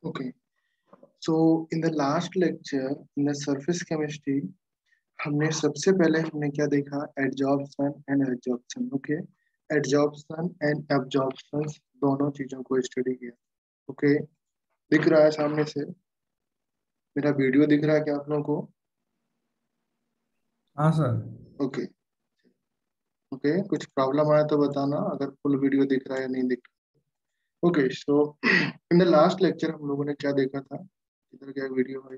Okay. So in the last lecture, in the surface chemistry, हमने सबसे पहले हमने क्या देखा? Adsorption and absorption. Okay, adsorption and absorption दोनों चीजों को स्टडी किया. ओके, दिख रहा है सामने से? मेरा वीडियो दिख रहा है क्या आप लोगों को? हाँ सर। ओके. ओके, कुछ प्रॉब्लम आया तो बताना, अगर फुल वीडियो दिख रहा है या नहीं दिख रहा. Okay, so in the last lecture हम लोगों ने क्या देखा था? इधर क्या वीडियो भाई?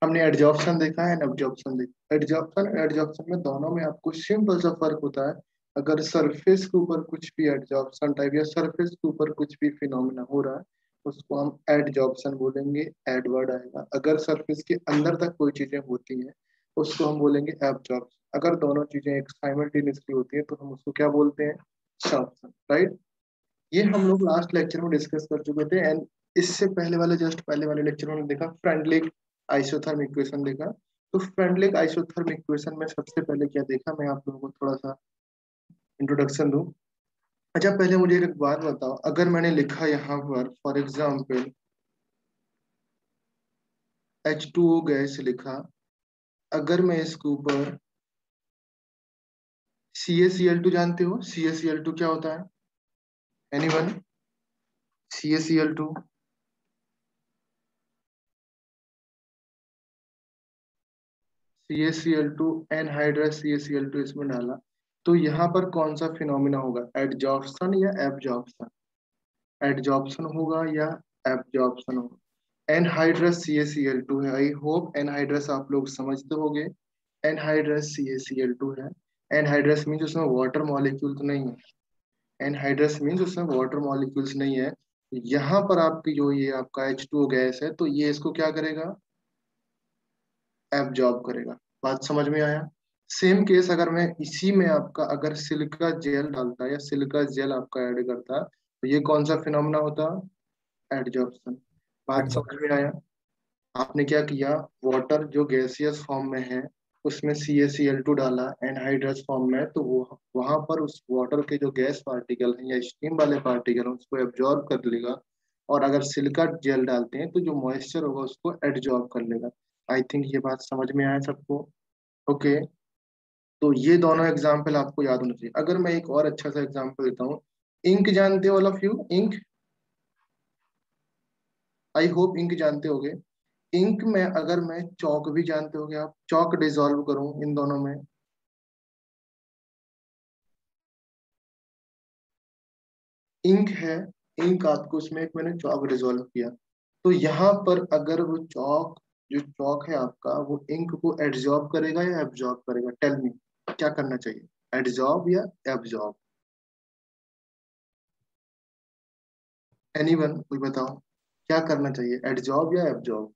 हमने एडजॉर्प्शन देखा है, एब्जॉर्प्शन देखा. एडजॉर्प्शन एडजॉर्प्शन में दोनों में आपको सिंपल सा फर्क होता है. अगर सरफेस के ऊपर कुछ भी एडजॉर्प्शन टाइप या सरफेस के ऊपर कुछ भी फिनोमिना हो रहा है, उसको हम एडजॉर्प्शन बोलेंगे, एडवर्ड आएगा. अगर सरफेस के अंदर तक कोई चीजें होती हैं, उसको हम बोलेंगे एब्जॉर्प्शन. अगर दोनों चीजें एक साइमल्टेनियसली होती है तो हम उसको क्या बोलते हैं? सॉर्प्शन. राइट. ये हम लोग लास्ट लेक्चर में डिस्कस कर चुके थे. एंड इससे पहले वाले जस्ट पहले वाले लेक्चर में देखा फ्रेंडलिक आइसोथर्म इक्वेशन देखा. तो फ्रेंडलिक आइसोथर्म इक्वेशन में सबसे पहले क्या देखा, मैं आप लोगों को थोड़ा सा इंट्रोडक्शन दूं. अच्छा, पहले मुझे एक बात बताओ. अगर मैंने लिखा यहाँ पर फॉर एग्जाम्पल H2O गैस लिखा, अगर मैं इसके ऊपर CaCl2, जानते हो CaCl2 क्या होता है? Anyone? CaCl2, CaCl2 anhydrous CaCl2 इसमें डाला, तो यहाँ पर कौन सा फिनोमिना होगा? एडजॉर्प्शन या एब्जॉर्प्शन? एडजॉर्प्शन होगा या एब्जॉर्प्शन होगा? एनहाइड्रस CaCl2 है. आई होप एनहाइड्रस आप लोग समझते होंगे. एनहाइड्रस CaCl2 है. एनहाइड्रस मीन्स उसमें वाटर मॉलिक्यूल तो नहीं है. एनहाइड्रस मीन्स उसमें वाटर मॉलिक्यूल्स नहीं है. यहाँ पर आपकी जो ये आपका H2O गैस है, तो ये इसको क्या करेगा? एब्जॉर्ब करेगा. बात समझ में आया? सेम केस अगर मैं इसी में आपका अगर सिलिका जेल डालता या सिलिका जेल आपका ऐड करता, तो ये कौन सा फिनोमेना होता? एडजॉर्प्शन. बात समझ में आया? आपने क्या किया? वाटर जो गैसियस फॉर्म में है, उसमें CaCl2 डाला एनहाइड्रस फॉर्म में, तो वो वहां पर उस वाटर के जो गैस पार्टिकल हैं या स्टीम वाले पार्टिकल हैं उसको एब्जॉर्ब कर लेगा. और अगर सिलिका जेल डालते हैं तो जो मॉइस्चर होगा उसको एब्जॉर्ब कर लेगा. आई थिंक ये बात समझ में आया सबको? ओके. तो ये दोनों एग्जाम्पल आपको याद होना चाहिए. अगर मैं एक और अच्छा सा एग्जाम्पल देता हूँ, इंक जानते हो all of you? Ink, I hope ink जानते होगे. इंक में अगर मैं चौक भी जानते होगे आप, चौक डिसॉल्व करूं इन दोनों में, इंक है, इंक आपको उसमें एक मैंने चौक डिसॉल्व किया, तो यहाँ पर अगर वो चौक, जो चौक है आपका, वो इंक को एब्जॉर्ब करेगा या एब्जॉर्ब करेगा? टेल मी, क्या करना चाहिए? एब्जॉर्ब या एब्जॉर्ब? एनीवन कोई बताओ, क्या करना चाहिए, एब्जॉर्ब या एब्जॉर्ब?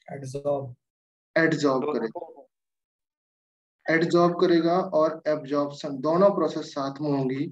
एड्सॉर्ब। एब्जॉर्ब करेगा. एड्सॉर्ब करेगा और एब्जॉर्प्शन दोनों प्रोसेस साथ में होंगी.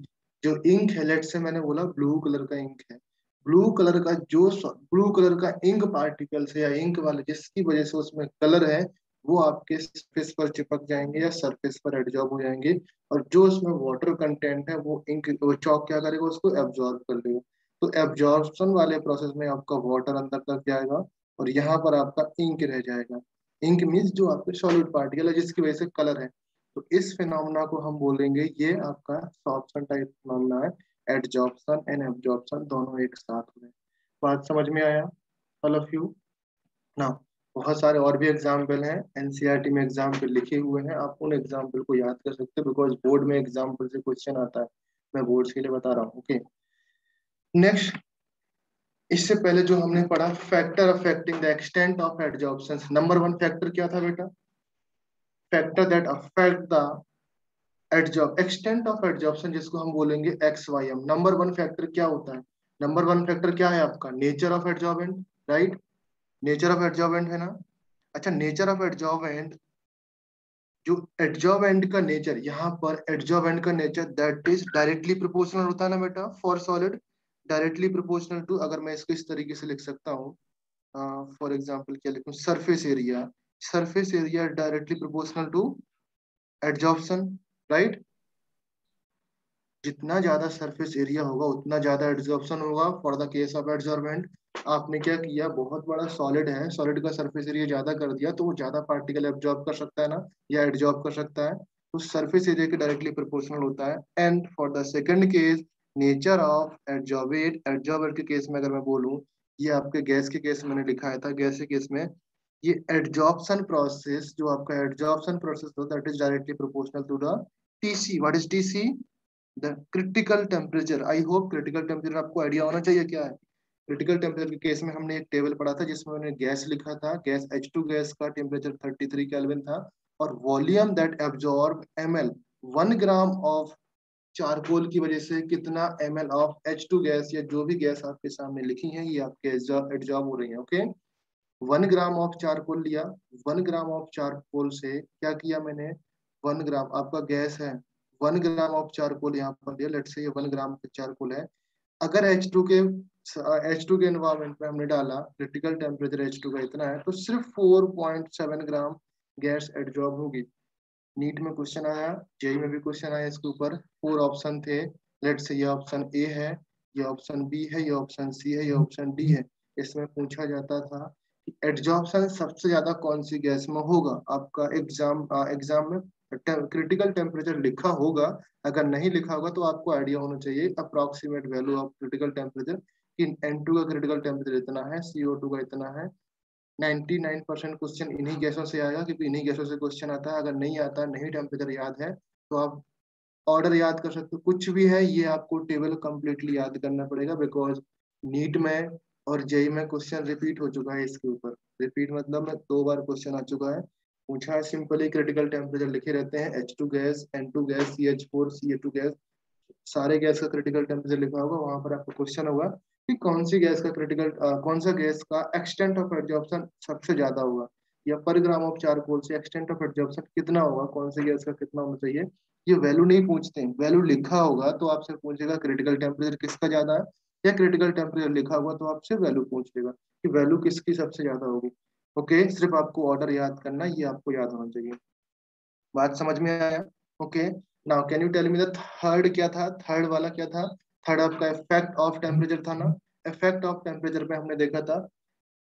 जो इंक है, लेट से मैंने बोला ब्लू कलर का इंक है, ब्लू कलर का जो ब्लू कलर का इंक पार्टिकल से या इंक वाले जिसकी वजह से उसमें कलर है, वो आपके सरफेस पर चिपक जाएंगे या सरफेस पर एब्जॉर्ब हो जाएंगे. और जो उसमें वाटर कंटेंट है वो इंक, वो चौक क्या करेगा? उसको एब्जॉर्ब कर लेगा. तो एब्जॉर्प्शन वाले प्रोसेस में आपका वाटर अंदर तक जाएगा और यहाँ पर आपका इंक रह जाएगा. इंक मीन्स जो आपके सॉलिड पार्टिकल है जिसकी वजह से कलर है. तो इस फिनोमेना को हम बोलेंगे, ये आपका सॉर्प्शन टाइप फिनोमेना है. एडजॉर्प्शन एंड एब्जॉर्प्शन दोनों एक साथ में. बात समझ में आया ऑल ऑफ यू ना? बहुत सारे और भी एग्जाम्पल हैं, एनसीईआरटी में एग्जाम्पल लिखे हुए हैं, आप उन एग्जाम्पल को याद कर सकते हो बिकॉज बोर्ड में एग्जाम्पल से क्वेश्चन आता है. मैं बोर्ड के लिए बता रहा हूँ. Okay, next. इससे पहले जो हमने पढ़ा, factor affecting the extent of adsorption. Number one factor क्या था बेटा? Factor that affect the adsorb extent of adsorption, जिसको हम बोलेंगे XYM. नंबर वन फैक्टर क्या होता है? नंबर वन फैक्टर क्या है आपका? Nature of adsorbent. Right. Nature of adsorbent है ना? अच्छा, नेचर ऑफ एडजॉर्बेंट, जो एडजॉर्बेंट का नेचर, यहाँ पर एडजॉर्बेंट का nature that is directly proportional होता है ना बेटा for solid? Directly proportional to, अगर मैं इसको इस तरीके से लिख सकता हूँ, फॉर एग्जाम्पल क्या लिखूं, surface area. Surface area directly proportional to adsorption. Right. जितना ज्यादा सरफेस एरिया होगा उतना ज्यादा एड्जॉर्प्शन होगा। For the case of adsorbent, आपने क्या किया, बहुत बड़ा सॉलिड है, सॉलिड का सरफेस एरिया ज्यादा कर दिया तो वो ज्यादा पार्टिकल एब्जॉर्ब कर सकता है ना, या एड्जॉर्ब कर सकता है, तो सरफेस एरिया के डायरेक्टली प्रोपोर्शनल होता है। And for the second case, nature of adsorbate, adsorbate के केस में अगर मैं बोलूँ, ये आपके गैस के केस में मैंने लिखा था, गैस के केस में ये एड्जॉर्प्शन प्रोसेस, जो आपका एड्जॉर्प्शन प्रोसेस होता है, that is directly proportional to the TC. What is TC? The critical temperature. I hope critical temperature आपको आइडिया होना चाहिए क्या है। क्रिटिकल टेम्परेचर के केस में हमने एक टेबल पढ़ा था जिसमें मैंने गैस लिखा था, गैस H2 गैस का टेम्परेचर 33 केल्विन था, और volume that absorb ml, 1 gram of charcoal की वजह से कितना ml ऑफ H2 गैस, या जो भी गैस आपके सामने लिखी है ये आपके एब्जॉर्ब हो रही है। ओके, 1 ग्राम ऑफ चारकोल लिया, 1 ग्राम ऑफ चारकोल से क्या किया मैंने, 1 ग्राम आपका गैस है, 1 ग्राम ऑफ चारकोल यहाँ पर दिया, लेट्स से ये 1 ग्राम चारकोल है। अगर H2 के एनवायरमेंट में हमने डाला, क्रिटिकल टेम्परेचर H2 का इतना है, तो सिर्फ 4.7 ग्राम गैस एब्जॉर्ब होगी। नीट में क्वेश्चन आया, जेई में भी क्वेश्चन आया इसके ऊपर, 4 ऑप्शन थे। लेट्स से ये ऑप्शन ए है, ये ऑप्शन बी है, ये ऑप्शन सी है, ये ऑप्शन डी है। इसमें पूछा जाता था कि एड्जॉर्प्शन सबसे ज्यादा कौन सी गैस में होगा। आपका एग्जाम में क्रिटिकल टेम्परेचर लिखा होगा, अगर नहीं लिखा होगा तो आपको आइडिया होना चाहिए approximate value of critical temperature, कि N2 का क्रिटिकल टेम्परेचर इतना है, CO2 का इतना है। 99% क्वेश्चन इन्हीं गैसों से आएगा, क्योंकि इन्हीं गैसों से क्वेश्चन आता है। अगर नहीं आता, नहीं टेम्परेचर याद है, तो आप ऑर्डर याद कर सकते हो, कुछ भी है, ये आपको टेबल कंप्लीटली याद करना पड़ेगा, बिकॉज नीट में और जेई में क्वेश्चन रिपीट हो चुका है इसके ऊपर। रिपीट मतलब में 2 बार क्वेश्चन आ चुका है। पूछा है सिंपली, क्रिटिकल टेम्परेचर लिखे रहते हैं, H2 gas, N2 gas, CH4, CA2 gas, सारे गैस का क्रिटिकल टेम्परेचर लिखा होगा, वहां पर आपको क्वेश्चन होगा कि कौन सी गैस का कौन सा गैस का एक्सटेंट ऑफ एब्जॉर्प्शन सबसे ज्यादा होगा, या पर ग्राम ऑफ चारकोल से एक्सटेंट ऑफ एब्जॉर्प्शन कितना होगा, कौन सी गैस का कितना होना चाहिए। ये वैल्यू नहीं पूछते हैं, वैल्यू लिखा होगा तो आपसे पूछेगा क्रिटिकल टेम्परेचर किसका ज्यादा है, या क्रिटिकल टेम्परेचर लिखा होगा तो आपसे वैल्यू पूछेगा कि वैल्यू किसकी सबसे ज्यादा होगी। ओके, सिर्फ आपको ऑर्डर याद करना, ये आपको याद होना चाहिए। बात समझ में आया? Okay, now can you tell me the third क्या था, थर्ड वाला क्या था? थर्ड आपका इफेक्ट ऑफ टेम्परेचर था ना। इफेक्ट ऑफ टेम्परेचर पे हमने देखा था,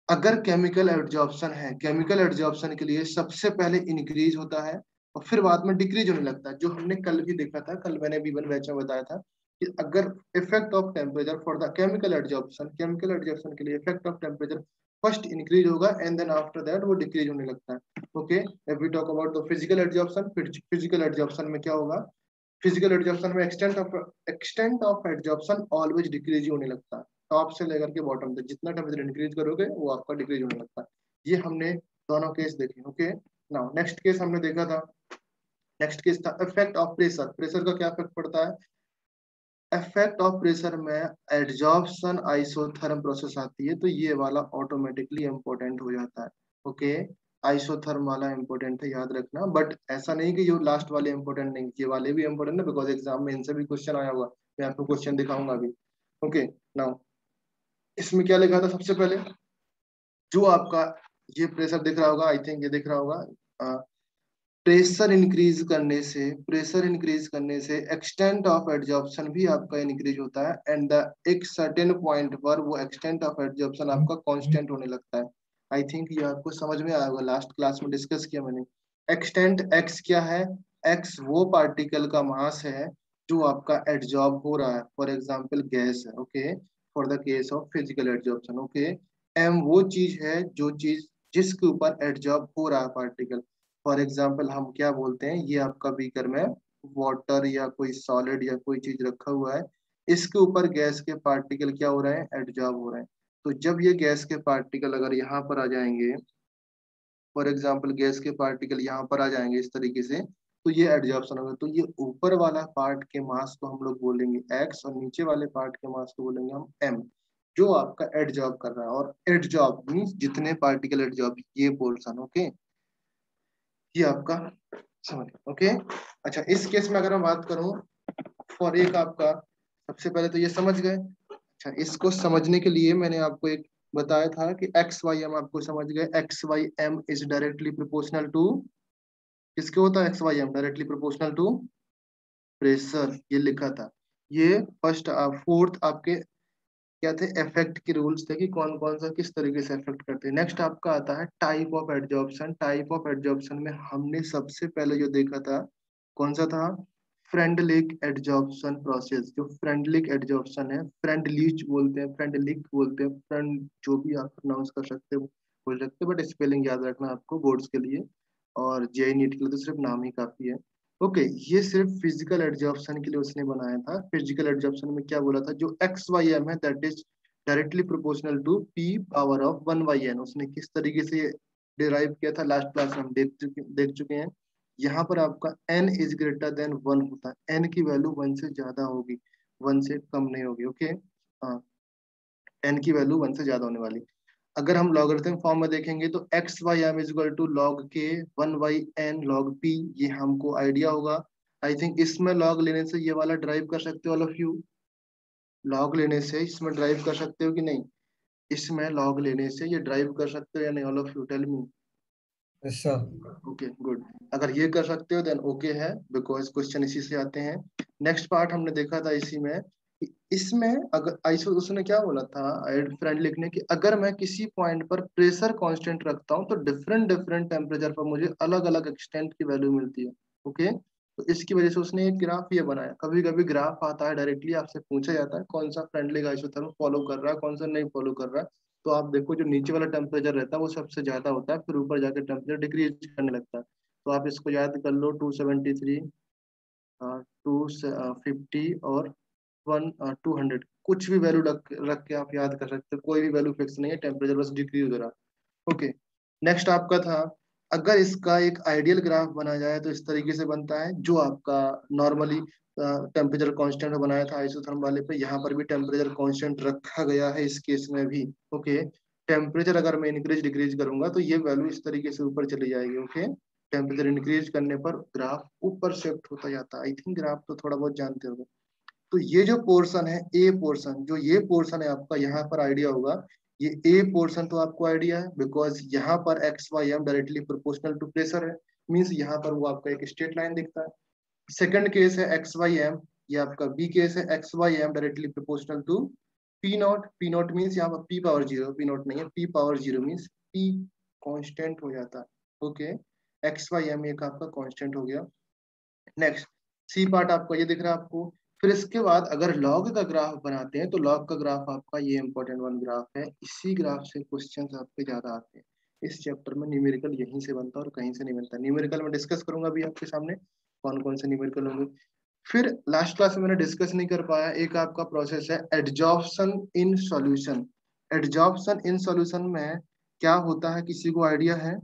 अगर केमिकल एब्जॉर्प्शन है, केमिकल एब्जॉर्प्शन के लिए सबसे पहले इंक्रीज होता है और फिर बाद में डिक्रीज होने लगता है, जो हमने कल भी देखा था, कल मैंने B1 बैच में बताया था कि अगर effect of temperature for the chemical absorption, chemical absorption के लिए effect of temperature first increase होगा एंड देन आफ्टर दैट वो डिक्रीज होने लगता है। Okay, if we talk about the physical absorption, physical absorption में क्या होगा, फिजिकल एब्जॉर्प्शन में extent of absorption always decrease होने लगता है। टॉप से लेकर के बॉटम तक जितना टेम्परेचर इंक्रीज करोगे वो आपका डिक्रीज होने लगता है। ये हमने दोनों केस देखे। ओके, नाउ नेक्स्ट केस हमने देखा था, नेक्स्ट केस था इफेक्ट ऑफ प्रेशर। प्रेशर का क्या इफेक्ट पड़ता है? इफेक्ट ऑफ प्रेशर में एड्जॉर्प्शन आइसोथर्म प्रोसेस आती है, तो ये वाला ऑटोमेटिकली इंपॉर्टेंट हो जाता है। ओके, आइसोथर्म वाला इंपॉर्टेंट है, याद रखना, बट ऐसा नहीं कि ये लास्ट वाले इंपॉर्टेंट नहीं, ये वाले भी इंपॉर्टेंट है, बिकॉज एग्जाम में इनसे भी क्वेश्चन आया हुआ, मैं आपको क्वेश्चन दिखाऊंगा अभी। ओके, नाउ इसमें क्या लिखा था सबसे पहले, जो आपका ये प्रेशर दिख रहा होगा, आई थिंक ये दिख रहा होगा, प्रेशर इंक्रीज करने से एक्सटेंट ऑफ एड्जॉर्प्शन भी आपका इंक्रीज होता है, एंड द एक सर्टेन पॉइंट पर वो एक्सटेंट ऑफ एड्जॉर्प्शन आपका कांस्टेंट होने लगता है। आई थिंक ये आपको समझ में आएगा, लास्ट क्लास में डिस्कस किया मैंने। एक्सटेंट एक्स क्या है? एक्स वो पार्टिकल का मास है जो आपका एड्जॉर्ब हो रहा है, फॉर एग्जाम्पल गैस है। Okay, for the case of physical adsorption. Okay, m वो चीज है, जो चीज जिसके ऊपर एड्जॉर्ब हो रहा है पार्टिकल। फॉर एग्जाम्पल हम क्या बोलते हैं, ये आपका बीकर में वाटर या कोई सॉलिड या कोई चीज रखा हुआ है, इसके ऊपर गैस के पार्टिकल क्या हो रहे हैं, एडजॉर्ब हो रहे हैं। तो जब ये गैस के पार्टिकल अगर यहाँ पर आ जाएंगे, फॉर एग्जाम्पल गैस के पार्टिकल यहाँ पर आ जाएंगे इस तरीके से, तो ये एडजॉर्प्शन होगा। तो ये ऊपर वाला पार्ट के मास को हम लोग बोलेंगे एक्स, और नीचे वाले पार्ट के मास को बोलेंगे हम एम, जो आपका एडजॉर्ब कर रहा है। और एडजॉर्ब मीन्स जितने पार्टिकल एडजॉर्ब, ये पोर्शन। ओके, ये आपका समझ। ओके, अच्छा इस केस में अगर मैं बात करूं, फॉर एक आपका, सबसे पहले तो ये समझ गए। अच्छा, इसको समझने के लिए मैंने आपको एक बताया था कि एक्स वाई एम, आपको समझ गए, x Y M is directly proportional to, किसके होता है x Y m, directly proportional to pressure, ये लिखा था। ये फर्स्ट फोर्थ आपके क्या थे, इफेक्ट के रूल्स थे कि कौन कौन सा किस तरीके से इफेक्ट करते हैं। नेक्स्ट आपका आता है type of adsorption. Type of adsorption में हमने सबसे पहले जो देखा था कौन सा था, फ्रेंडलिक एडजॉर्प्शन प्रोसेस। जो फ्रेंडलिक एडजॉर्प्शन है, फ्रेंडलीच बोलते हैं, फ्रेंडलिक बोलते हैं, फ्रेंड जो भी आप प्रोनाउंस कर सकते हो बोल सकते हो, बट स्पेलिंग याद रखना आपको बोर्ड्स के लिए, और जेई नीट के लिए तो सिर्फ नाम ही काफी है। ओके, ये सिर्फ फिजिकल एडजॉर्प्शन के लिए उसने बनाया था। फिजिकल एडजॉर्प्शन में क्या बोला था, जो एक्स वाई एम है that is directly proportional to p power of one by n. उसने किस तरीके से डिराइव किया था लास्ट क्लास में हम देख चुके हैं। यहाँ पर आपका n is greater than one होता है, n की वैल्यू वन से ज्यादा होगी, वन से कम नहीं होगी। ओके, हाँ, n की वैल्यू वन से ज्यादा होने वाली। अगर हम लॉगरिथम फॉर्म में देखेंगे तो x Y M is equal to log K one by N log P, ये हमको आइडिया होगा। आई थिंक इसमें लॉग लेने से ये वाला ड्राइव कर सकते हो ऑल ऑफ यू, लॉग लेने से इसमें ड्राइव कर सकते हो कि नहीं, इसमें लॉग लेने से ये ड्राइव कर सकते हो या नहीं, all of you tell me. Yes, sir. Okay good, अगर ये कर सकते हो देन ओके है, बिकॉज क्वेश्चन इसी से आते हैं। नेक्स्ट पार्ट हमने देखा था इसी में कि इसमें अगर आइसो उसने क्या बोला था एड फ्रेंड लिखने की, अगर मैं किसी पॉइंट पर प्रेशर कांस्टेंट रखता हूँ तो डिफरेंट डिफरेंट टेम्परेचर पर मुझे अलग अलग एक्सटेंट की वैल्यू मिलती है। ओके, तो इसकी वजह से उसने एक ग्राफ ये बनाया। कभी कभी ग्राफ आता है डायरेक्टली आपसे पूछा जाता है कौन सा फ्रेंडली आइसोथर्म फॉलो कर रहा है, कौन सा नहीं फॉलो कर रहा है। तो आप देखो जो नीचे वाला टेम्परेचर रहता है वो सबसे ज्यादा होता है, फिर ऊपर जाके टेम्परेचर डिक्रीज करने लगता है। तो आप इसको याद कर लो, 273, 250 और 200, कुछ भी वैल्यू रख रख के आप याद कर सकते हो, कोई भी वैल्यू फिक्स नहीं है, टेम्परेचर बस डिक्रीज हो रहा है। ओके, नेक्स्ट आपका था, अगर इसका एक आइडियल ग्राफ बना जाए तो इस तरीके से बनता है, जो आपका नॉर्मली टेम्परेचर कांस्टेंट बनाया था आइसोथर्म वाले पे, यहाँ पर भी टेम्परेचर कांस्टेंट रखा गया है इस केस में भी। ओके, टेम्परेचर अगर मैं इंक्रीज डिक्रीज करूंगा तो ये वैल्यू इस तरीके से ऊपर चली जाएगी। ओके, टेम्परेचर इंक्रीज करने पर ग्राफ ऊपर शिफ्ट होता जाता है। आई थिंक ग्राफ तो थोड़ा बहुत जानते होंगे। तो ये जो पोर्शन है ए पोर्शन, जो ये पोर्शन है आपका, यहाँ पर आइडिया होगा, ये ए पोर्शन तो आपको आइडिया है बिकॉज यहाँ पर x Y m directly proportional to pressure है, मीन्स यहाँ पर वो आपका एक स्ट्रेट लाइन दिखता है। सेकंड केस है एक्स वाई एम, ये आपका बी केस है, x Y m directly proportional to p naught. P naught means यहाँ पर p power zero, p naught नहीं है, p power zero means p constant हो जाता है। ओके, एक्स वाई एम एक आपका कांस्टेंट हो गया। नेक्स्ट सी पार्ट आपका ये दिख रहा है आपको। फिर इसके बाद अगर लॉग का ग्राफ बनाते हैं तो लॉग का ग्राफ आपका ये इंपॉर्टेंट वन ग्राफ है, इसी ग्राफ से क्वेश्चंस आपके ज्यादा आते हैं। इस चैप्टर में न्यूमेरिकल यहीं से बनता है और कहीं से नहीं बनता। न्यूमेरिकल में डिस्कस करूंगा अभी आपके सामने कौन कौन से न्यूमेरिकल होंगे। फिर लास्ट क्लास में मैंने डिस्कस नहीं कर पाया, एक आपका प्रोसेस है adsorption in solution. Adsorption in solution में क्या होता है, किसी को आइडिया है?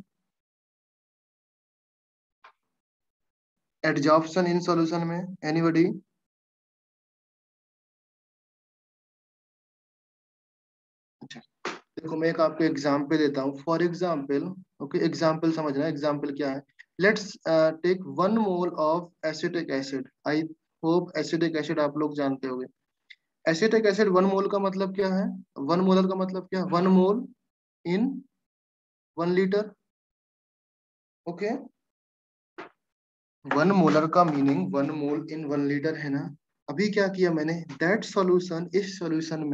एडजॉर्प्शन इन सॉल्यूशन में एनीबॉडी? अच्छा, देखो मैं एक आपको एग्जाम्पल देता हूँ, फॉर एग्जाम्पल। ओके, एग्जाम्पल समझना, एग्जाम्पल क्या है। Let's take 1 mole of acetic acid. I hope acetic acid आप लोग जानते होंगे। एसिटिक एसिड 1 मोल का मतलब क्या है, 1 मोलर का मतलब क्या है, 1 मोल इन 1 लीटर। ओके, 1 मोलर का मीनिंग 1 मोल इन 1 लीटर है ना। अभी क्या किया मैंने, दैट सॉल्यूशन, इस सॉल्यूशन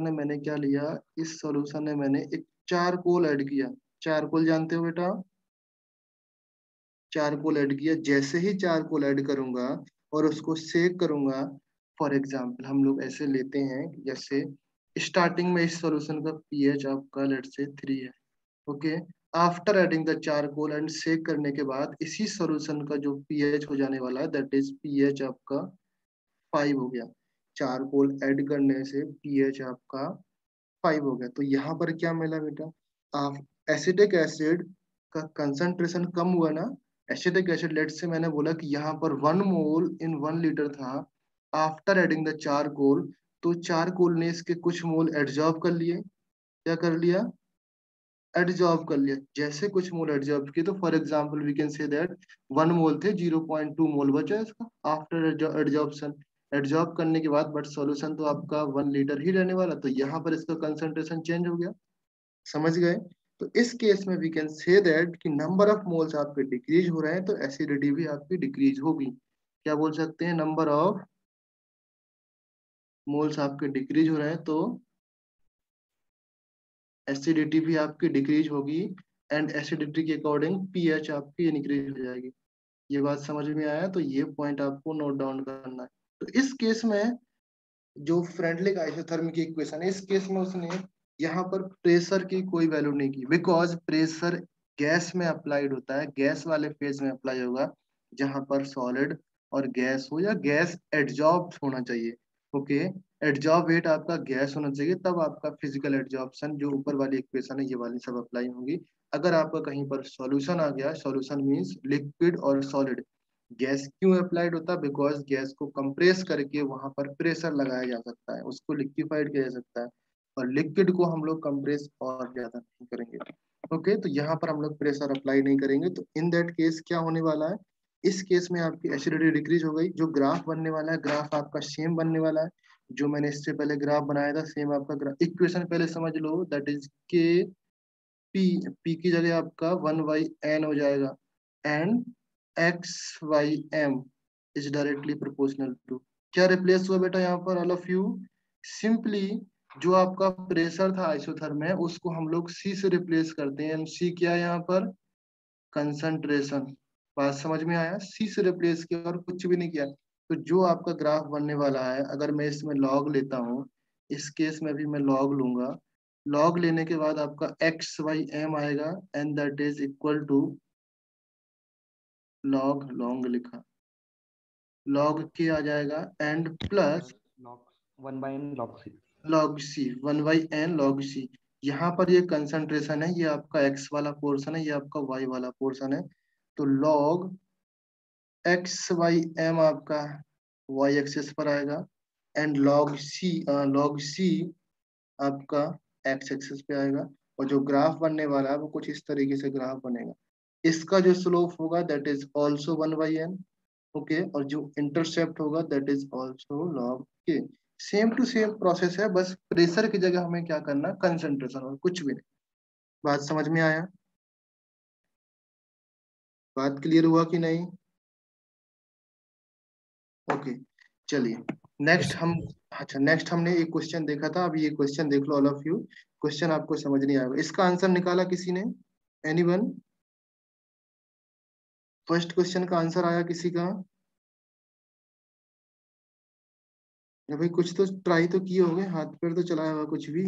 में मैंने क्या लिया, इस सॉल्यूशन में मैंने एक चारकोल ऐड किया। चारकोल जानते हो बेटा, चारकोल ऐड किया। जैसे ही चारकोल ऐड करूंगा और उसको सेक करूंगा, फॉर एग्जाम्पल हम लोग ऐसे लेते हैं जैसे स्टार्टिंग में इस सॉल्यूशन का पीएच आपका लेट्स से 3 है। Okay, after adding the charcoal and shake करने के बाद इसी सॉल्यूशन का जो पीएच हो जाने वाला है दैट इज पीएच आपका 5 हो गया। चारकोल ऐड करने से पीएच आपका 5 हो गया। तो यहाँ पर क्या मिला बेटा, आप एसिटिक एसिड का कंसंट्रेशन कम हुआ ना। एसिटिक एसिड लेट से मैंने बोला कि यहाँ पर 1 मोल इन 1 लीटर था, आफ्टर एडिंग द चारकोल, तो चारकोल ने इसके कुछ मोल एब्जॉर्ब कर लिए। क्या कर लिया, एडजॉर्ब कर लिया। जैसे कुछ मोल एडजॉर्ब किए तो for example we can say that 1 mole थे, 0.2 मोल बचा इसका आफ्टर एडजॉर्प्शन। एडजॉर्ब करने के बाद बट सॉल्यूशन तो आपका 1 लीटर ही रहने वाला, तो यहाँ पर इसका कंसंट्रेशन चेंज हो गया। समझ गए? तो इस केस में वी कैन से दैट कि नंबर ऑफ मोल्स आपके डिक्रीज हो रहे हैं तो एसिडिटी भी आपकी डिक्रीज होगी। क्या बोल सकते हैं, नंबर ऑफ मोल्स आपके डिक्रीज हो रहे हैं तो एसिडिटी भी आपकी डिक्रीज होगी, एंड एसिडिटी के अकॉर्डिंग पीएच आपकी इंक्रीज हो जाएगी। ये बात समझ में आया? तो ये पॉइंट आपको नोट डाउन करना है। तो इस केस में जो फ्रेंडली आइसोथर्म की इक्वेशन है, इस केस में उसने यहाँ पर प्रेशर की कोई वैल्यू नहीं की, बिकॉज प्रेशर गैस में अप्लाइड होता है, गैस वाले फेज में अप्लाई होगा जहां पर सॉलिड और गैस हो, या गैस एडजॉर्ब होना चाहिए। ओके, एडजॉर्बेट आपका गैस होना चाहिए, तब आपका फिजिकल एडजॉर्प्शन जो ऊपर वाली इक्वेशन है ये वाली सब अप्लाई होंगी। अगर आपका कहीं पर सॉल्यूशन आ गया, सॉल्यूशन मींस लिक्विड और सॉलिड, गैस क्यों अप्लाइड होता है? बिकॉज गैस को कंप्रेस करके वहां पर प्रेशर लगाया जा सकता है, उसको लिक्विफाइड किया जा सकता है, और लिक्विड को हम लोग कंप्रेस और ज्यादा नहीं करेंगे। ओके, तो यहाँ पर हम लोग प्रेशर अप्लाई नहीं करेंगे। तो इन दैट केस क्या होने वाला है, इस केस में आपकी एसिडिटी डिक्रीज हो गई। जो ग्राफ बनने वाला है, ग्राफ आपका सेम बनने वाला है जो मैंने इससे पहले ग्राफ बनाया था, सेम आपका ग्राफ। इक्वेशन पहले समझ लो, that is k p, p की जगह आपका 1/n हो जाएगा, and x Y M is directly proportional to, क्या रिप्लेस हुआ बेटा यहाँ पर ऑल ऑफ यू? सिंपली जो आपका प्रेशर था आइसोथर्म में, उसको हम लोग सी से रिप्लेस करते हैं। सी क्या है यहाँ पर? कंसंट्रेशन। बात समझ में आया? सी से रिप्लेस किया और कुछ भी नहीं किया। तो जो आपका ग्राफ बनने वाला है, अगर मैं इसमें लॉग लेता हूँ, इस केस में भी मैं लॉग लूंगा, लॉग लेने के बाद आपका एक्स वाई एम आएगा, and that is equal to log, long लिखा, लॉग के आ जाएगा, and plus log 1/n log c। Log C, 1/n log C. यहाँ पर ये कंसंट्रेशन है, ये आपका एक्स वाला पोर्शन है, ये आपका वाई वाला पोर्शन है। तो लॉग एक्स वाई एम आपका वाई एक्सिस पर आएगा, एंड लॉग सी आपका एक्स एक्सिस पे आएगा। और जो ग्राफ बनने वाला है वो कुछ इस तरीके से ग्राफ बनेगा। इसका जो स्लोप होगा that is also 1/n। Okay, और जो इंटरसेप्ट होगा दैट इज ऑल्सो लॉग के। सेम टू सेम प्रोसेस है, बस प्रेशर की जगह हमें क्या करना, कंसंट्रेशन, और कुछ भी नहीं। बात समझ में आया? बात क्लियर हुआ कि नहीं? ओके, चलिए नेक्स्ट हम, अच्छा नेक्स्ट हमने एक क्वेश्चन देखा था, अभी ये क्वेश्चन देख लो ऑल ऑफ यू। क्वेश्चन आपको समझ नहीं आएगा, इसका आंसर निकाला किसी ने? एनीवन? फर्स्ट क्वेश्चन का आंसर आया किसी का? या भाई कुछ तो ट्राई तो किए होगे, हाथ पैर तो चलाया होगा कुछ भी।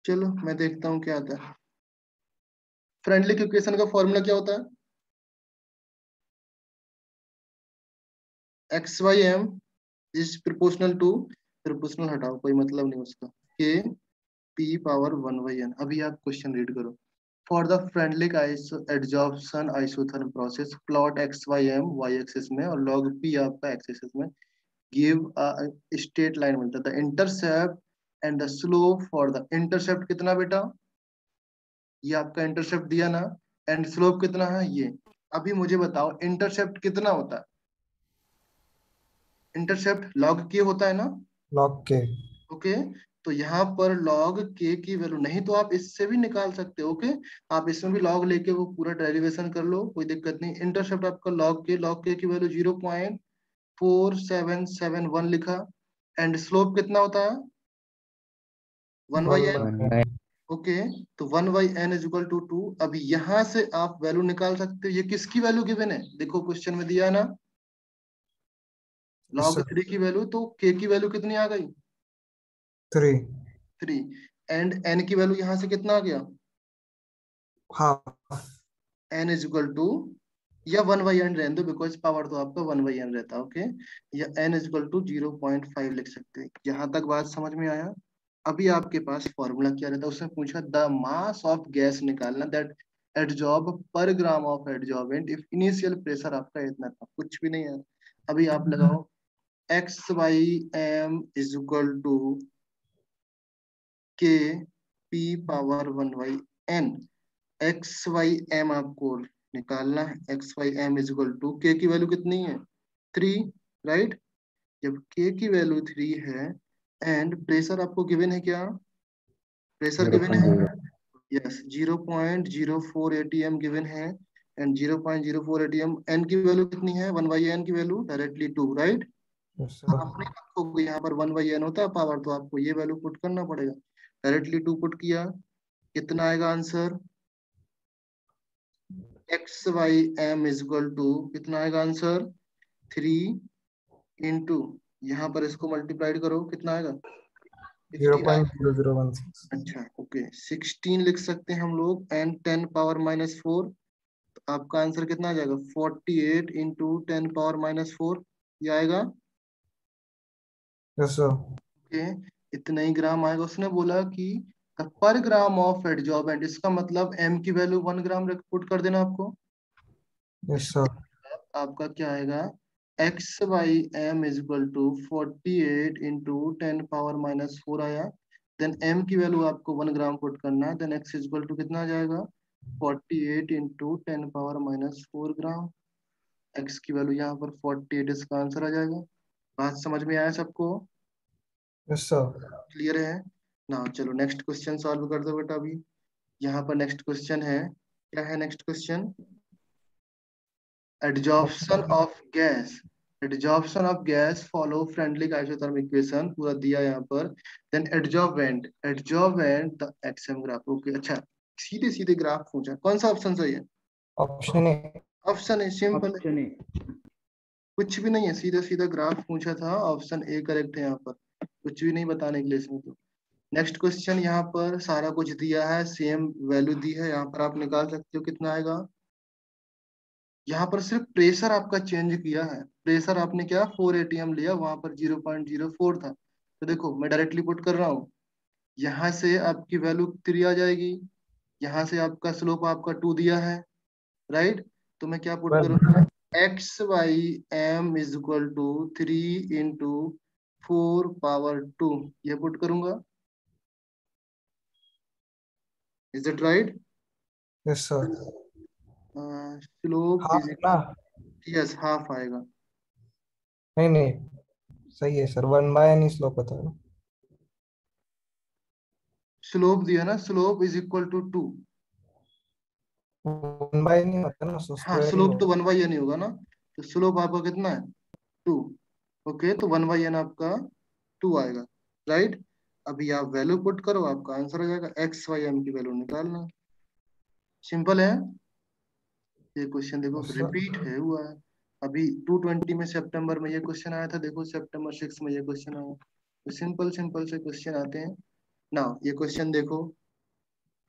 चलो मैं देखता हूँ क्या आता है। फ्रेंडली इक्वेशन का फॉर्मूला क्या होता है? X Y M is proportional to, proportional हटाओ, कोई मतलब नहीं उसका, के पी पावर 1/n। अभी आप क्वेश्चन रीड करो। For the Freundlich adsorption isotherm process, plot x Y m y axis में और लॉग पी आपका एक्स एक्सिस में, गिव अ स्ट्रेट लाइन मिलता है। The intercept and the slope for the intercept कितना बेटा? ये आपका इंटरसेप्ट दिया ना, एंड स्लोप कितना है ये। अभी मुझे बताओ इंटरसेप्ट कितना होता है? इंटरसेप्ट लॉग के होता है ना? log k। ओके, तो यहाँ पर log k की वैल्यू, नहीं तो आप इससे भी निकाल सकते हो। ओके, आप इसमें भी log लेके वो पूरा डेरिवेशन कर लो, कोई दिक्कत नहीं। इंटरसेप्ट आपका log k की वैल्यू 0.4771 लिखा, एंड स्लोप कितना होता है? 1/n। 1/n। ओके, तो 1/n इज इक्वल टू 2। अभी यहाँ से आप वैल्यू निकाल सकते हो, ये किसकी वैल्यू गिवन है? देखो क्वेश्चन में दिया है ना, Yes, log sir. 3 की वैल्यू, तो k की वैल्यू कितनी आ गई? 3। 3। एंड n की वैल्यू यहाँ से कितना आ गया? half। n is equal to, या 1/n रहने दो बिकॉज पावर तो आपका 1/n रहता है। ओके, या n इज इक्वल टू 0.5 लिख सकते हैं। यहाँ तक बात समझ में आया? अभी आपके पास फॉर्मूला क्या रहता है, उसने पूछा द मास ऑफ गैस निकालना दैट एडजॉर्ब पर gram of adsorbent if initial pressure आपका इतना था। कुछ भी नहीं है। अभी आप लगाओ X Y M is equal to K P power 1/n। X Y M आपको निकालना है, x Y M is equal to, K की वैल्यू कितनी है? 3, राइट? जब के की वैल्यू 3 है, एंड प्रेशर आपको गिवन है क्या? प्रेशर गिवन है, 0.0। यस 0.04 atm गिवन है, एंड 0.04 एटीएम। एन की वैल्यू कितनी है, 1/n की value directly 2, right. Yes sir. आपने रखोगे यहाँ पर 1/n होता है पावर, तो आपको ये वैल्यू पुट करना पड़ेगा। डायरेक्टली 2 पुट किया, कितना आएगा answer, x Y M is equal to, कितना आएगा आंसर, 3 इंटू, यहाँ पर इसको मल्टीप्लाइड करो, कितना आएगा, 50 आएगा। 0.0016। अच्छा ओके, 16 लिख सकते हैं हम लोग, एंड 10⁻⁻4, तो आपका आंसर कितना आ जाएगा, 48 इंटू 10⁻⁻4, ये आएगा। Yes sir. ओके, इतना ही ग्राम आएगा। उसने बोला कि पर ग्राम ऑफ एडजॉर्बेंट, इसका मतलब एम की वैल्यू 1 ग्राम पुट कर देना आपको। यस इसका सर। मतलब आपका क्या आएगा, x by m is equal to 48 into 10⁻⁻4 आया। देन एम की वैल्यू आपको 1 ग्राम पुट करना है, then x is equal to कितना आ जाएगा, 48 इंटू 10⁻⁻4 ग्राम। एक्स की वैल्यू यहाँ पर 48, इसका आंसर आ जाएगा। बात समझ में आया सबको, यस सर। क्लियर है ना। चलो नेक्स्ट क्वेश्चन सॉल्व कर दो बेटा। अभी यहाँ पर नेक्स्ट क्वेश्चन है, क्या है next question, adsorption of gas, adsorption of gas follow friendly isothermic equation, पूरा दिया यहाँ पर। Then adsorbent, adsorbent the XM graph. Okay अच्छा, सीधे सीधे ग्राफ पूछा, कौन सा ऑप्शन सही है, ऑप्शन ए। ऑप्शन है, सिंपल है, ऑप्शन ए। कुछ भी नहीं है, सीधा सीधा ग्राफ पूछा था, ऑप्शन ए करेक्ट है यहाँ पर, कुछ भी नहीं बताने के लिए इसमें तो। नेक्स्ट क्वेश्चन, यहाँ पर सारा कुछ दिया है, सेम वैल्यू दी है, यहाँ पर आप निकाल सकते हो कितना आएगा। यहाँ पर सिर्फ प्रेशर आपका चेंज किया है, प्रेशर आपने क्या 4 एटीएम लिया, वहां पर 0.04 था, तो देखो मैं डायरेक्टली पुट कर रहा हूँ, यहाँ से आपकी वैल्यू 3 आ जाएगी, यहाँ से आपका स्लोप आपका 2 दिया है, राइट। तो मैं क्या पुट वेल। करूंगा, x Y M is equal to 3 into 4 power 2, ये पुट करूंगा। Is it right, yes sir. Slope half is, ना। यस हाफ आएगा। नहीं नहीं, सही है सर, 1/n स्लोप होता है ना। स्लोप दिया ना, slope is equal to 2। 1/n ही होता है ना, सो हाँ स्क्वायर ही स्लोप तो होगा। 1/n ही होगा ना, तो स्लोप आपका कितना है, 2। ओके, तो 1/n आपका 2 आएगा, राइट। अभी आप वैल्यू पुट करो, आपका आंसर आ जाएगा, एक्स वाई एम की वैल्यू निकालना, सिंपल है। ये क्वेश्चन देखो यस सर। रिपीट है हुआ है, अभी 220 में सितंबर में ये क्वेश्चन आया था, देखो सितंबर 6 में ये क्वेश्चन आया, तो सिंपल सिंपल से क्वेश्चन आते हैं ना। ये क्वेश्चन देखो,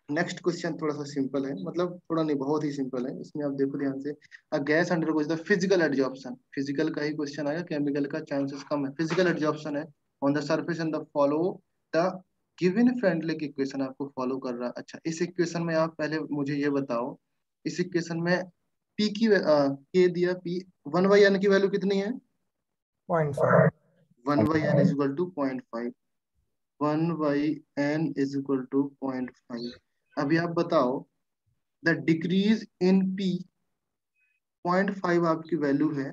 नेक्स्ट क्वेश्चन थोड़ा सा सिंपल है, मतलब थोड़ा नहीं बहुत ही सिंपल है, इसमें आप देखो ध्यान से। A gas undergoes the physical adsorption, physical का ही क्वेश्चन आएगा, केमिकल का चांसेस कम है, फिजिकल एडजॉर्प्शन है on the surface and the follow the given friendly equation, आपको फॉलो कर रहा है। अच्छा, इस इक्वेशन में आप पहले मुझे ये बताओ, इस इक्वेशन में पी की के दिया, पी 1/n की वैल्यू कितनी है, 0.5। 1/n is equal to 0.5, 1/n is equal to 0.5। अभी आप बताओ, द डिक्रीज इन पी, 0.5 आपकी वैल्यू है,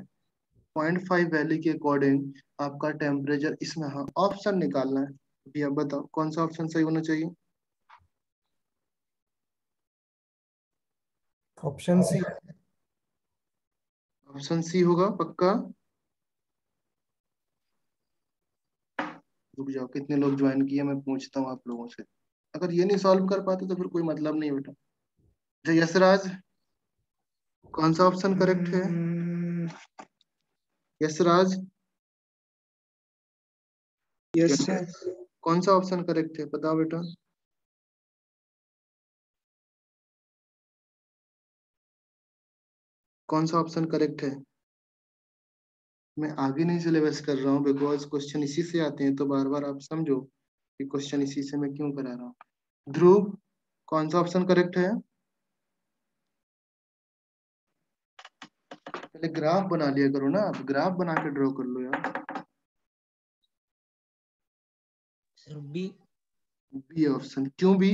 0.5 वैल्यू के अकॉर्डिंग आपका टेम्परेचर, इसमें हाँ ऑप्शन निकालना है। अभी आप बताओ कौन सा ऑप्शन सही होना चाहिए, ऑप्शन सी। ऑप्शन सी होगा पक्का। रुक जाओ, कितने लोग ज्वाइन किए मैं पूछता हूँ आप लोगों से, अगर ये नहीं सॉल्व कर पाते तो फिर कोई मतलब नहीं बेटा। यशराज, कौन सा ऑप्शन करेक्ट है, यशराज, यस यस, सर। कौन सा ऑप्शन करेक्ट है बताओ बेटा। कौन सा ऑप्शन करेक्ट है, मैं आगे नहीं सिलेबस कर रहा हूँ, बिकॉज क्वेश्चन इसी से आते हैं, तो बार बार आप समझो कि क्वेश्चन इसी से मैं क्यों करा रहा हूँ। ध्रुव, कौन सा ऑप्शन करेक्ट है, पहले ग्राफ बना लिया करो ना, आप ग्राफ बना के ड्रॉ कर लो यार। Sir B. बी ऑप्शन, क्यों बी,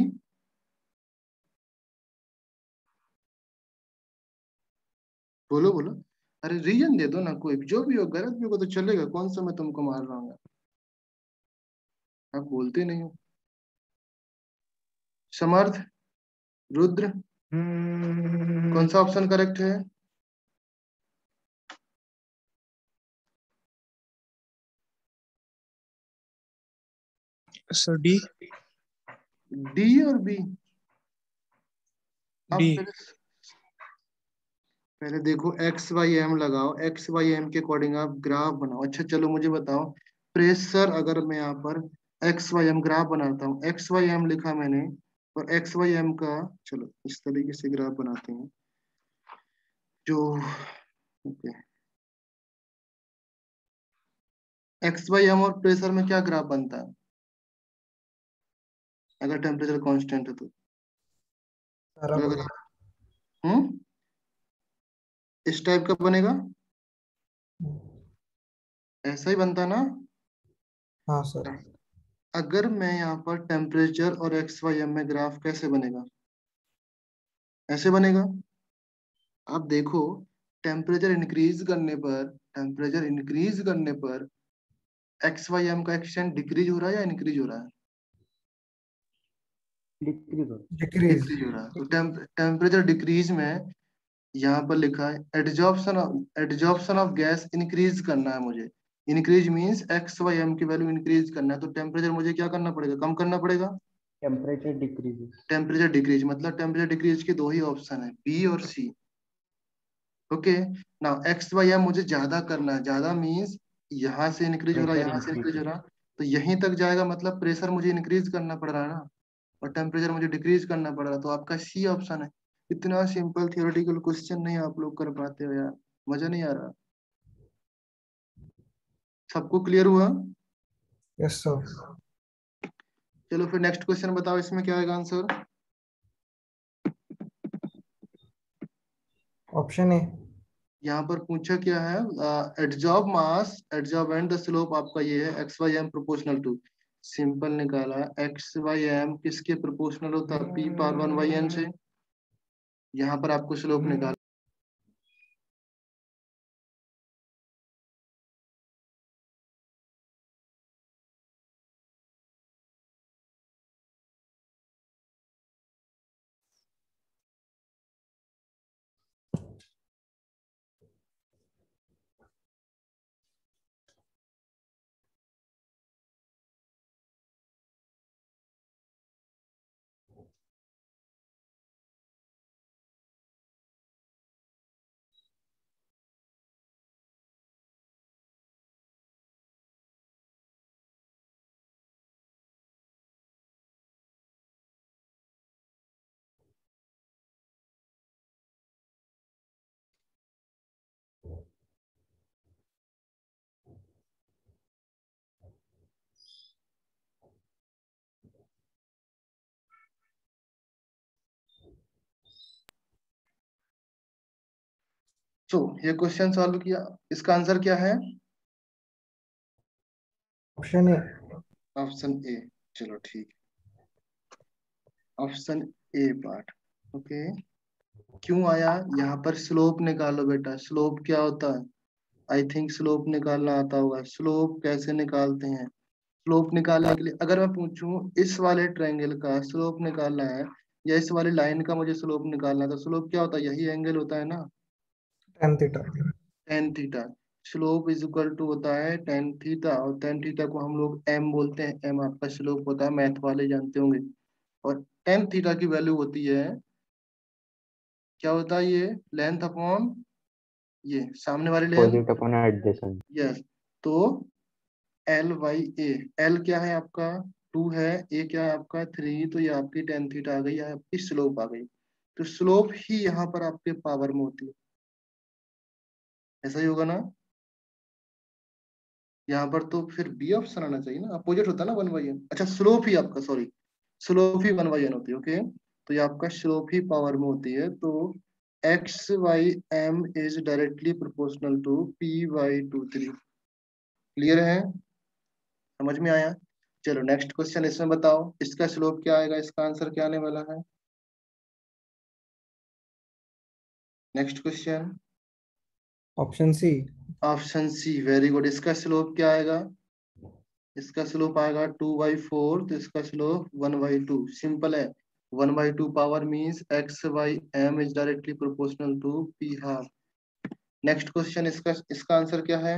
बोलो बोलो, अरे रीजन दे दो ना, कोई जो भी हो, गलत भी हो तो चलेगा, कौन सा मैं तुमको मार रहा हूँ यार? आप बोलते नहीं हो। समर्थ, रुद्र, कौन सा ऑप्शन करेक्ट है? Sir D. डी और बी? अब डी। पहले देखो एक्स वाई एम लगाओ, एक्स वाई एम के अकॉर्डिंग आप ग्राफ बनाओ। अच्छा चलो मुझे बताओ, प्रेशर अगर मैं यहाँ पर एक्स वाई एम ग्राफ बनाता हूँ, एक्स वाई एम लिखा मैंने, और एक्स वाई एम का, चलो इस तरीके से ग्राफ बनाते हैं जो, ओके, एक्स वाई एम और प्रेशर में क्या ग्राफ बनता है अगर टेम्परेचर कांस्टेंट है तो? अगर हम्म इस टाइप का बनेगा, ऐसा ही बनता ना? हाँ सर। अगर मैं यहाँ पर टेम्परेचर और एक्स वाई एम में ग्राफ कैसे बनेगा? ऐसे बनेगा। आप देखो, टेम्परेचर इंक्रीज करने पर एक्स वाई एम का एक्सटेंट डिक्रीज हो रहा है या इंक्रीज हो रहा है? डिक्रीज हो डिक्रीज। डिक्रीज हो रहा है। तो टेम्परेचर डिक्रीज में यहाँ पर लिखा है एडजॉर्प्शन ऑफ गैस इंक्रीज करना है मुझे। Increase means x Y m की वैल्यू इंक्रीज करना है, तो टेम्परेचर मुझे क्या करना पड़ेगा? कम करना पड़ेगा। Temperature decreases. टेम्परेचर डिक्रीज मतलब टेम्परेचर डिक्रीज के दो ही ऑप्शन है, बी और C. Okay, now X Y M मुझे ज्यादा करना है, ज्यादा मींस यहाँ से इंक्रीज हो रहा है, प्रेशर यहाँ से इंक्रीज हो इंक्रीज। रहा, तो यहीं तक जाएगा, मतलब प्रेशर मुझे इंक्रीज करना पड़ रहा है ना, और टेम्परेचर मुझे डिक्रीज करना पड़ रहा है, तो आपका सी ऑप्शन है। इतना सिंपल थियोरेटिकल क्वेश्चन नहीं आप लोग कर पाते हो यार, मजा नहीं आ रहा। सबको क्लियर हुआ? Yes sir. चलो फिर नेक्स्ट क्वेश्चन बताओ, इसमें क्या आएगा आंसर? Option A. यहाँ पर पूछा क्या है? Adsorb mass adsorb and the slope आपका ये है x Y m proportional to. Simple निकाला, एक्स वाई एम किसके प्रोपोर्शनल होता है? P power one by n से। यहाँ पर आपको स्लोप निकाल, तो ये क्वेश्चन सॉल्व किया, इसका आंसर क्या है? Option A. Option A. चलो ठीक, ऑप्शन ए पार्ट। ओके, क्यों आया यहाँ पर? स्लोप निकालो बेटा, स्लोप क्या होता है? आई थिंक स्लोप निकालना आता होगा। स्लोप कैसे निकालते हैं? स्लोप निकालने के लिए अगर मैं पूछूं इस वाले ट्रायंगल का स्लोप निकालना है, या इस वाली लाइन का मुझे स्लोप निकालना है, तो स्लोप क्या होता है? यही एंगल होता है ना, tan theta. Tan theta. Slope is equal to होता है टेन थीटा, और टेन थीटा को हम लोग एम बोलते हैं, एम आपका स्लोप होता है, मैथ वाले जानते होंगे। और टेन थीटा की वैल्यू होती है, क्या होता है ये? लेंथ अपॉन ये सामने वाली length. Opposite upon adjacent. Yes, तो एल बाई ए। एल क्या है आपका? टू है, ए क्या है आपका? थ्री, तो ये आपकी टेन थीटा आ गई, ये आपकी स्लोप आ गई। तो स्लोप ही यहाँ पर आपके पावर में होती है, ऐसा ही होगा ना? यहाँ पर तो फिर बी ऑप्शन आना चाहिए ना, अपोजिट होता है ना वन बाई एन। अच्छा स्लोप ही आपका, सॉरी, स्लोप ही वन बाई एन होती है। ओके, तो ये आपका स्लोप ही पावर में होती है, तो x Y M is directly proportional to p by two three. Clear है? समझ में आया? चलो नेक्स्ट क्वेश्चन, इसमें बताओ इसका स्लोप क्या आएगा, इसका आंसर क्या आने वाला है? Next question, option C. Option C, very good. इसका स्लोप क्या आएगा? इसका स्लोप आएगा टू बाई फोर, तो इसका slope one by two. Simple है, 1/2 power means x by m is directly proportional to p half. Next question, इसका answer क्या है?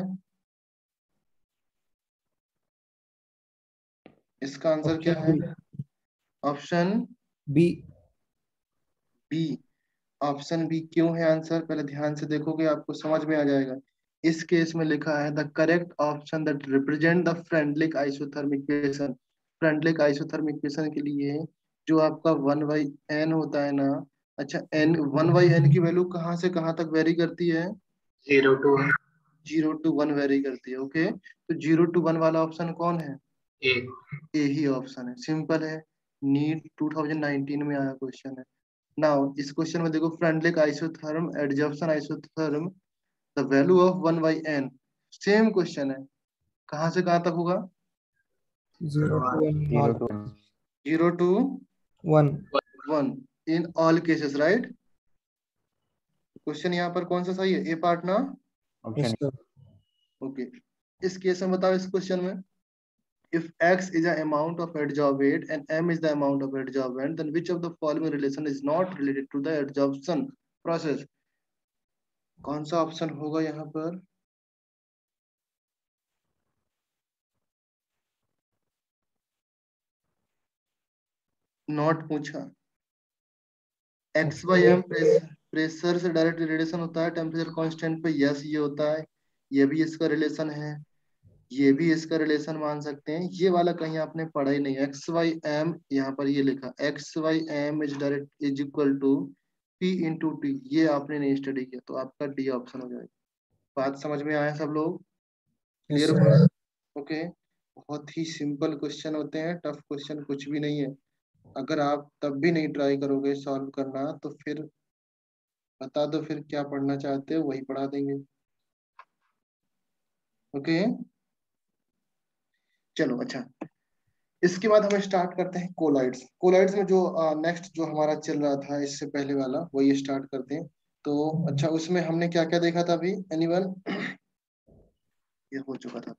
इसका आंसर क्या है? Option B. B. Option B क्यों है आंसर? पहले ध्यान से देखोगे आपको समझ में आ जाएगा। इस केस में लिखा है the correct option that represent the Freundlich isothermic equation. Freundlich isothermic equation के लिए जो आपका 1/n होता है ना, अच्छा n 1/n की वैल्यू कहाँ से कहाँ तक वेरी करती है? 0 to 1 0 to 1 वेरी करती है। ओके, तो 0 to 1 वाला ऑप्शन कौन है? A. ए ही ऑप्शन है, सिंपल है। नीट 2019 में आया क्वेश्चन है। नाउ इस क्वेश्चन में देखो, Freundlich isotherm adsorption isotherm the value of 1/n, same question है, कहाँ से कहाँ तक होगा? 0 to 1 0 all. to 1. 0 to 1. 1 in all cases, right? Question यहाँ पर कौन सा सही है? ए पार्ट ना? Yes, Option sir. ओके, इस केस में बताओ, इस क्वेश्चन में if x is the amount of adsorbate and m is the amount of adsorbent, then which of the following relation is not related to the adsorption process? कौन सा option होगा यहाँ पर? नॉट पूछा। एक्स बाई एम प्रेशर से direct relation होता है temperature constant पे, यस ये होता है, ये भी इसका रिलेशन है, ये भी इसका रिलेशन मान सकते हैं। ये वाला कहीं आपने पढ़ा ही नहीं। एक्स वाई एम यहाँ पर ये लिखा, x Y M is direct is equal to p into t, ये आपने नहीं स्टडी किया, तो आपका डी ऑप्शन हो जाएगा। बात समझ में आया सब लोग? Yes, clear sir. हुआ? ओके, बहुत ही सिंपल क्वेश्चन होते हैं, टफ क्वेश्चन कुछ भी नहीं है। अगर आप तब भी नहीं ट्राई करोगे सॉल्व करना, तो फिर बता दो फिर क्या पढ़ना चाहते हो, वही पढ़ा देंगे। ओके चलो, अच्छा इसके बाद हम स्टार्ट करते हैं कोलाइड्स। कोलाइड्स में जो नेक्स्ट जो हमारा चल रहा था इससे पहले वाला, वही स्टार्ट करते हैं। तो अच्छा, उसमें हमने क्या क्या देखा था अभी? एनीवन? ये हो चुका था।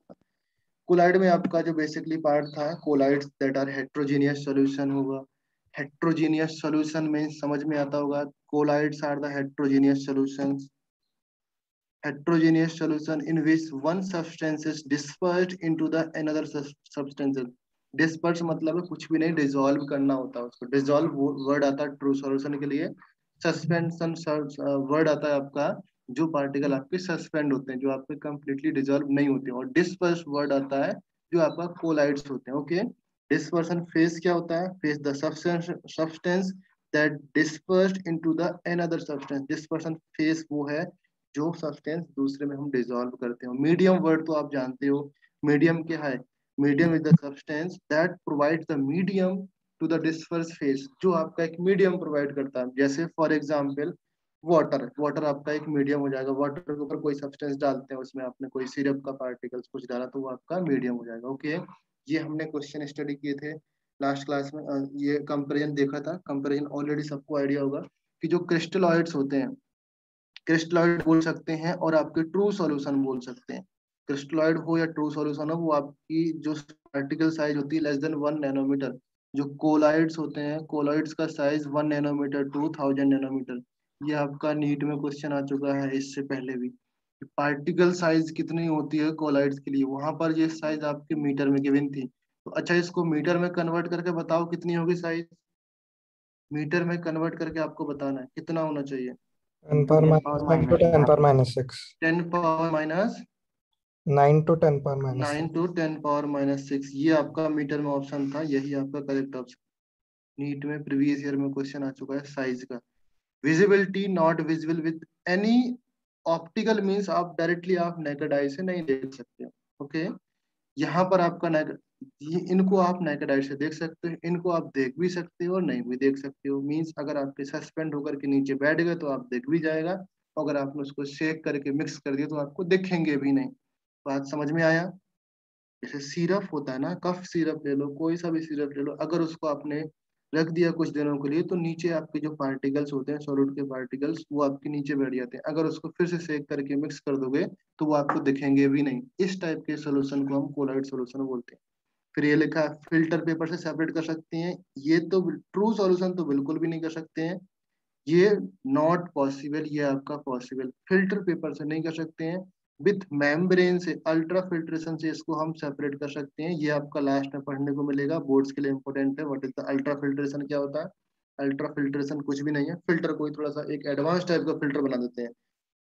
कोलाइड में आपका जो बेसिकली पार्ट था, colloids that are heterogeneous solution होगा। हेट्रोजीनियस सॉल्यूशन में समझ में आता होगा, colloids are the heterogeneous solutions. heterogeneous solution in which one substance is dispersed into the another substances। Disperse मतलब है कुछ भी नहीं, डिसॉल्व करना होता है उसको। डिसॉल्व वर्ड आता है ट्रू सॉल्यूशन के लिए। सस्पेंशन वर्ड आता है आपका जो पार्टिकल आपके सस्पेंड होते हैं, जो आपके कंप्लीटली डिसॉल्व नहीं होते। और डिस्पर्स वर्ड आता है जो आपका कोलाइड्स होते हैं। ओके, डिस्पर्सन फेज क्या होता है? Phase the substance that dispersed into the another substance. Dispersion phase वो है जो सब्सटेंस दूसरे में हम डिसॉल्व करते हो। मीडियम वर्ड तो आप जानते हो, मीडियम क्या है? Medium is the substance that provide the medium to the disperse phase, जो आपका एक मीडियम प्रोवाइड करता है। जैसे फॉर एग्जांपल वाटर, वाटर आपका एक मीडियम हो जाएगा। वाटर के ऊपर कोई सब्सटेंस डालते हैं, उसमें आपने कोई सिरप का पार्टिकल्स कुछ डाला, तो वो आपका मीडियम हो जाएगा। ओके, ये हमने क्वेश्चन स्टडी किए थे लास्ट क्लास में। ये कंपेरिजन देखा था। कंपेरिजन ऑलरेडी सबको आइडिया होगा कि जो क्रिस्टलॉइड्स होते हैं, क्रिस्टलॉइड बोल सकते हैं और आपके ट्रू सॉल्यूशन बोल सकते हैं। क्रिस्टलॉइड हो या ट्रू सॉल्यूशन हो, वो आपकी जो पार्टिकल साइज होती है लेस देन 1 नैनोमीटर। जो कोलाइड्स होते हैं, कोलाइड्स का साइज 1 नैनोमीटर टू 1000 नैनोमीटर। ये आपका नीट में क्वेश्चन आ चुका है इससे पहले भी। पार्टिकल साइज कितनी होती है कोलाइड्स के लिए, वहां पर ये साइज आपके मीटर में गिवन थी। तो अच्छा, इसको मीटर में कन्वर्ट करके बताओ कितनी होगी साइज? मीटर में कन्वर्ट करके आपको बताना है कितना होना चाहिए। 10 power minus 9 to 10 power minus 6. 10 power minus 9 to 10 power minus 9 6. To 10 power minus 6, ये आपका मीटर में ऑप्शन था, यही आपका करेक्ट ऑप्शन। नीट में प्रीवियस ईयर में क्वेश्चन आ चुका है साइज का। Visibility not visible with any optical means आप डायरेक्टली आप नेकेड आई से नहीं देख सकते हो। ओके, यहाँ पर आपका इनको आप नेकेड आई से देख सकते हो, इनको आप देख भी सकते हो और नहीं भी देख सकते हो। मींस अगर आपके सस्पेंड होकर के नीचे बैठ गए तो आप देख भी जाएगा, अगर आपने उसको शेक करके मिक्स कर दिया तो आपको दिखेंगे भी नहीं। बात समझ में आया? जैसे सिरप होता है ना, कफ सिरप ले लो, कोई सा भी सिरप ले लो, अगर उसको आपने रख दिया कुछ दिनों के लिए तो नीचे आपके जो पार्टिकल्स होते हैं, सॉलिड के पार्टिकल्स, वो आपके नीचे बैठ जाते हैं। अगर उसको फिर से सेक करके मिक्स कर दोगे तो वो आपको दिखेंगे भी नहीं। इस टाइप के सोल्यूशन को हम कोलाइड सोल्यूशन बोलते हैं। फिर ये लिखा है फिल्टर पेपर से सेपरेट कर सकते हैं, ये तो ट्रू सॉल्यूशन तो बिल्कुल भी नहीं कर सकते हैं, ये नॉट पॉसिबल, ये आपका पॉसिबल। फिल्टर पेपर से नहीं कर सकते हैं, विथ मेम्ब्रेन से अल्ट्रा फिल्ट्रेशन से इसको हम सेपरेट कर सकते हैं। ये आपका लास्ट में पढ़ने को मिलेगा, बोर्ड्स के लिए इंपॉर्टेंट है। What is the ultra filtration, क्या होता है? अल्ट्रा फिल्ट्रेशन कुछ भी नहीं है, फिल्टर को ही थोड़ा सा एक एडवांस टाइप का फिल्टर बना देते हैं।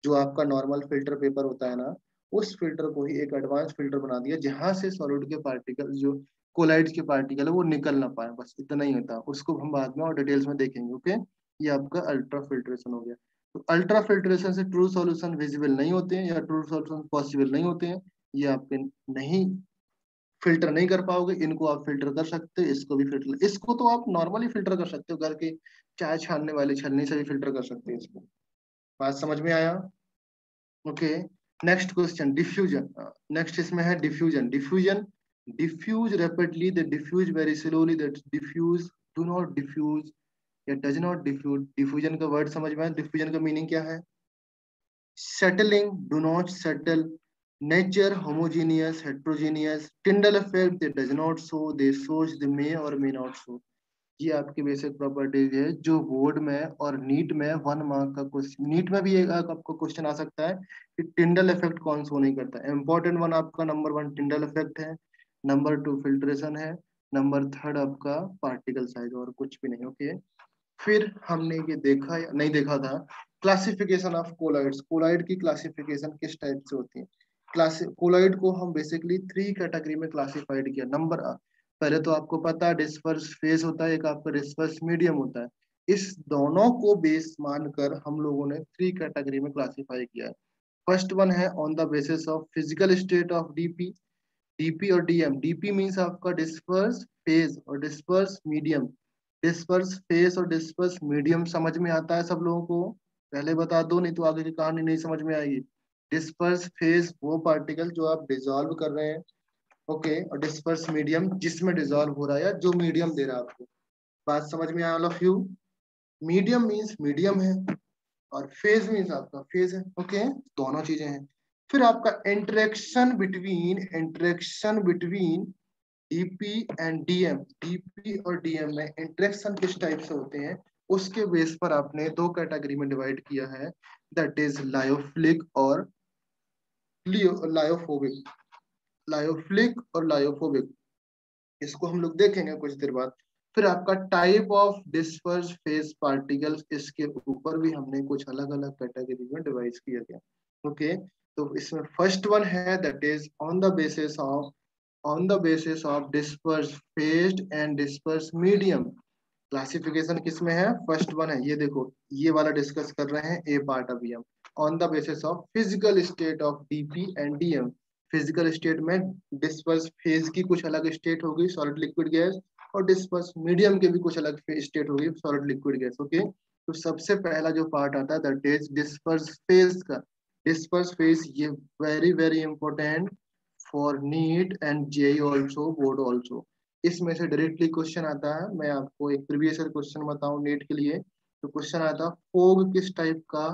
जो आपका नॉर्मल फिल्टर पेपर होता है ना, उस फिल्टर को ही एक एडवांस फिल्टर बना दिया, जहां से सॉलिड के पार्टिकल, जो कोलाइड्स के पार्टिकल है, वो निकल ना पाए, बस इतना ही होता है। उसको हम बाद में और डिटेल्स में देखेंगे। ओके, ये आपका अल्ट्रा फिल्ट्रेशन हो गया। तो अल्ट्रा फिल्ट्रेशन से ट्रू सॉल्यूशन विजिबल नहीं होते हैं या ट्रू सॉल्यूशन पॉसिबल नहीं होते हैं, ये आपके नहीं फिल्टर नहीं कर पाओगे। इनको आप फिल्टर कर सकते हो, इसको भी फिल्टर, इसको तो आप नॉर्मली फिल्टर कर सकते हो, घर के चाय छानने वाले छलनी से भी फिल्टर कर सकते हो इसको। बात समझ में आया? Okay, next question, diffusion. Next इसमें है diffusion. Diffusion, diffuse rapidly, the diffuse very slowly, that diffuse, do not diffuse या डज नॉट डिफ्यूज। डिफ्यूजन का वर्ड समझ में आया? डिफ्यूजन का मीनिंग क्या है? settling, do not settle, nature, homogeneous, heterogeneous, Tyndall effect, they does not show, they shows, they may or may not show। ये आपकी बेसिक प्रॉपर्टीज है जो बोर्ड में और नीट में 1 मार्क का क्वेश्चन, नीट में भी एक आपको क्वेश्चन आ सकता है कि टिंडल इफेक्ट कौन शो नहीं करता है। इंपॉर्टेंट वन आपका नंबर 1 टिंडल इफेक्ट है, नंबर 2 फिल्ट्रेशन है, नंबर 3 आपका पार्टिकल साइज, और कुछ भी नहीं। ओके, फिर हमने ये देखा या नहीं देखा था, क्लासिफिकेशन ऑफ कोलाइड्स। कोलाइड की क्लासिफिकेशन किस टाइप से होती है? कोलाइड को हम बेसिकली 3 कैटेगरी में क्लासिफाइड किया। नंबर, पहले तो आपको पता है डिस्पर्स फेज होता है, एक आपका डिस्पर्स मीडियम होता है। इस दोनों को बेस मानकर हम लोगों ने 3 कैटेगरी में क्लासिफाई किया है। फर्स्ट वन है on the basis of physical state of DP, DP और डीएम। डीपी मींस आपका डिस्पर्स फेज और डिस्पर्स मीडियम। डिस्पर्स फेज और डिस्पर्स मीडियम समझ में आता है सब लोगों को? पहले बता दो, नहीं तो आगे की कहानी नहीं समझ में आएगी। डिस्पर्स फेज वो पार्टिकल जो आप डिसॉल्व कर रहे हैं, ओके, और डिस्पर्स मीडियम जिसमें डिसॉल्व हो रहा है या जो मीडियम दे रहा है आपको। बात समझ में आया all of you? Medium means medium है और फेज मींस आपका फेज है। ओके, दोनों चीजें हैं। फिर आपका interaction between DP and DM, DP और डीएम में इंटरेक्शन किस टाइप से होते हैं, उसके बेस पर आपने 2 कैटेगरी में डिवाइड किया है, दैट इज लायोफिलिक और लायोफोबिक। लायोफिलिक और लायोफोबिक, इसको हम लोग देखेंगे कुछ देर बाद। फिर आपका type of disperse phase particles, इसके ऊपर भी हमने कुछ अलग अलग कैटेगरी में डिवाइड किया गया। ओके, तो इसमें फर्स्ट वन है that is on the basis of disperse phase and disperse medium. Classification किसमें है? फर्स्ट वन है, ये देखो, ये वाला डिस्कस कर रहे हैं, ए पार्ट अभी हम। On the basis of physical state of DP and DM. Physical state में डिस्पर्स फेज की कुछ अलग स्टेट होगी, सॉलिड लिक्विड गैस, और डिस्पर्स मीडियम के भी कुछ अलग स्टेट होगी, सॉलिड लिक्विड गैस। ओके, तो सबसे पहला जो पार्ट आता है दैट इज डिस्पर्स फेज का। डिस्पर्स फेज, ये very very important for NEET and JEE also, board also. इसमें से डायरेक्टली क्वेश्चन आता है। मैं आपको एक प्रीवियस क्वेश्चन बताऊं नीट के लिए, तो क्वेश्चन आता है फोग किस टाइप का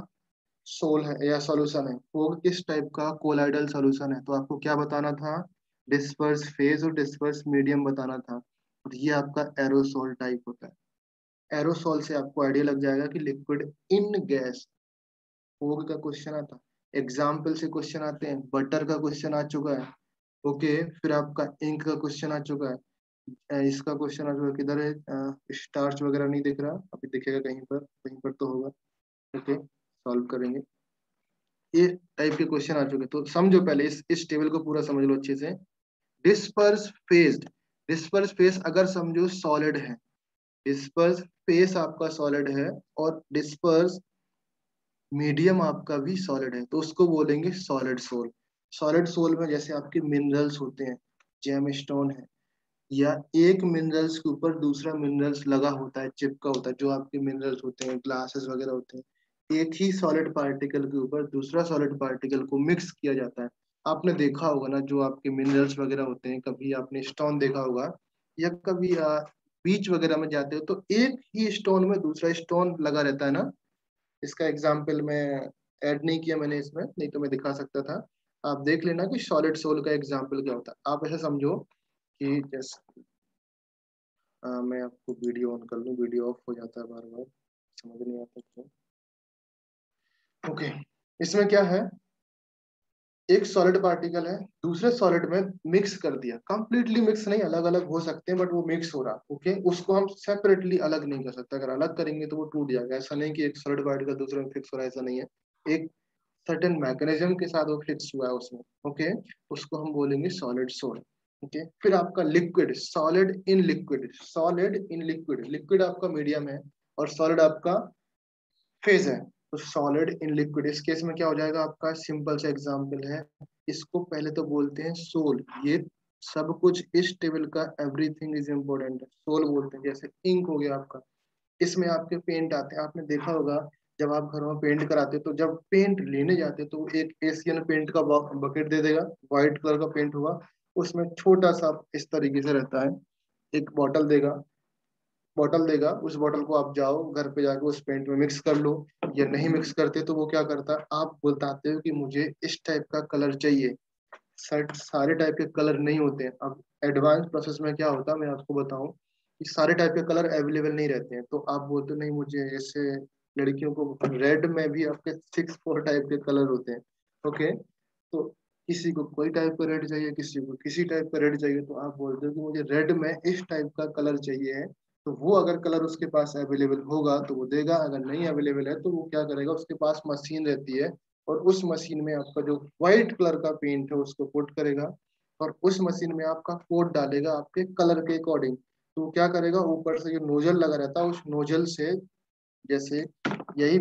सोल है या सॉल्यूशन है, फोग किस टाइप का कोलाइडल सॉल्यूशन है। तो आपको क्या बताना था? डिस्पर्स फेज और डिस्पर्स मीडियम बताना था। और ये आपका एरोसोल टाइप होता है। एरोसोल से आपको आइडिया लग जाएगा कि लिक्विड इन गैस। फोग का क्वेश्चन आता, एग्जाम्पल से क्वेश्चन आते हैं, बटर का क्वेश्चन आ चुका है। ओके, फिर आपका इंक का क्वेश्चन आ चुका है। इसका क्वेश्चन आ चुका है, किधर है? स्टार्च वगैरह नहीं दिख रहा, अभी दिखेगा कहीं पर तो होगा। ओके, सॉल्व करेंगे। ये टाइप के क्वेश्चन आ चुके, तो समझो पहले इस टेबल को पूरा समझ लो अच्छे से। डिस्पर्स फेज, डिस्पर्स फेज अगर समझो सॉलिड है, डिस्पर्स फेज आपका सॉलिड है, और डिस्पर्स मीडियम आपका भी सॉलिड है, तो उसको बोलेंगे सॉलिड सोल। सॉलिड सोल में जैसे आपके मिनरल्स होते हैं, जेमस्टोन है, या एक मिनरल्स के ऊपर दूसरा मिनरल्स लगा होता है, चिपका होता है, जो आपके मिनरल्स होते हैं, ग्लासेस वगैरह होते हैं, एक ही सॉलिड पार्टिकल के ऊपर दूसरा सॉलिड पार्टिकल को मिक्स किया जाता है। आपने देखा होगा ना, जो आपके मिनरल्स वगैरह होते हैं, कभी आपने स्टोन देखा होगा, या कभी बीच वगैरह में जाते हो तो एक ही स्टोन में दूसरा स्टोन लगा रहता है ना। इसका एग्जाम्पल मैं ऐड नहीं किया मैंने इसमें, नहीं तो मैं दिखा सकता था। आप देख लेना कि सॉलिड सोल का एग्जाम्पल क्या होता है। आप ऐसे समझो कि जैसे मैं आपको वीडियो ऑन कर लूँ, वीडियो ऑफ हो जाता है बार बार, समझ नहीं आता क्यों। ओके, इसमें क्या है, एक सॉलिड पार्टिकल है, दूसरे सॉलिड में मिक्स कर दिया, कंप्लीटली मिक्स नहीं, अलग अलग हो सकते हैं बट वो मिक्स हो रहा, ओके। उसको हम सेपरेटली अलग नहीं कर सकते, अगर अलग करेंगे तो वो टूट जाएगा। ऐसा नहीं कि एक सॉलिड पार्टिकल दूसरे में फिक्स हो रहा है, ऐसा नहीं है, एक सर्टेन मैकेनिज्म के साथ वो फिक्स हुआ है उसमें, ओके। उसको हम बोलेंगे सॉलिड सोल, ओके। फिर आपका liquid, solid in liquid, solid in liquid, liquid आपका मीडियम है और सॉलिड आपका फेज है, तो सॉलिड इन लिक्विड। इस केस में क्या हो जाएगा आपका, सिंपल सा एग्जांपल है, इसको पहले तो बोलते हैं सोल, ये सब कुछ इस टेबल का एवरीथिंग इज इम्पोर्टेंट है, सोल बोलते हैं। जैसे इंक हो गया आपका, इसमें आपके पेंट आते हैं, आपने देखा होगा जब आप घर में पेंट कराते हो तो जब पेंट लेने जाते हो तो एक एशियन पेंट का बकेट दे देगा, व्हाइट कलर का पेंट होगा, उसमें छोटा सा इस तरीके से रहता है, एक बॉटल देगा, बॉटल देगा, उस बॉटल को आप जाओ घर पे जाके उस पेंट में मिक्स कर लो, या नहीं मिक्स करते तो वो क्या करता है, आप बताते हो कि मुझे इस टाइप का कलर चाहिए, सारे टाइप के कलर नहीं होते हैं। अब एडवांस प्रोसेस में क्या होता है मैं आपको बताऊं कि सारे टाइप के कलर अवेलेबल नहीं रहते हैं, तो आप बोलते नहीं मुझे, जैसे लड़कियों को रेड में भी आपके 6-4 टाइप के कलर होते हैं, ओके। तो किसी को कोई टाइप का रेड चाहिए, किसी को किसी टाइप का रेड चाहिए, तो आप बोलते हो कि मुझे रेड में इस टाइप का कलर चाहिए है, तो वो अगर कलर उसके पास अवेलेबल होगा तो वो देगा, अगर नहीं अवेलेबल है तो वो क्या करेगा, उसके पास मशीन रहती है और उस मशीन में आपका जो व्हाइट कलर का पेंट है उसको कोट करेगा और उस मशीन में आपका कोड डालेगा आपके कलर के अकॉर्डिंग। तो वो क्या करेगा, ऊपर से जो नोजल लगा रहता है उस नोजल से, जैसे यही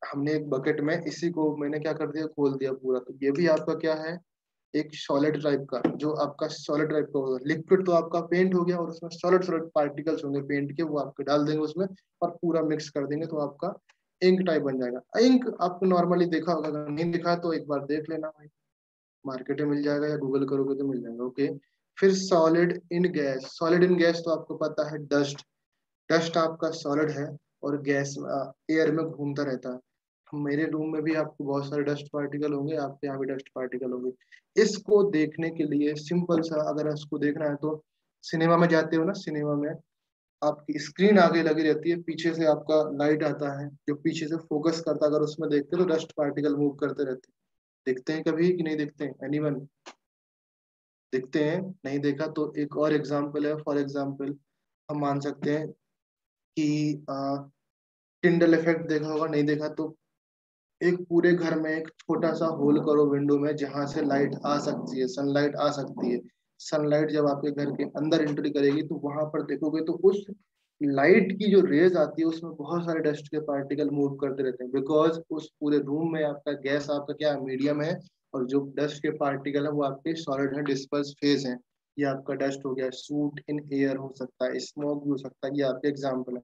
हमने एक बकेट में इसी को मैंने क्या कर दिया, खोल दिया पूरा, तो ये भी आपका क्या है, एक सॉलिड टाइप का, जो आपका सॉलिड टाइप का होगा। लिक्विड तो आपका पेंट हो गया और उसमें सॉलिड सॉलिड पार्टिकल्स होंगे पेंट के, वो आपके डाल देंगे उसमें और पूरा मिक्स कर देंगे, तो आपका इंक टाइप बन जाएगा। इंक आपको नॉर्मली देखा होगा, अगर नहीं देखा तो एक बार देख लेना भाई, मार्केट में मिल जाएगा या गूगल करोगे तो मिल जाएगा, ओके। फिर solid in gas, solid in gas तो आपको पता है डस्ट, डस्ट आपका सॉलिड है और गैस एयर में घूमता रहता है। मेरे रूम में भी आपको बहुत सारे डस्ट पार्टिकल होंगे, आपके यहाँ भी डस्ट पार्टिकल होंगे। इसको देखने के लिए सिंपल सा, अगर इसको देखना है तो सिनेमा में जाते हो ना, सिनेमा में आपकी स्क्रीन आगे लगी रहती है, पीछे से आपका लाइट आता है जो पीछे से फोकस करता है, अगर उसमें देखते हो तो डस्ट पार्टिकल मूव करते रहते हैं। देखते हैं कभी कि नहीं देखते हैं, एनीवन देखते हैं? नहीं देखा तो एक और एग्जांपल है, फॉर एग्जांपल हम मान सकते हैं कि टिंडल इफेक्ट देखा होगा, नहीं देखा तो एक पूरे घर में एक छोटा सा होल करो विंडो में, जहां से लाइट आ सकती है, सनलाइट आ सकती है। सनलाइट जब आपके घर के अंदर एंट्री करेगी तो वहां पर देखोगे तो उस लाइट की जो रेज आती है उसमें बहुत सारे डस्ट के पार्टिकल मूव करते रहते हैं, बिकॉज उस पूरे रूम में आपका गैस आपका क्या मीडियम है और जो डस्ट के पार्टिकल है वो आपके सॉलिड है, डिस्पर्स फेज है। ये आपका डस्ट हो गया, सूट इन एयर हो सकता है, स्मोक भी हो सकता है, ये आपके एग्जाम्पल है।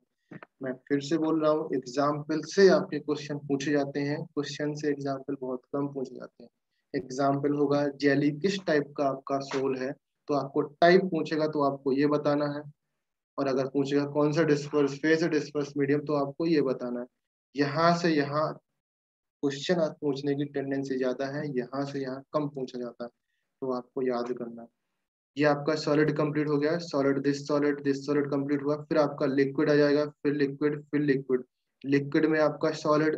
मैं फिर से बोल रहा हूँ, एग्जाम्पल से आपके क्वेश्चन पूछे जाते हैं, क्वेश्चन से एग्जाम्पल बहुत कम पूछे जाते हैं। एग्जाम्पल होगा जेली किस टाइप का आपका सोल है, तो आपको टाइप पूछेगा तो आपको ये बताना है, और अगर पूछेगा कौन सा डिस्पर्स फेज है, डिस्पर्स मीडियम, तो आपको ये बताना है। यहाँ से यहाँ क्वेश्चन आज पूछने की टेंडेंसी ज्यादा है, यहाँ से यहाँ कम पूछा जाता है, तो आपको याद करना है। ये आपका सॉलिड कंप्लीट हो गया, सॉलिड दिस सॉलिड कंप्लीट हुआ, फिर आपका लिक्विड आ जाएगा, फिर लिक्विड, फिर लिक्विड। लिक्विड में आपका सॉलिड,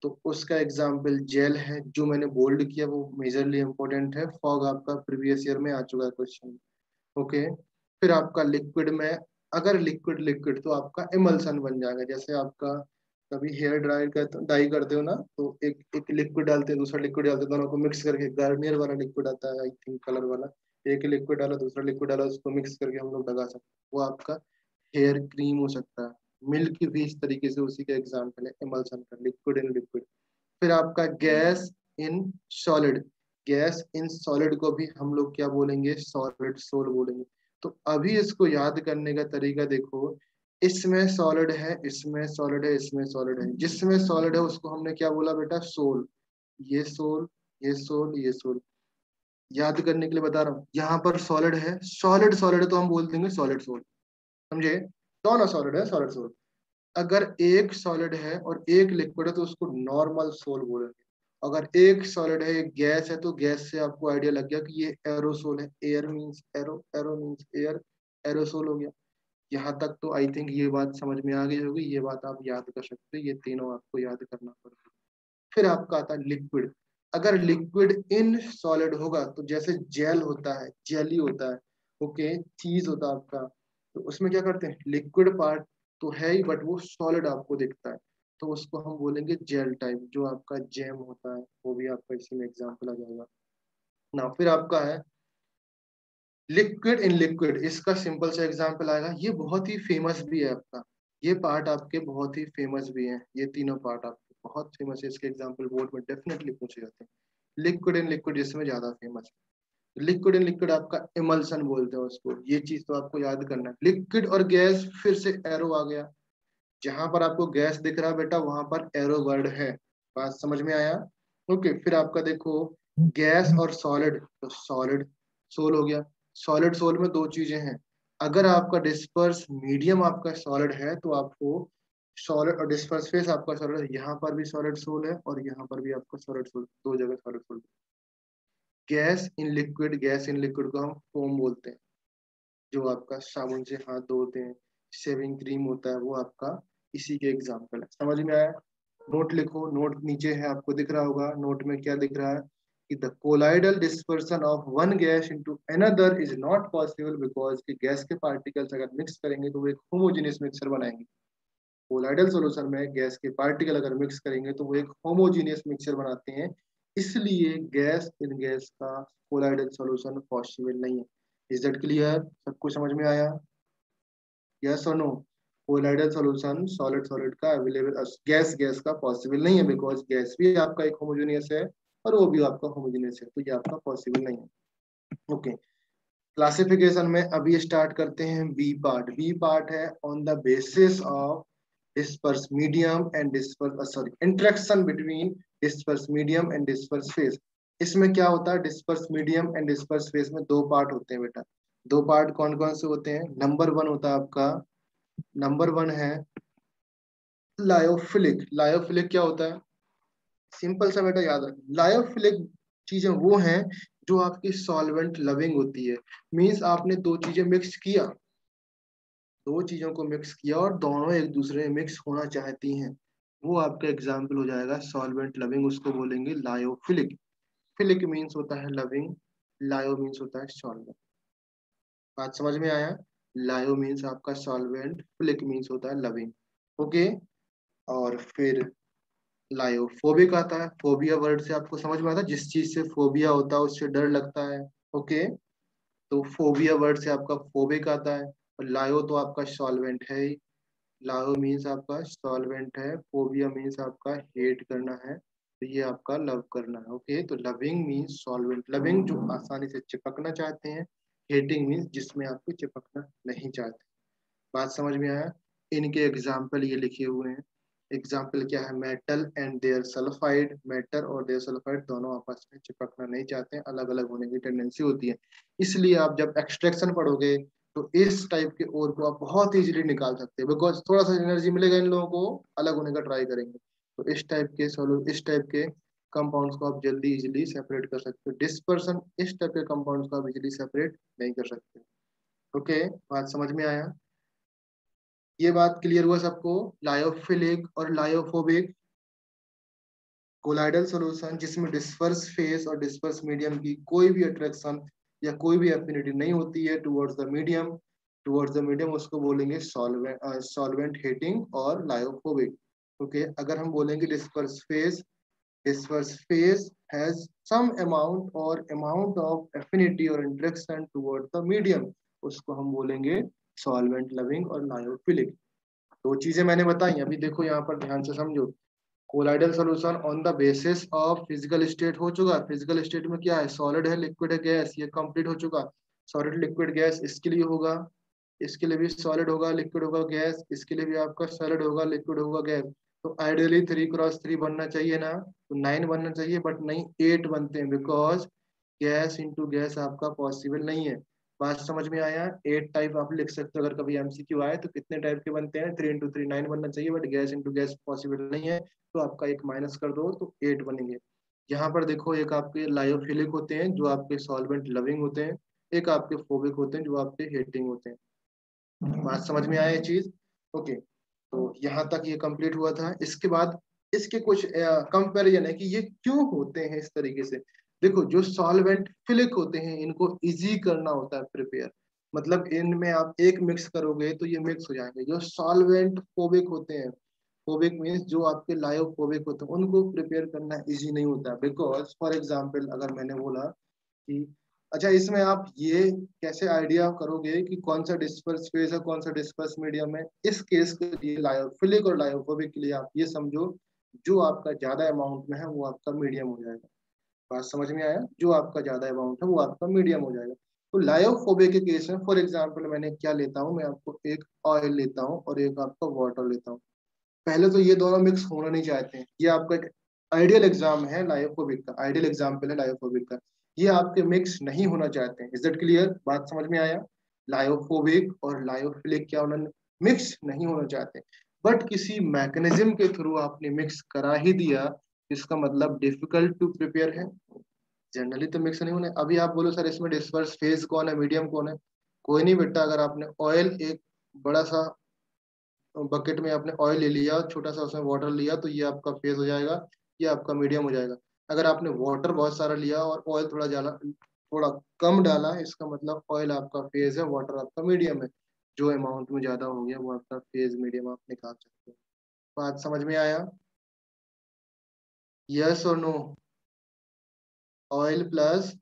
तो उसका एग्जांपल जेल है, जो मैंने बोल्ड किया वो मेजरली इंपॉर्टेंट है, फॉग आपका प्रीवियस ईयर में आ चुका है क्वेश्चन, ओके। फिर आपका लिक्विड में, अगर लिक्विड लिक्विड तो आपका इमल्सन बन जाएगा, जैसे आपका कभी हेयर डाई करते हो ना, तो एक एक लिक्विड डालते हैं, दूसरा लिक्विड डालते हैं, दोनों को मिक्स करके गार्नियर वाला लिक्विड आता है आई थिंक कलर वाला, एक लिक्विड डाला दूसरा लिक्विड डाला, उसको मिक्स करके हम लोग लगा सकते हैं, वो आपका हेयर क्रीम हो सकता है। मिल्क भी इस तरीके से उसी का एग्जाम्पल है, इमल्सन का, लिक्विड इन लिक्विड। फिर आपका gas in solid, gas in solid को भी हम लोग क्या बोलेंगे, सॉलिड सोल बोलेंगे। तो अभी इसको याद करने का तरीका देखो, इसमें सॉलिड है, इसमें सॉलिड है, इसमें सॉलिड है, जिसमें सॉलिड है उसको हमने क्या बोला बेटा, सोल। ये सोल, ये सोल, ये सोल, याद करने के लिए बता रहा हूँ। यहाँ पर सॉलिड है, सॉलिड सॉलिड तो हम बोल देंगे सॉलिड सोल, समझे? दोनों सॉलिड है, सॉलिड सोल। अगर एक सॉलिड है और एक लिक्विड है तो उसको नॉर्मल सोल बोलेंगे, अगर एक सॉलिड है एक गैस है तो गैस से आपको आइडिया लग गया कि ये एरोसोल है, air means arrow, arrow means air, aerosol हो गया। यहाँ तक तो आई थिंक ये बात समझ में आ गई होगी, ये बात आप याद कर सकते हो, ये तीनों आपको याद करना पड़ेगा। फिर आपका आता है लिक्विड। अगर लिक्विड इन सॉलिड होगा तो जैसे जेल होता है, जेली होता है, ओके, चीज होता है आपका, तो उसमें क्या करते हैं, लिक्विड पार्ट तो है ही बट वो सॉलिड आपको दिखता है, तो उसको हम बोलेंगे जेल टाइप, जो आपका जैम होता है, वो भी आपका इसी में एग्जाम्पल आ जाएगा ना। फिर आपका है लिक्विड इन लिक्विड, इसका सिंपल सा एग्जांपल आएगा, ये बहुत ही फेमस भी है आपका, ये पार्ट आपके बहुत ही फेमस भी हैं, ये तीनों पार्ट आपके बहुत फेमस है, इसके एग्जांपल बोर्ड में डेफिनेटली पूछे जाते हैं। लिक्विड इन लिक्विड जिसमें ज्यादा फेमस है, लिक्विड इन लिक्विड आपका इमल्सन बोलते हैं उसको, ये चीज तो आपको याद करना है। लिक्विड और गैस, फिर से एरो आ गया, जहां पर आपको गैस दिख रहा है बेटा वहां पर एरो वर्ड है, बात समझ में आया। ओके, फिर आपका देखो गैस और सॉलिड, तो सॉलिड सोल हो गया, सॉलिड सोल में दो चीजें हैं, अगर आपका डिस्पर्स मीडियम आपका सॉलिड है तो आपको सॉलिड, और डिस्पर्स फेस आपका सॉलिड है, यहाँ पर भी सॉलिड सोल है और यहाँ पर भी आपका सॉलिड सोल, दो जगह solid sol. Gas in liquid, gas in liquid को हम फोम बोलते हैं, जो आपका साबुन से हाथ धोते हैं, शेविंग क्रीम होता है, वो आपका इसी के एग्जाम्पल है। समझ में आया। नोट लिखो, नोट नीचे है आपको दिख रहा होगा, नोट में क्या दिख रहा है कि the colloidal dispersion of one gas into another is not possible because कि गैस के पार्टिकल्स अगर मिक्स करेंगे तो वो एक होमोजेनियस मिक्सचर बनाएंगे। कोलाइडल सॉल्यूशन में गैस के पार्टिकल अगर मिक्स करेंगे तो वो एक होमोजेनियस मिक्सचर बनाते हैं, इसलिए गैस इन गैस का कोलाइडल सॉल्यूशन पॉसिबल नहीं है। इज दैट क्लियर, सबको समझ में आया, यस और no. Colloidal solution solid solid का अवेलेबल, गैस गैस का पॉसिबल नहीं है बिकॉज गैस भी आपका एक होमोजेनियस है और वो भी आपका होमोजेनियस है, तो ये आपका पॉसिबल नहीं है। ओके, क्लासिफिकेशन में अभी स्टार्ट करते हैं बी पार्ट। बी पार्ट है on the basis of disperse medium and disperse, sorry, interaction between disperse medium and disperse phase. इसमें क्या होता है, disperse medium and disperse phase में दो पार्ट होते हैं बेटा। दो पार्ट कौन कौन से होते हैं, नंबर वन होता है आपका, नंबर वन है लायोफिलिक। लायोफिलिक क्या होता है, सिंपल सा बेटा याद रख, लायोफिलिक चीजें वो हैं जो आपकी सॉल्वेंट लविंग होती है। मींस आपने दो चीजें मिक्स किया, दो चीजों को मिक्स किया और दोनों एक दूसरे में मिक्स होना चाहती हैं, वो आपका एग्जाम्पल हो जाएगा सॉल्वेंट लविंग, उसको बोलेंगे लायोफिलिक। फिलिक मीन्स होता है लविंग, लायो मीन्स होता है सॉल्वेंट। बात समझ में आया, लायो मीन्स आपका सॉल्वेंट, फिलिक मीन्स होता है लविंग। ओके, और फिर लायोफोबिक आता है, फोबिया वर्ड से आपको समझ में आता है, जिस चीज से फोबिया होता है उससे डर लगता है। ओके, तो फोबिया वर्ड से आपका फोबिक आता है, और लायो तो आपका सॉल्वेंट है ही, लायो मीन्स आपका सॉल्वेंट है, फोबिया मीन्स आपका हेट करना है, तो ये आपका लव करना है। ओके, तो लविंग मीन्स सॉल्वेंट लविंग, जो आसानी से चिपकना चाहते हैं, हेटिंग मीन्स जिसमें आपको चिपकना नहीं चाहते। बात समझ में आया। इनके एग्जाम्पल ये लिखे हुए हैं, एग्जाम्पल क्या है, metal and their sulphide, metal और देयर सल्फाइड दोनों आपस में चिपकना नहीं चाहते हैं, अलग अलग होने की टेंडेंसी होती है, इसलिए आप जब एक्सट्रैक्शन पढ़ोगे तो इस टाइप के ओर को आप बहुत इजीली निकाल सकते हैं, बिकॉज थोड़ा सा एनर्जी मिलेगा इन लोगों को, अलग होने का ट्राई करेंगे, तो इस टाइप के कंपाउंड्स को आप जल्दी इजीली सेपरेट कर सकते हो। डिस्पर्सन, इस टाइप के कंपाउंड्स को आप इजीली सेपरेट नहीं कर सकते। ओके, बात समझ में आया, ये बात क्लियर हुआ सबको। लायोफिलिक और लायोफोबिक कोलाइडल सॉल्यूशन जिसमें डिस्पर्स फेस और डिस्पर्स मीडियम की कोई भी अट्रैक्शन या कोई भी एफिनिटी नहीं होती है towards the medium, towards the medium उसको बोलेंगे सॉल्वेंट हेटिंग और लायोफोबिक। ओके, अगर हम बोलेंगे disperse phase has some amount of affinity और इंटरेक्शन टुवर्ड्स द मीडियम, उसको हम बोलेंगे सॉल्वेंट लविंग और लायोफिलिक। दो चीजें मैंने बताई, अभी देखो यहाँ पर ध्यान से समझो। Colloidal solution on the basis of physical state हो चुका, फिजिकल स्टेट में क्या है, सॉलिड है, लिक्विड है, गैस, ये कंप्लीट हो चुका। सॉलिड लिक्विड गैस इसके लिए होगा, इसके लिए भी सॉलिड होगा, लिक्विड होगा, गैस, इसके लिए भी आपका सॉलिड होगा, लिक्विड होगा, गैस। तो आइडियली 3x3 बनना चाहिए ना, तो 9 बनना चाहिए, बट नहीं 8 बनते हैं, बिकॉज गैस इंटू गैस आपका पॉसिबल नहीं है। बात समझ में आया, 8 टाइप आप लिख सकते हो, अगर कभी एमसीक्यू आए तो कितने टाइप के बनते हैं, 3 × 3 9 बनना चाहिए, but gas into gas possible नहीं है, तो आपका एक माइनस कर दो तो 8 बनेंगे। यहाँ पर देखो, एक आपके लायोफिलिक होते हैं जो आपके सॉल्वेंट लविंग होते हैं, एक आपके फोबिक होते हैं जो आपके हेटिंग होते हैं। बात समझ में आया ये चीज? ओके, तो यहाँ तक ये कंप्लीट हुआ था। इसके बाद इसके कुछ कंपैरिजन है कि ये क्यों होते हैं इस तरीके से। देखो, जो सॉल्वेंट फिलिक होते हैं इनको इजी करना होता है प्रिपेयर, मतलब इनमें आप एक मिक्स करोगे तो ये मिक्स हो जाएंगे। जो सॉल्वेंट फोबिक होते हैं, फोबिक मीन्स जो आपके लायोफोबिक होते हैं, उनको प्रिपेयर करना इजी नहीं होता। बिकॉज फॉर एग्जाम्पल अगर मैंने बोला कि अच्छा, इसमें आप ये कैसे आइडिया करोगे कि कौन सा डिस्पर्स फेज है कौन सा डिस्पर्स मीडियम है। इस केस के लिए लायोफिलिक और लायोफोबिक के लिए आप ये समझो, जो आपका ज्यादा अमाउंट में है वो आपका मीडियम हो जाएगा। बात समझ में आया? जो आपका ज्यादा अमाउंट है वो आपका मीडियम हो जाएगा। तो लायोफोबिक के केस में फॉर एग्जाम्पल मैंने क्या लेता हूँ, मैं आपको एक ऑयल लेता हूँ और एक आपका वाटर लेता हूँ। पहले तो ये दोनों मिक्स होना नहीं चाहते हैं। ये आपका आइडियल एग्जाम है लायोफोबिक का, आइडियल एग्जाम्पल है लायोफोबिक का। ये आपके मिक्स नहीं होना चाहते हैं। Is that clear? बात समझ में आया? लायोफोबिक और लायोफिलिक क्या उन्होंने मिक्स नहीं होना चाहते, बट किसी मैकेनिज्म के थ्रू आपने मिक्स करा ही दिया, इसका मतलब डिफिकल्ट टू प्रिपेयर है। जनरली तो मिक्स नहीं होने। अभी आप बोलो सर इसमें डिस्पर्स फेज कौन है, मीडियम कौन है? कोई नहीं बेटा, अगर आपने ऑयल एक बड़ा सा बकेट में आपने ऑयल ले लिया, छोटा सा उसमें वाटर लिया, तो ये आपका फेज हो जाएगा, ये आपका मीडियम हो जाएगा। अगर आपने वाटर बहुत सारा लिया और ऑयल थोड़ा ज्यादा, थोड़ा कम डाला, इसका मतलब ऑयल आपका फेज है, वाटर आपका मीडियम है। जो अमाउंट में ज्यादा हो गया वो आपका फेज मीडियम आप निकाल सकते हो। बात समझ में आया? यस और नो? Oil plus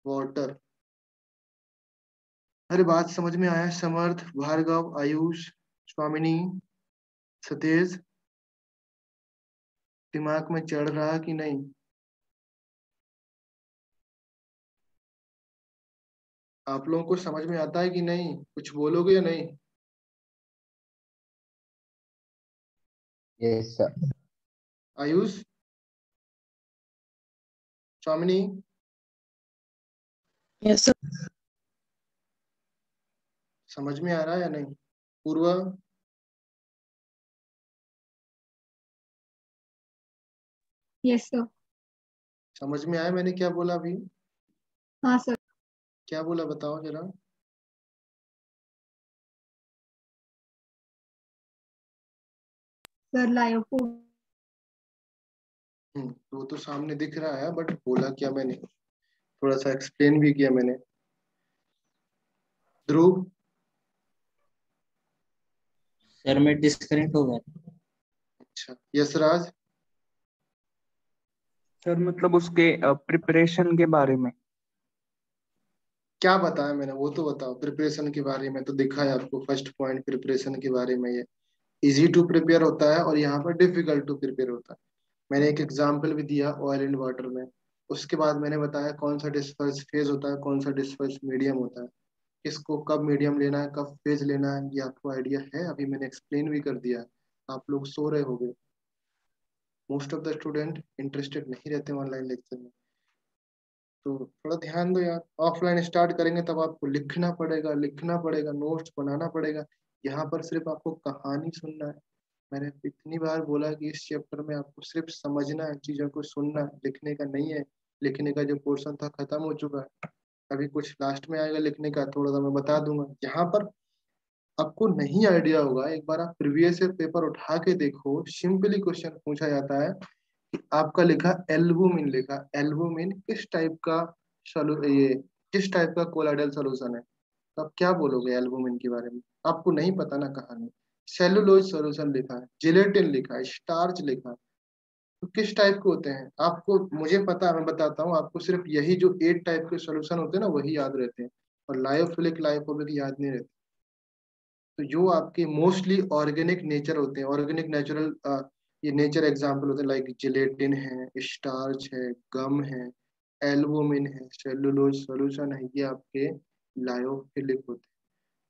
water. अरे बात समझ में आया? समर्थ, भार्गव, आयुष, स्वामिनी, सतेज, दिमाग में चढ़ रहा कि नहीं? आप लोगों को समझ में आता है कि नहीं? कुछ बोलोगे या नहीं? Yes, sir. आयुष, स्वामिनी, Yes, sir. समझ में आ रहा है या नहीं? पूर्वा, यस सर। समझ में आया मैंने क्या बोला अभी? हाँ सर। क्या बोला बताओ जरा। सर लायोफो वो तो सामने दिख रहा है, बट बोला क्या मैंने, थोड़ा सा एक्सप्लेन भी किया मैंने। ध्रुव, सर मैं डिस्कनेक्ट हो गया। अच्छा, यशराज, सर मतलब उसके प्रिपरेशन के बारे में। क्या बताया मैंने वो तो बताओ। प्रिपरेशन के बारे में तो दिखा है आपको, फर्स्ट पॉइंट प्रिपरेशन के बारे में। ये इजी टू प्रिपेयर होता है और यहाँ पर डिफिकल्ट टू प्रिपेयर होता है। मैंने एक एग्जाम्पल भी दिया ऑयल एंड वाटर में। उसके बाद मैंने बताया कौन सा डिस्पर्स फेज होता है, कौन सा डिस्पर्स मीडियम होता है, किसको कब मीडियम लेना है, कब फेज लेना है, ये आपको आइडिया है। अभी मैंने एक्सप्लेन भी कर दिया है। आप लोग सो रहे होगे, most of the student interested नहीं रहते ऑनलाइन लेक्चर में। तो थोड़ा ध्यान दो यार। ऑफलाइन स्टार्ट करेंगे तब आपको लिखना पड़ेगा, लिखना पड़ेगा, नोट्स बनाना पड़ेगा। यहाँ पर सिर्फ आपको कहानी सुनना है। मैंने इतनी बार बोला कि इस चैप्टर में आपको सिर्फ समझना है, चीजों को सुनना है, लिखने का नहीं है। लिखने का जो पोर्शन था खत्म हो चुका है, अभी कुछ लास्ट में आएगा लिखने का, थोड़ा सा मैं बता दूंगा। यहाँ पर आपको नहीं आइडिया होगा, एक बार आप प्रीवियस ईयर पेपर उठा के देखो, सिंपली क्वेश्चन पूछा जाता है कि आपका लिखा एल्बुमिन, लिखा एल्बुमिन किस टाइप का ये किस टाइप का कोलाइडल सोल्यूशन है। तो आप क्या बोलोगे एल्बुमिन के बारे में? आपको नहीं पता ना कहानी। सेलुलोज सॉल्यूशन लिखा है, जिलेटिन लिखा है, स्टार्च लिखा है, तो किस टाइप के होते हैं आपको मुझे पता है। मैं बताता हूँ आपको, सिर्फ यही जो 8 टाइप के सॉल्यूशन होते हैं ना वही याद रहते हैं, और लायोफिलिक लाइपोबिक याद नहीं रहते। तो जो आपके मोस्टली ऑर्गेनिक नेचर होते हैं, ऑर्गेनिक नेचुरल ये नेचर एग्जाम्पल होते हैं, लाइक जिलेटिन है, स्टार्च है, गम है, एल्बुमिन है, सेलुलोज सॉल्यूशन है, ये आपके लायोफिलिक होते हैं।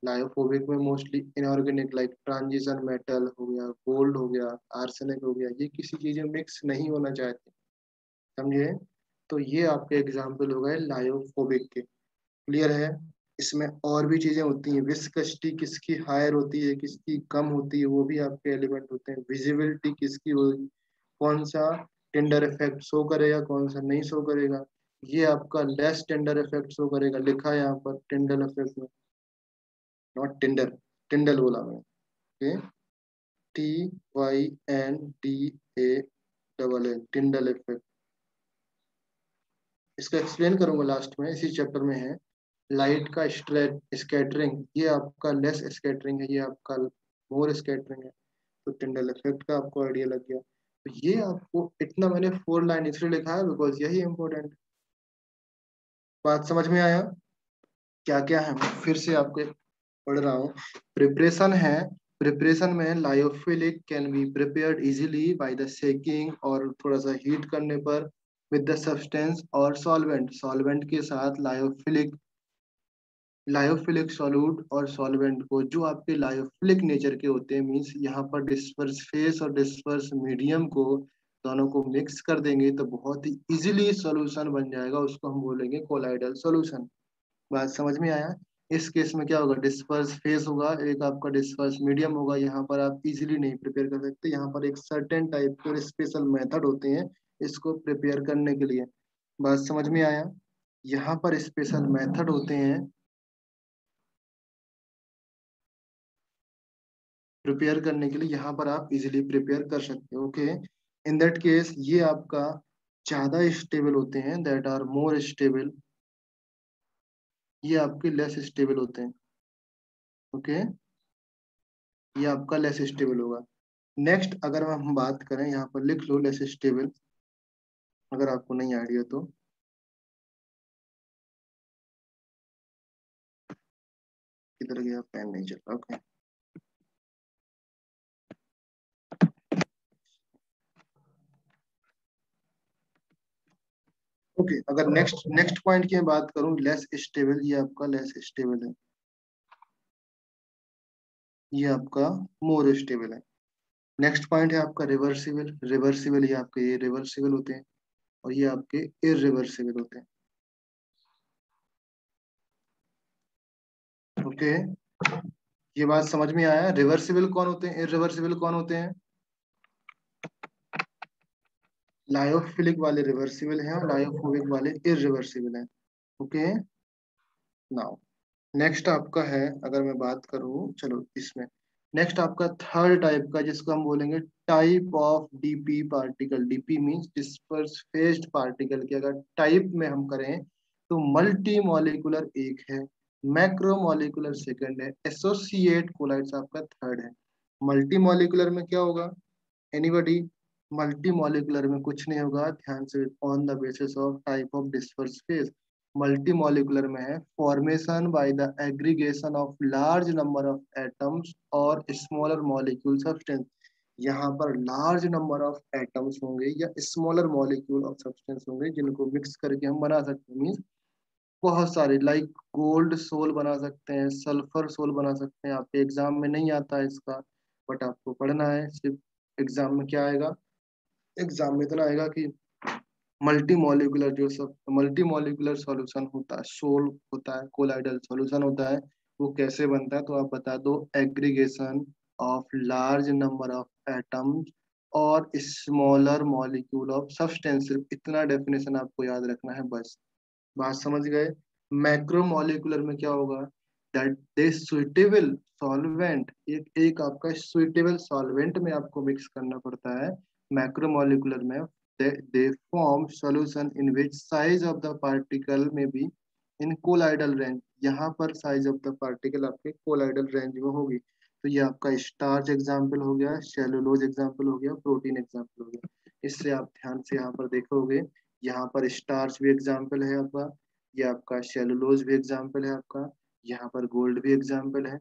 लायोफोबिक में mostly inorganic like transition metal हो गया, गोल्ड हो गया, आर्सेनिक हो गया, ये किसी चीज में मिक्स नहीं होना चाहते, समझे? तो ये आपके एग्जाम्पल हो गए लायोफोबिक के। क्लियर है? इसमें और भी चीजें होती हैं। विस्कसिटी किसकी हायर होती है, किसकी कम होती है, वो भी आपके एलिमेंट होते हैं। विजिबिलिटी किसकी होगी, कौन सा टेंडर इफेक्ट शो करेगा, कौन सा नहीं शो करेगा। ये आपका लेस टेंडर इफेक्ट शो करेगा, लिखा है यहाँ पर टेंडर इफेक्ट में, नॉट टेंडर, टेंडल बोला मैं, ओके, TYNDALL, टिंडल इफेक्ट। इसका एक्सप्लेन करूंगा लास्ट में, इसी चैप्टर में है। लाइट का स्कैटरिंग, ये आपका लेस स्कैटरिंग है, ये आपका मोर स्कैटरिंग है। तो टिंडल इफेक्ट का आपको आइडिया लग गया। तो ये आपको इतना मैंने 4 लाइन इसलिए लिखा है बिकॉज यही इंपॉर्टेंट। बात समझ में आया क्या क्या है? मैं फिर से आपको पढ़ रहा हूँ। प्रिपरेशन है, प्रिपरेशन में lyophilic can be prepared easily by the shaking, और थोड़ा सा हीट करने पर विद द सब्सटेंस और सॉल्वेंट, सॉल्वेंट के साथ लायोफिलिक सॉल्यूट और सॉल्वेंट को, जो आपके लायोफिलिक नेचर के होते हैं, मींस यहाँ पर डिस्पर्स फेस और डिस्पर्स मीडियम को, दोनों को मिक्स कर देंगे तो बहुत ही इजीली सॉल्यूशन बन जाएगा, उसको हम बोलेंगे कोलाइडल सॉल्यूशन। बात समझ में आया? इस केस में क्या होगा, डिस्पर्स फेस होगा, एक आपका डिस्पर्स मीडियम होगा। यहाँ पर आप इजीली नहीं प्रिपेयर कर सकते, यहाँ पर एक सर्टेन टाइप के और स्पेशल मेथड होते हैं इसको प्रिपेयर करने के लिए। बात समझ में आया? यहाँ पर स्पेशल मेथड होते हैं प्रिपेयर करने के लिए, यहाँ पर आप इजीली प्रिपेयर कर सकते हो, ओके। इन दैट केस ये आपका ज्यादा स्टेबल होते हैं, दैट आर मोर स्टेबल, ये आपके लेस स्टेबल होते हैं, ओके। ये आपका लेस स्टेबल होगा। नेक्स्ट अगर हम बात करें, यहाँ पर लिख लो लेस स्टेबल, अगर आपको नहीं आइडिया तो। किधर गया पेन, नहीं चल रहा, ओके। ओके, अगर नेक्स्ट नेक्स्ट पॉइंट की मैं बात करूं, लेस स्टेबल, ये आपका लेस स्टेबल है, ये आपका मोर स्टेबल है। नेक्स्ट पॉइंट है आपका रिवर्सिबल, रिवर्सिबल ये आपके ये रिवर्सिबल होते हैं, और ये आपके इरिवर्सिबल होते हैं, ओके। ये बात समझ में आया? रिवर्सिबल कौन होते हैं, इरिवर्सिबल कौन होते हैं? लायोफिलिक वाले रिवर्सिबल हैं और लायोफोबिक वाले इरिवर्सिबल हैं, ओके। नाउ नेक्स्ट आपका है, अगर मैं बात करूं, चलो इसमें नेक्स्ट आपका थर्ड टाइप का, जिसको हम बोलेंगे type of DP particle. DP means disperse phased particle की अगर टाइप में हम करें तो मल्टी मॉलिक्यूलर एक है, मैक्रो मॉलिक्यूलर सेकंड है, एसोसिएट कोलाइड्स आपका थर्ड है। मल्टी मॉलिक्यूलर में क्या होगा, एनीबॉडी? मल्टी मॉलिक्यूलर में कुछ नहीं होगा, ध्यान से, on the basis of type of disperse phase. Multi molecular में है formation by the aggregation of large number of atoms और स्मॉलर मॉलिक्यूल सब्सटेंस। यहाँ पर लार्ज नंबर ऑफ एटम्स होंगे या स्मॉलर मॉलिक्यूल ऑफ सब्सटेंस होंगे, जिनको मिक्स करके हम बना सकते हैं। मीन्स बहुत सारे, लाइक गोल्ड सोल बना सकते हैं, सल्फर सोल बना सकते हैं। आपके एग्जाम में नहीं आता है इसका, बट आपको पढ़ना है। सिर्फ एग्जाम में क्या आएगा, एग्जाम में इतना आएगा कि मल्टी मॉलिक्यूलर, जो सब मल्टी मॉलिक्यूलर सॉल्यूशन होता है, सोल होता है, कोलाइडल सॉल्यूशन होता है, वो कैसे बनता है? तो आप बता दो, aggregation of large number of atoms और स्मॉलर मॉलिक्यूल ऑफ सब्सटेंस। सिर्फ इतना डेफिनेशन आपको याद रखना है बस। बात समझ गए? मैक्रो मॉलिक्यूलर में क्या होगा, दैट दे सुइटेबल सॉल्वेंट, एक आपका सुइटेबल सॉल्वेंट में आपको मिक्स करना पड़ता है। मैक्रो मॉलिक्यूलर में they form solution in which size of the particle may be in colloidal range। यहाँ पर size of the particle आपके colloidal range में होगी। तो ये आपका स्टार्च एग्जाम्पल हो गया, सेलुलोज एग्जाम्पल हो गया, प्रोटीन एग्जाम्पल हो गया। इससे आप ध्यान से यहाँ पर देखोगे, यहाँ पर स्टार्च भी एग्जाम्पल है आपका, ये आपका सेलुलोज भी एग्जाम्पल है आपका, यहाँ पर गोल्ड भी एग्जाम्पल है।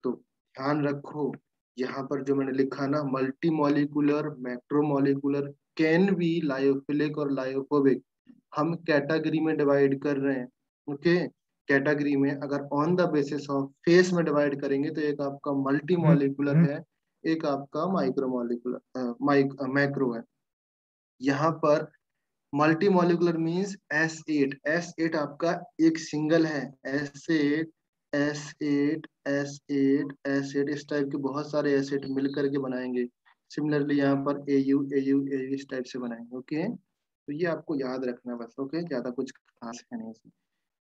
तो ध्यान रखो, यहाँ पर जो मैंने लिखा ना, multi molecular, macro molecular, can be lyophilic और लायोफोबिक, हम कैटेगरी में डिवाइड कर रहे हैं, ओके। कैटेगरी में अगर on the basis of face में डिवाइड करेंगे तो एक आपका मल्टी मॉलिक्यूलर है, एक आपका माइक्रो मॉलिक्यूलर मैक्रो है। यहाँ पर multi molecular means S8, S8 आपका एक सिंगल है, S8 S8 S8 S8, इस टाइप के बहुत सारे S8 मिल करके बनाएंगे, सिमिलरली यहाँ पर AU इस टाइप से बनाएंगे। ओके, तो ये आपको याद रखना बस। ओके, ज्यादा कुछ खास है नहीं इसमें।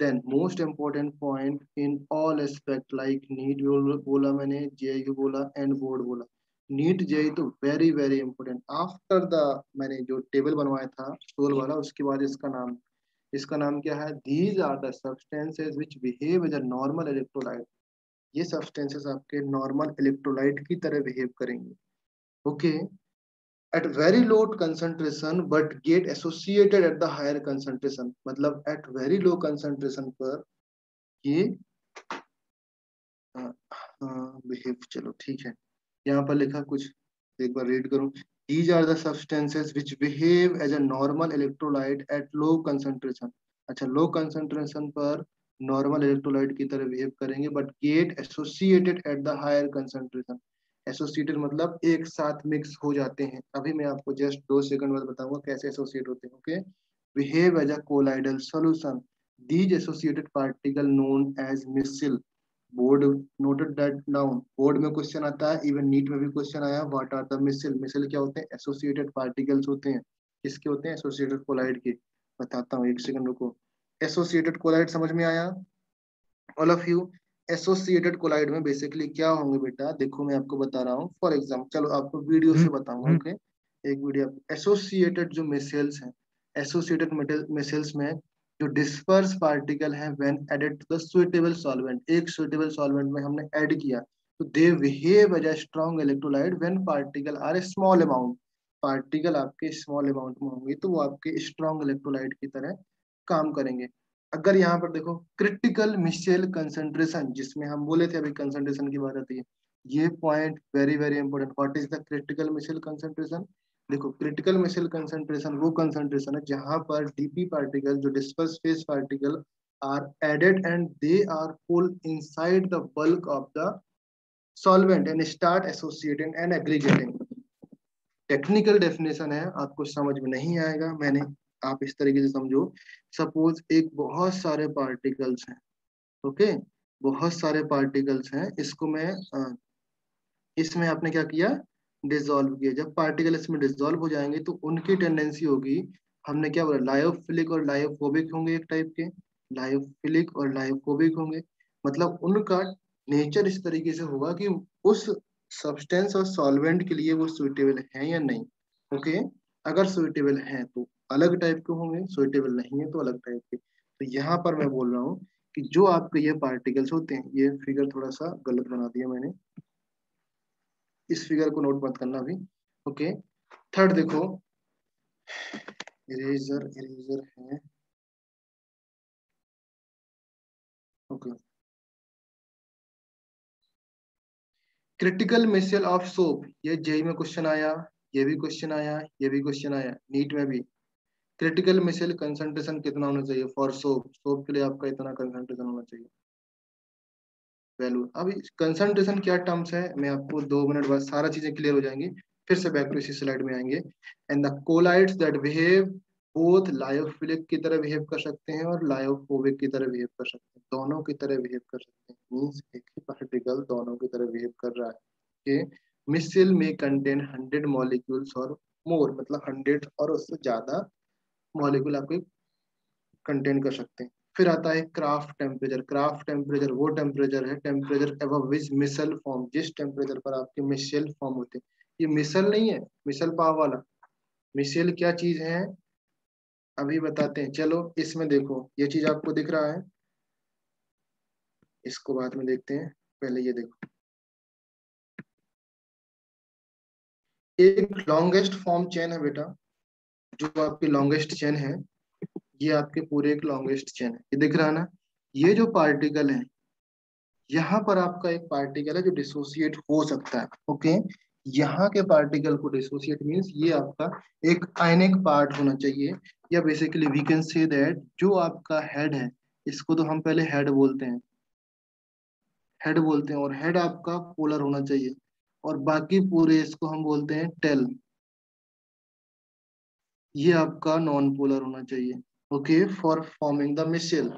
Then most important point in all aspect like NEET बोला मैंने, JU बोला एंड बोर्ड बोला। नीट JU तो very very important. After the मैंने जो टेबल बनवाया था सोल वाला, उसके बाद इसका नाम क्या है? These are the substances which behave as a normal electrolyte. ये सब्सटेंसेस आपके नॉर्मल इलेक्ट्रोलाइट की तरह बिहेव करेंगे। Okay, at very low concentration but get associated at the higher concentration। मतलब at very low concentration पर ये बिहेव, चलो ठीक है, यहाँ पर लिखा कुछ, एक बार रीड करूं। These are the substances which behave as a normal electrolyte at low concentration। अच्छा, लो कंसंट्रेशन पर नॉर्मल इलेक्ट्रोलाइट की तरह बिहेव करेंगे, but get associated at the higher concentration. Associated मतलब एक साथ मिक्स हो जाते हैं। अभी मैं आपको जस्ट 2 सेकंड बाद बताऊंगा कैसे एसोसिएट होते हैं। Okay, behave as a colloidal solution. These associated particle known as micelle. Board noted that down. Board में क्वेश्चन आता है, इवन नीट में भी क्वेश्चन आया, what are the micelle. Micelle क्या होते हैं? एसोसिएटेड पार्टिकल्स होते हैं। किसके होते हैं? एसोसिएटेड कोलाइड के। बताता हूँ, एक सेकंड रुको। एसोसिएटेड कोलाइड समझ में आया all of you? Associated colloid में बेसिकली क्या होंगे बेटा, देखो मैं आपको बता रहा हूँ। फॉर एग्जाम्पल, चलो आपको वीडियो से बताऊंगा। ओके, एक वीडियो। एसोसिएटेड जो मिसल्स हैं, एसोसिएटेड मिसल्स में जो डिस्पर्स पार्टिकल है when added to the suitable solvent, एक सुइटेबल सॉल्वेंट में हमने ऐड किया, तो they behave as a strong electrolyte when particle are a small amount. Particle आपके स्मॉल अमाउंट में होंगे तो वो आपके स्ट्रॉन्ग इलेक्ट्रोलाइट की तरह काम करेंगे। अगर यहाँ पर देखो क्रिटिकल मिशेल कंसंट्रेशन, जिसमें हम बोले थे अभी कंसंट्रेशन की बात आती है, ये point very very important. What is the critical micelle concentration? देखो, क्रिटिकल मिशेल कंसंट्रेशन वो कंसंट्रेशन है जहां पर डीपी पार्टिकल, जो disperse phase particle are added and they are pull inside the bulk of the solvent and start associating and aggregating. Technical definition है, आपको समझ में नहीं आएगा, मैंने आप इस तरीके से समझो। सपोज एक बहुत सारे पार्टिकल्स हैं। ओके, बहुत सारे पार्टिकल्स हैं, इसको मैं इसमें आपने क्या किया? डिसॉल्व किया। जब पार्टिकल इसमें डिसॉल्व हो जाएंगे तो उनकी टेंडेंसी होगी, हमने क्या बोला, लायोफिलिक और लायोफोबिक होंगे एक टाइप के। लायोफिलिक और लायोफोबिक होंगे, मतलब उनका नेचर इस तरीके से होगा कि उस सब्सटेंस और सॉल्वेंट के लिए वो सुइटेबल है या नहीं। ओके, अगर सुइटेबल है तो अलग टाइप के होंगे, सुइटेबल नहीं है तो अलग टाइप के। तो यहाँ पर मैं बोल रहा हूँ कि जो आपके ये पार्टिकल्स होते हैं, ये फिगर थोड़ा सा गलत बना दिया मैंने, इस फिगर को नोट मत करना अभी। ओके, थर्ड देखो, इरेजर इरेजर है। Okay, critical micelle of soap, ये जेई में क्वेश्चन आया, ये भी क्वेश्चन आया, ये भी क्वेश्चन आया, नीट में भी। क्रिटिकल मिसल कंसंट्रेशन कितना होना चाहिए फॉर सोप? सोप के लिए आपका इतना कंसंट्रेशन होना चाहिए, वैल्यू। अभी कंसंट्रेशन क्या टर्म्स है, मैं आपको 2 मिनट बाद सारा चीजें क्लियर हो जाएंगी, फिर से बैक टू इसी स्लाइड में आएंगे। And the colloids that behave both lyophilic की तरह बिहेव कर सकते हैं और लायोफोबिक की तरह बिहेव कर सकते हैं, दोनों की तरह बिहेव कर सकते हैं। मींस एक ही पार्टिकल दोनों की तरह बिहेव कर रहा है। कि मिसल में कंटेन 100 मॉलिक्यूल्स और मोर, मतलब 100 और उससे ज्यादा मॉलिक्यूल आपके कंटेन कर सकते हैं। फिर आता है क्राफ्ट टेम्परेचर। क्राफ्ट टेम्परेचर वो टेम्परेचर है, temperature above which micelle form, जिस टेम्परेचर पर आपके मिसल फॉर्म होते हैं। ये मिसल नहीं है, मिसल पाव वाला। मिसल क्या चीज है अभी बताते हैं, चलो इसमें देखो, ये चीज आपको दिख रहा है, इसको बाद में देखते हैं, पहले ये देखो। एक लॉन्गेस्ट फॉर्म चेन है बेटा, जो आपकी लॉन्गेस्ट चेन है, ये आपके पूरे एक लॉन्गेस्ट चेन है, ये दिख रहा है ना। ये जो पार्टिकल है, यहाँ पर आपका एक पार्टिकल है जो डिसोसिएट हो सकता है। ओके, यहाँ के पार्टिकल को डिसोसिएट मींस ये आपका एक आयनिक पार्ट होना चाहिए, या basically we can say that जो आपका हेड है, इसको तो हम पहले हेड बोलते हैं, हेड बोलते हैं, और हेड आपका पोलर होना चाहिए, और बाकी पूरे इसको हम बोलते हैं टेल, ये आपका नॉन पोलर होना चाहिए। Okay, for forming the micelle,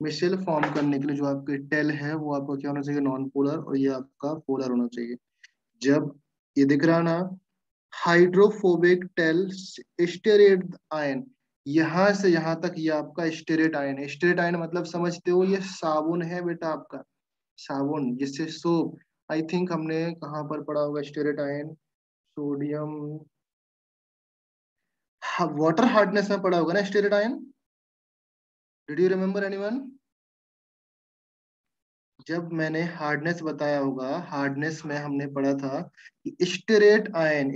micelle form करने के लिए जो आपके टेल है वो आपका क्या होना चाहिए? नॉन पोलर, और ये आपका पोलर होना चाहिए। जब ये दिख रहा ना, हाइड्रोफोबिक टेल स्टेरेट आयन, यहां से यहां तक ये आपका स्टेरेट आयन है। स्टेरेट आयन मतलब समझते हो, ये साबुन है बेटा आपका, साबुन जिससे सोप। आई थिंक हमने कहाँ पर पढ़ा होगा stearate ion, sodium, water hardness में पढ़ा होगा ना stearate ion. Did you remember anyone? जब मैंने हार्डनेस बताया होगा, हार्डनेस में हमने पढ़ा था कि स्टेरेट आयन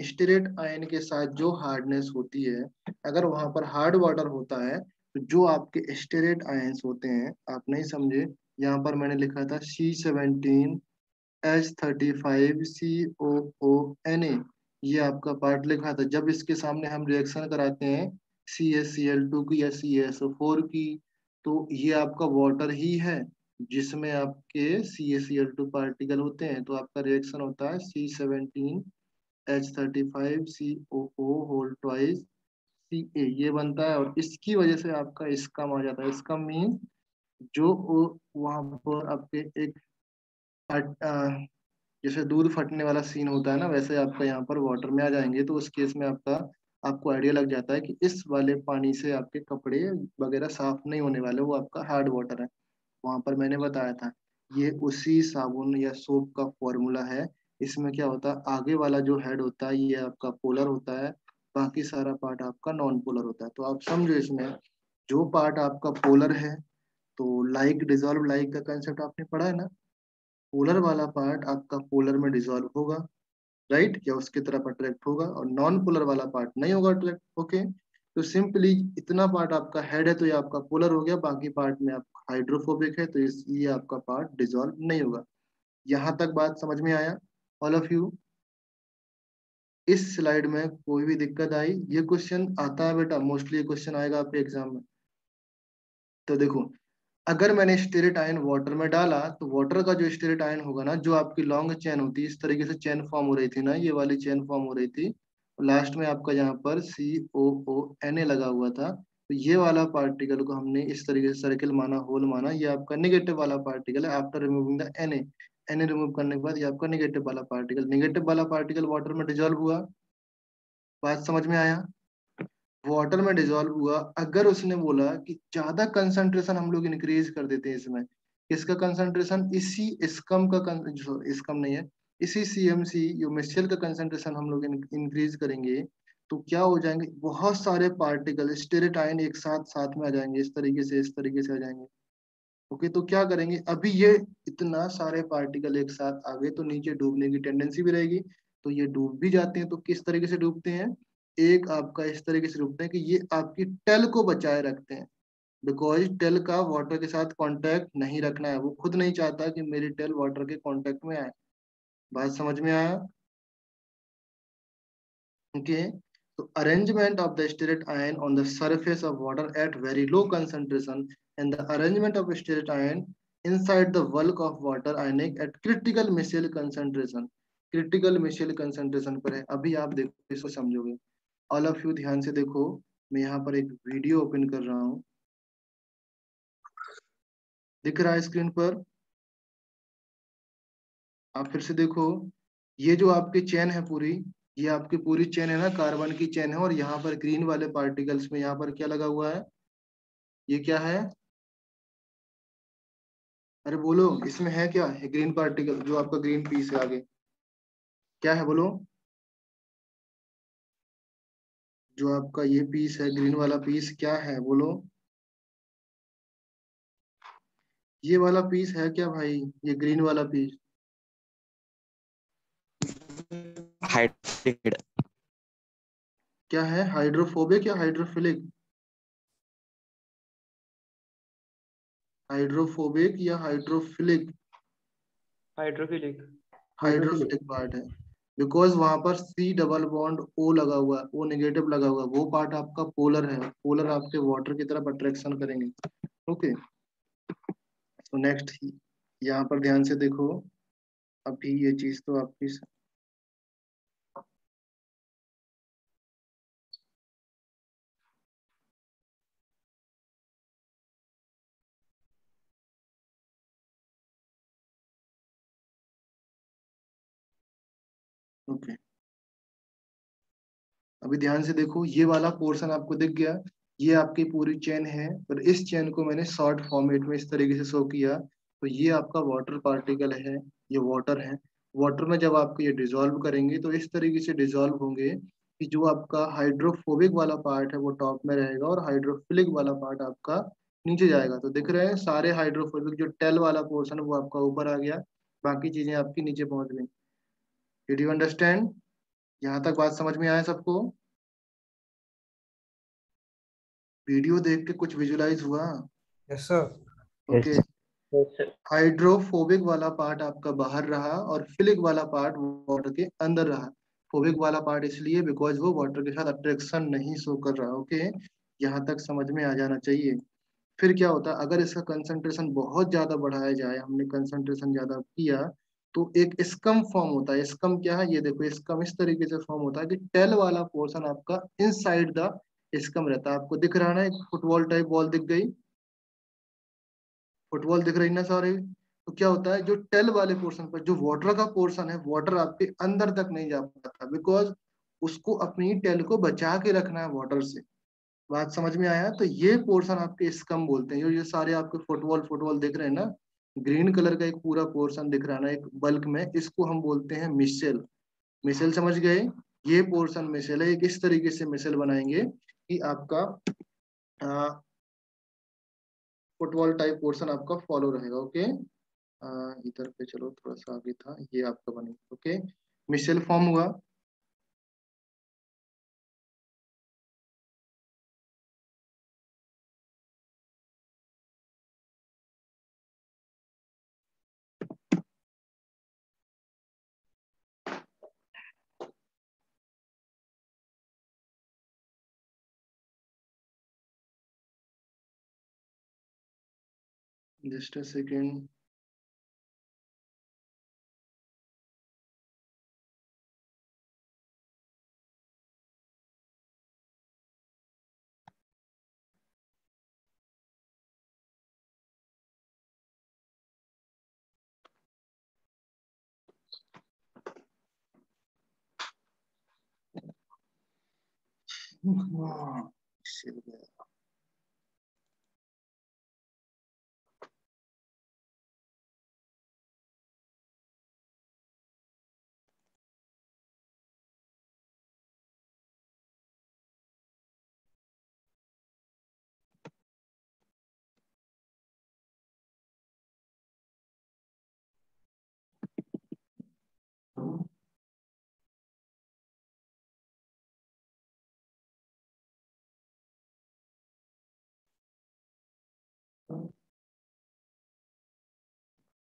के साथ जो हार्डनेस होती है, अगर वहां पर हार्ड वाटर होता है तो जो आपके स्टेरेट आयंस होते हैं, आप नहीं समझे, यहाँ पर मैंने लिखा था C17H35COO Na, ये आपका पार्ट लिखा था। जब इसके सामने हम रिएक्शन कराते हैं CaCl2 की या CaSO4 की, तो ये आपका वाटर ही है जिसमें आपके CaCl2 पार्टिकल होते हैं। तो आपका रिएक्शन होता है C17H35COO होल ट्वाइस Ca, ये बनता है। और इसकी वजह से आपका इसकम आ जाता है। इसकम मीन जो वहां पर आपके एक जैसे दूध फटने वाला सीन होता है ना, वैसे आपका यहाँ पर वाटर में आ जाएंगे। तो उस केस में आपका आपको आइडिया लग जाता है कि इस वाले पानी से आपके कपड़े वगैरह साफ नहीं होने वाले, वो आपका हार्ड वाटर है। वहां पर मैंने बताया था, ये उसी साबुन या सोप का फॉर्मूला है। इसमें क्या होता है, आगे वाला जो हेड होता है ये आपका पोलर होता है, बाकी सारा पार्ट आपका नॉन पोलर होता है। तो आप समझो, इसमें जो पार्ट आपका पोलर है, तो लाइक डिजॉल्व लाइक का कंसेप्ट आपने पढ़ा है ना, पोलर वाला पार्ट आपका पोलर में डिजॉल्व होगा, राइट, या उसकी तरफ अट्रैक्ट होगा, और नॉन पोलर वाला पार्ट नहीं होगा अट्रैक्ट। ओके, तो सिंपली इतना पार्ट आपका हेड है तो ये आपका पोलर हो गया, बाकी पार्ट में आप हाइड्रोफोबिक है तो ये आपका पार्ट डिजॉल्व नहीं होगा। यहाँ तक बात समझ में आया ऑल ऑफ यू? इस स्लाइड में कोई भी दिक्कत आई? ये क्वेश्चन आता है बेटा, मोस्टली ये क्वेश्चन आएगा आपके एग्जाम में। तो देखो, अगर मैंने स्टेरेट आयन वाटर में डाला तो वाटर का जो स्टेरेट आयन होगा ना, जो आपकी लॉन्ग चेन होती है, इस तरीके से चेन फॉर्म हो रही थी ना, ये वाली चेन फॉर्म हो रही थी, लास्ट में आपका यहाँ पर COO Na लगा हुआ था। तो ये वाला पार्टिकल को हमने इस तरीके से सर्किल माना, होल माना, ये आपका नेगेटिव वाला पार्टिकल है। After removing the Na remove करने के बाद ये आपका नेगेटिव वाला पार्टिकल, नेगेटिव वाला पार्टिकल वाटर में डिजोल्व हुआ। बात समझ में आया? वाटर में डिजोल्व हुआ। अगर उसने बोला कि ज्यादा कंसंट्रेशन हम लोग इंक्रीज कर देते हैं इसमें, इसका कंसंट्रेशन इसी इसकम का जो इसकम नहीं है, इसी CMC जो मिक्सचर का कंसंट्रेशन हम लोग इंक्रीज करेंगे, तो क्या हो जाएंगे, बहुत सारे पार्टिकल स्टेरेट आयन एक साथ साथ में आ जाएंगे, इस तरीके से आ जाएंगे। ओके, तो क्या करेंगे, अभी ये इतना सारे पार्टिकल एक साथ आ गए तो नीचे डूबने की टेंडेंसी भी रहेगी, तो ये डूब भी जाते हैं। तो किस तरीके से डूबते हैं, एक आपका इस तरीके से डूबते हैं कि ये आपकी टेल को बचाए रखते हैं, बिकॉज टेल का वाटर के साथ कांटेक्ट नहीं रखना है, वो खुद नहीं चाहता कि मेरी टेल वाटर के कांटेक्ट में आए। बात समझ में आया? Okay, so arrangement of the stearate ion on the surface of water at very low concentration and the arrangement of stearate ion inside the bulk of water ionic at critical micelle concentration, critical micelle concentration पर है। अभी आप देखो, इसको समझोगे। All of you ध्यान से देखो, मैं यहाँ पर एक वीडियो ओपन कर रहा हूँ, दिख रहा है स्क्रीन पर? आप फिर से देखो, ये जो आपकी चेन है पूरी, ये आपकी पूरी चेन है ना, कार्बन की चेन है, और यहाँ पर ग्रीन वाले पार्टिकल्स में यहाँ पर क्या लगा हुआ है, ये क्या है? अरे बोलो, इसमें है क्या, है ग्रीन पार्टिकल, जो आपका ग्रीन पीस है आगे, क्या है बोलो? जो आपका ये पीस है, ग्रीन वाला पीस, क्या है बोलो? ये वाला पीस है क्या भाई, ये ग्रीन वाला पीस? हाइड्रेटेड। क्या है, हाइड्रोफोबिक या हाइड्रोफिलिक? हाइड्रोफोबिक या hydrophilic? Hydrophilic. Hydrophilic. Hydrophilic part है, बिकॉज वहां पर C डबल बॉन्ड O लगा हुआ है, O नेगेटिव लगा हुआ है, वो पार्ट आपका पोलर है, पोलर आपके वाटर की तरफ अट्रैक्शन करेंगे। ओके, तो नेक्स्ट यहाँ पर ध्यान से देखो, अभी ये चीज तो आपकी ओके, अभी ध्यान से देखो, ये वाला पोर्शन आपको दिख गया, ये आपकी पूरी चेन है, और इस चेन को मैंने शॉर्ट फॉर्मेट में इस तरीके से शो किया। तो ये आपका वाटर पार्टिकल है, ये वाटर है। वाटर में जब आपको ये डिजोल्व करेंगे तो इस तरीके से डिजोल्व होंगे कि जो आपका हाइड्रोफोबिक वाला पार्ट है वो टॉप में रहेगा और हाइड्रोफिलिक वाला पार्ट आपका नीचे जाएगा। तो दिख रहे हैं सारे हाइड्रोफोबिक, जो टेल वाला पोर्शन है वो आपका ऊपर आ गया, बाकी चीजें आपकी नीचे पहुंच गई। Did you understand? यहाँ तक बात समझ में आया सबको? वीडियो देख के कुछ विजुलाइज हुआ? Yes sir. Okay. Yes. Hydrophobic वाला पार्ट आपका बाहर रहा और फिलिक वाला पार्ट वाटर के अंदर रहा। फोबिक वाला पार्ट इसलिए बिकॉज वो वाटर के साथ अट्रैक्शन नहीं शो कर रहा। ओके, यहाँ तक समझ में आ जाना चाहिए। फिर क्या होता है, अगर इसका कंसंट्रेशन बहुत ज्यादा बढ़ाया जाए, हमने कंसंट्रेशन ज्यादा किया तो एक स्कम फॉर्म होता है। स्कम क्या है, ये देखो, स्कम इस तरीके से फॉर्म होता है कि टेल वाला पोर्शन आपका इनसाइड द स्कम रहता है। आपको दिख रहा है ना, एक फुटबॉल टाइप बॉल दिख गई, फुटबॉल दिख रही ना सारे। तो क्या होता है, जो टेल वाले पोर्शन पर जो वाटर का पोर्शन है, वाटर आपके अंदर तक नहीं जा पाता, बिकॉज उसको अपनी टेल को बचा के रखना है वाटर से। बात समझ में आया? तो ये पोर्शन आपके स्कम बोलते हैं। ये सारे आपके फुटबॉल फुटबॉल दिख रहे हैं ना, ग्रीन कलर का एक पूरा पोर्शन दिख रहा है ना एक बल्क में, इसको हम बोलते हैं मिसेल। मिसेल समझ गए? ये पोर्शन मिसेल है। एक इस तरीके से मिसेल बनाएंगे कि आपका फुटबॉल टाइप पोर्शन आपका फॉलो रहेगा। ओके, इधर पे चलो, थोड़ा सा आगे था, ये आपका बनेगा। ओके, मिसेल फॉर्म हुआ। Just a second.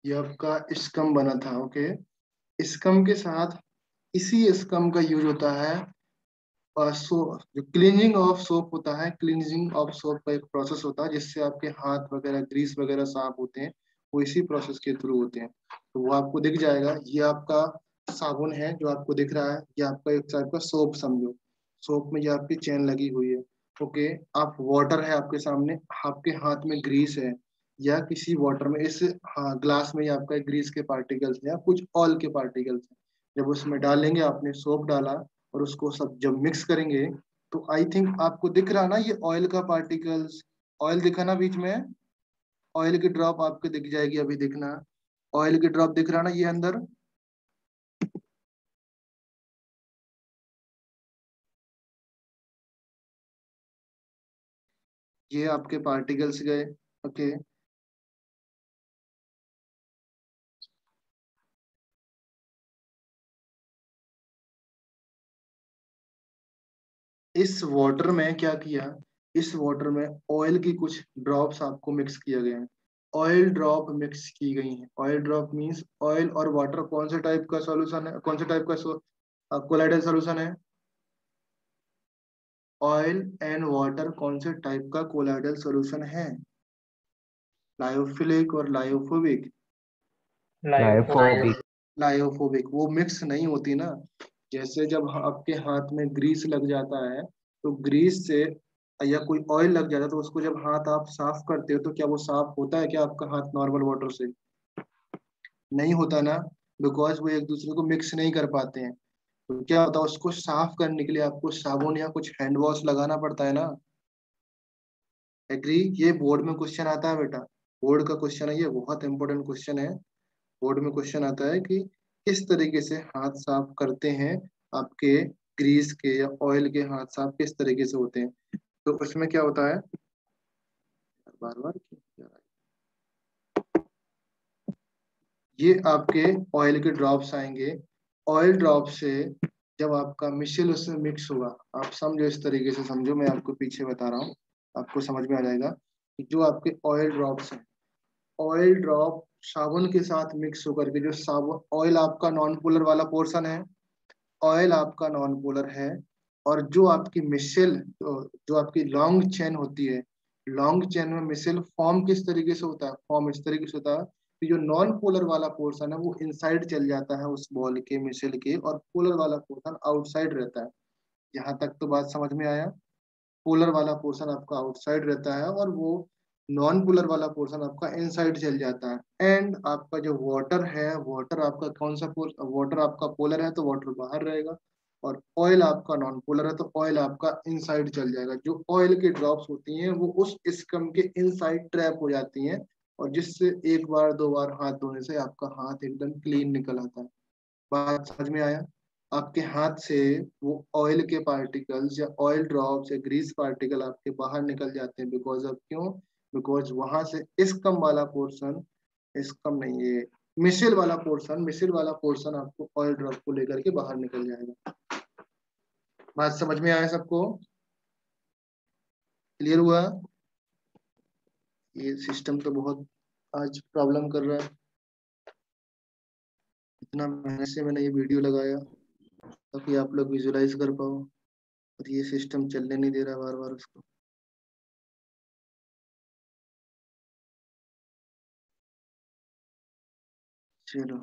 ये आपका स्कम बना था। ओके, स्कम के साथ इसी स्कम का यूज होता है जो क्लींजिंग ऑफ सोप होता है। क्लींजिंग ऑफ सोप का एक प्रोसेस होता है जिससे आपके हाथ वगैरह ग्रीस वगैरह साफ होते हैं, वो इसी प्रोसेस के थ्रू होते हैं। तो वो आपको दिख जाएगा। ये आपका साबुन है जो आपको दिख रहा है, ये आपका एक टाइप का सोप समझो। सोप में ये आपकी चेन लगी हुई है। ओके, आप वाटर है आपके सामने, आपके हाथ में ग्रीस है, या किसी वाटर में इस, हाँ, ग्लास में ये आपका ग्रीस के पार्टिकल्स या कुछ ऑयल के पार्टिकल्स हैं। जब उसमें डालेंगे, आपने सोप डाला और उसको सब जब मिक्स करेंगे तो आई थिंक आपको दिख रहा ना, ये ऑयल का पार्टिकल्स, ऑयल दिखा ना बीच में, ऑयल की ड्रॉप आपको दिख जाएगी अभी, दिखना, ऑयल की ड्रॉप दिख रहा ना ये अंदर। ये आपके पार्टिकल्स गए। ओके, इस वाटर में क्या किया, इस वाटर में ऑयल की कुछ ड्रॉप्स आपको मिक्स किया गया है। ऑयल ड्रॉप मिक्स की गई है। ऑयल ड्रॉप मींस ऑयल और वाटर कौन से टाइप का सॉल्यूशन है, कौन से टाइप का कोलाइडल सॉल्यूशन है? ऑयल एंड वाटर कौन से टाइप का कोलाइडल सॉल्यूशन है? लायोफिलिक और लायोफोबिक? Lyophobic. लायोफोबिक। वो मिक्स नहीं होती ना। जैसे जब आपके हाथ में ग्रीस लग जाता है तो ग्रीस से, या कोई ऑयल लग जाता है तो उसको जब हाथ आप साफ करते हो तो क्या वो साफ होता है क्या आपका हाथ नॉर्मल वाटर से? नहीं होता ना, बिकॉज वो एक दूसरे को मिक्स नहीं कर पाते हैं। तो क्या होता है, उसको साफ करने के लिए आपको साबुन या कुछ हैंड वॉश लगाना पड़ता है ना। एग्री? ये बोर्ड में क्वेश्चन आता है बेटा, बोर्ड का क्वेश्चन है, ये बहुत इंपॉर्टेंट क्वेश्चन है। बोर्ड में क्वेश्चन आता है कि किस तरीके से हाथ साफ करते हैं आपके, ग्रीस के या ऑयल के हाथ साफ किस तरीके से होते हैं। तो उसमें क्या होता है, बार बार ये आपके ऑयल के ड्रॉप्स आएंगे। ऑयल ड्रॉप से जब आपका मिशेल उसमें मिक्स होगा, आप समझो, इस तरीके से समझो, मैं आपको पीछे बता रहा हूँ, आपको समझ में आ जाएगा कि जो आपके ऑयल ड्रॉप्स हैं, ऑयल ड्रॉप साबुन के साथ मिक्स होकर के, जो साबुन, ऑयल आपका नॉन पोलर वाला पोर्शन है, ऑयल आपका नॉन पोलर है, और जो आपकी मिशेल, जो आपकी लॉन्ग चेन होती है, लॉन्ग चेन में मिशेल फॉर्म किस तरीके से होता है, फॉर्म इस तरीके से होता है कि जो नॉन पोलर वाला पोर्शन है वो इनसाइड चल जाता है उस बॉल के, मिशेल के, और पोलर वाला पोर्शन आउटसाइड रहता है। यहाँ तक तो बात समझ में आया? पोलर वाला पोर्शन आपका आउटसाइड रहता है और वो नॉन पोलर वाला पोर्शन आपका इनसाइड चल जाता है। एंड आपका जो वाटर है, वाटर आपका कौन सा वाटर आपका पोलर है तो वाटर बाहर रहेगा, और ऑयल आपका नॉन पोलर है तो ऑयल आपका इनसाइड चल जाएगा। जो ऑयल की ड्रॉप्स होती हैं वो उस स्कम के इनसाइड ट्रैप हो जाती हैं, और जिससे एक बार दो बार हाथ धोने से आपका हाथ एकदम क्लीन निकल आता है। बात समझ में आया? आपके हाथ से वो ऑयल के पार्टिकल्स या ऑयल ड्रॉप्स या ग्रीस पार्टिकल आपके बाहर निकल जाते हैं, बिकॉज ऑफ क्यों? बिकॉज वहां से इसकम वाला पोर्शन, इसकम नहीं, ये मिसिल वाला पोर्शन आपको ऑयल ड्रॉप को लेकर के बाहर निकल जाएगा। बात समझ में आया सबको? क्लियर हुआ? ये सिस्टम तो बहुत आज प्रॉब्लम कर रहा है, इतना मेहनत से मैंने ये वीडियो लगाया ताकि आप लोग विजुलाइज कर पाओ, और ये सिस्टम चलने नहीं दे रहा बार बार उसको। चलो,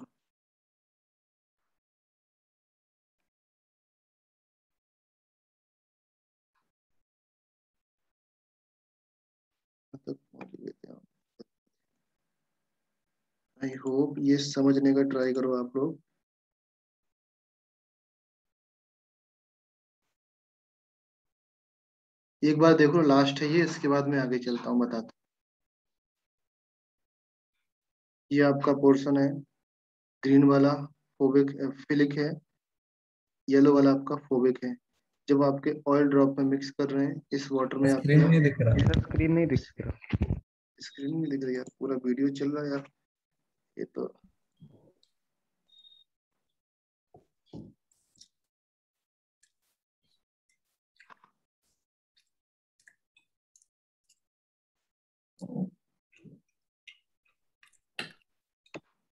आई होप ये समझने का ट्राई करो आप लोग। एक बार देखो, लास्ट है ये, इसके बाद मैं आगे चलता हूँ, बताता हूँ। ये आपका पोर्शन है, ग्रीन वाला फोबिक फिलिक है, येलो वाला आपका फोबिक है। जब आपके ऑयल ड्रॉप में मिक्स कर रहे हैं इस वाटर में, स्क्रीन आपके नहीं दिख रहा। सर स्क्रीन नहीं दिख रहा। स्क्रीन में दिख रही है यार, पूरा वीडियो चल रहा है यार, ये तो।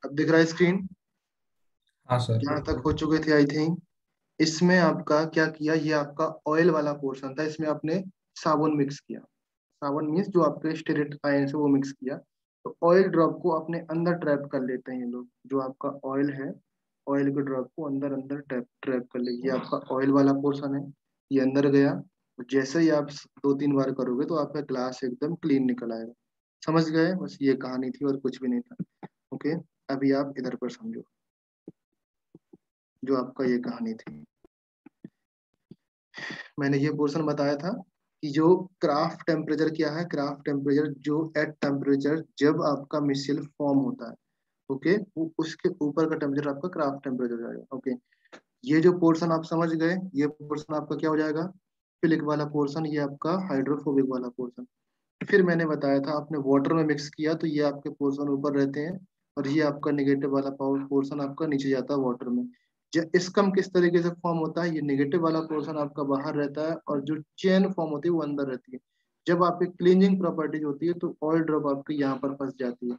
अब दिख रहा है स्क्रीन? हाँ सर। यहाँ तक हो चुके थे आई थिंक। इसमें आपका क्या किया, ये आपका ऑयल वाला पोर्शन था, इसमें आपने साबुन मिक्स किया। साबुन मीन्स जो आपके स्टेरेट आयन से वो मिक्स किया, तो ऑयल ड्रॉप को अपने अंदर ट्रैप कर लेते हैं ये लोग। जो आपका ऑयल है, ऑयल के ड्रॉप को अंदर अंदर ट्रैप ट्रैप कर ले। ये आपका ऑयल वाला पोर्शन है, ये अंदर गया, जैसे ही आप 2-3 बार करोगे तो आपका ग्लास एकदम क्लीन निकल आएगा। समझ गए? बस ये कहानी थी और कुछ भी नहीं था। ओके, अभी आप इधर पर समझो जो आपका ये कहानी थी। मैंने ये पोर्शन बताया था कि जो क्राफ्ट टेम्परेचर क्या है, क्राफ्ट टेम्परेचर जो एट टेम्परेचर जब आपका मिसाइल फॉर्म होता है, ओके, वो उसके ऊपर का टेम्परेचर आपका क्राफ्ट टेम्परेचर जाएगा। ओके, ये जो पोर्शन आप समझ गए, ये पोर्शन आपका क्या हो जाएगा, फिलिक वाला पोर्शन, ये आपका हाइड्रोफोबिक वाला पोर्शन। फिर मैंने बताया था आपने वाटर में मिक्स किया तो ये आपके पोर्शन ऊपर रहते हैं, और ये आपका निगेटिव वाला पोर्शन आपका नीचे जाता है वाटर में। इसकम किस तरीके से फॉर्म होता है, ये नेगेटिव वाला पोर्शन आपका बाहर रहता है, और जो चेन फॉर्म होती है वो अंदर रहती है। जब आपकी क्लींजिंग प्रॉपर्टीज होती है तो ऑयल ड्रॉप आपके यहाँ पर फंस जाती है।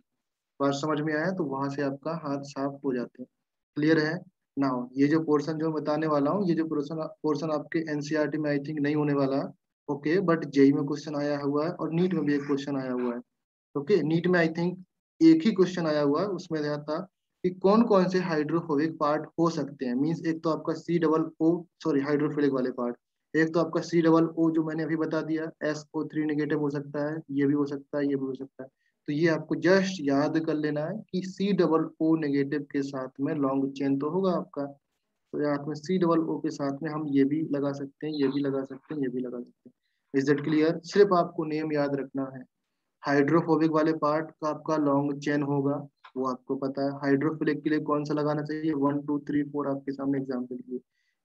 बात समझ में आया? तो वहां से आपका हाथ साफ हो जाते हैं। क्लियर है? नाउ ये जो पोर्शन जो बताने वाला हूँ, ये जो पोर्शन पोर्शन आपके एनसीईआरटी में आई थिंक नहीं होने वाला, ओके, बट जेई में क्वेश्चन आया हुआ है और नीट में भी एक क्वेश्चन आया हुआ है। ओके, नीट में आई थिंक एक ही क्वेश्चन आया हुआ है, उसमें यह था कि कौन कौन से हाइड्रोफोबिक पार्ट हो सकते हैं। मींस एक तो आपका C O O, sorry hydrophilic वाले पार्ट, एक तो आपका COO जो मैंने अभी बता दिया, SO3 नेगेटिव हो सकता है, ये भी हो सकता है, ये भी हो सकता है। तो ये आपको जस्ट याद कर लेना है कि COO नेगेटिव के साथ में लॉन्ग चेन तो होगा आपका। तो साथ में सी डबल ओ के साथ में हम ये भी लगा सकते हैं, ये भी लगा सकते हैं, ये भी लगा सकते हैं। Is that clear? सिर्फ आपको नेम याद रखना है। हाइड्रोफोबिक वाले पार्ट का आपका लॉन्ग चेन होगा, वो आपको पता है। हाइड्रोफिलिक के लिए कौन सा लगाना चाहिए, 1 2 3 4 आपके सामने एग्जाम्पल दिए।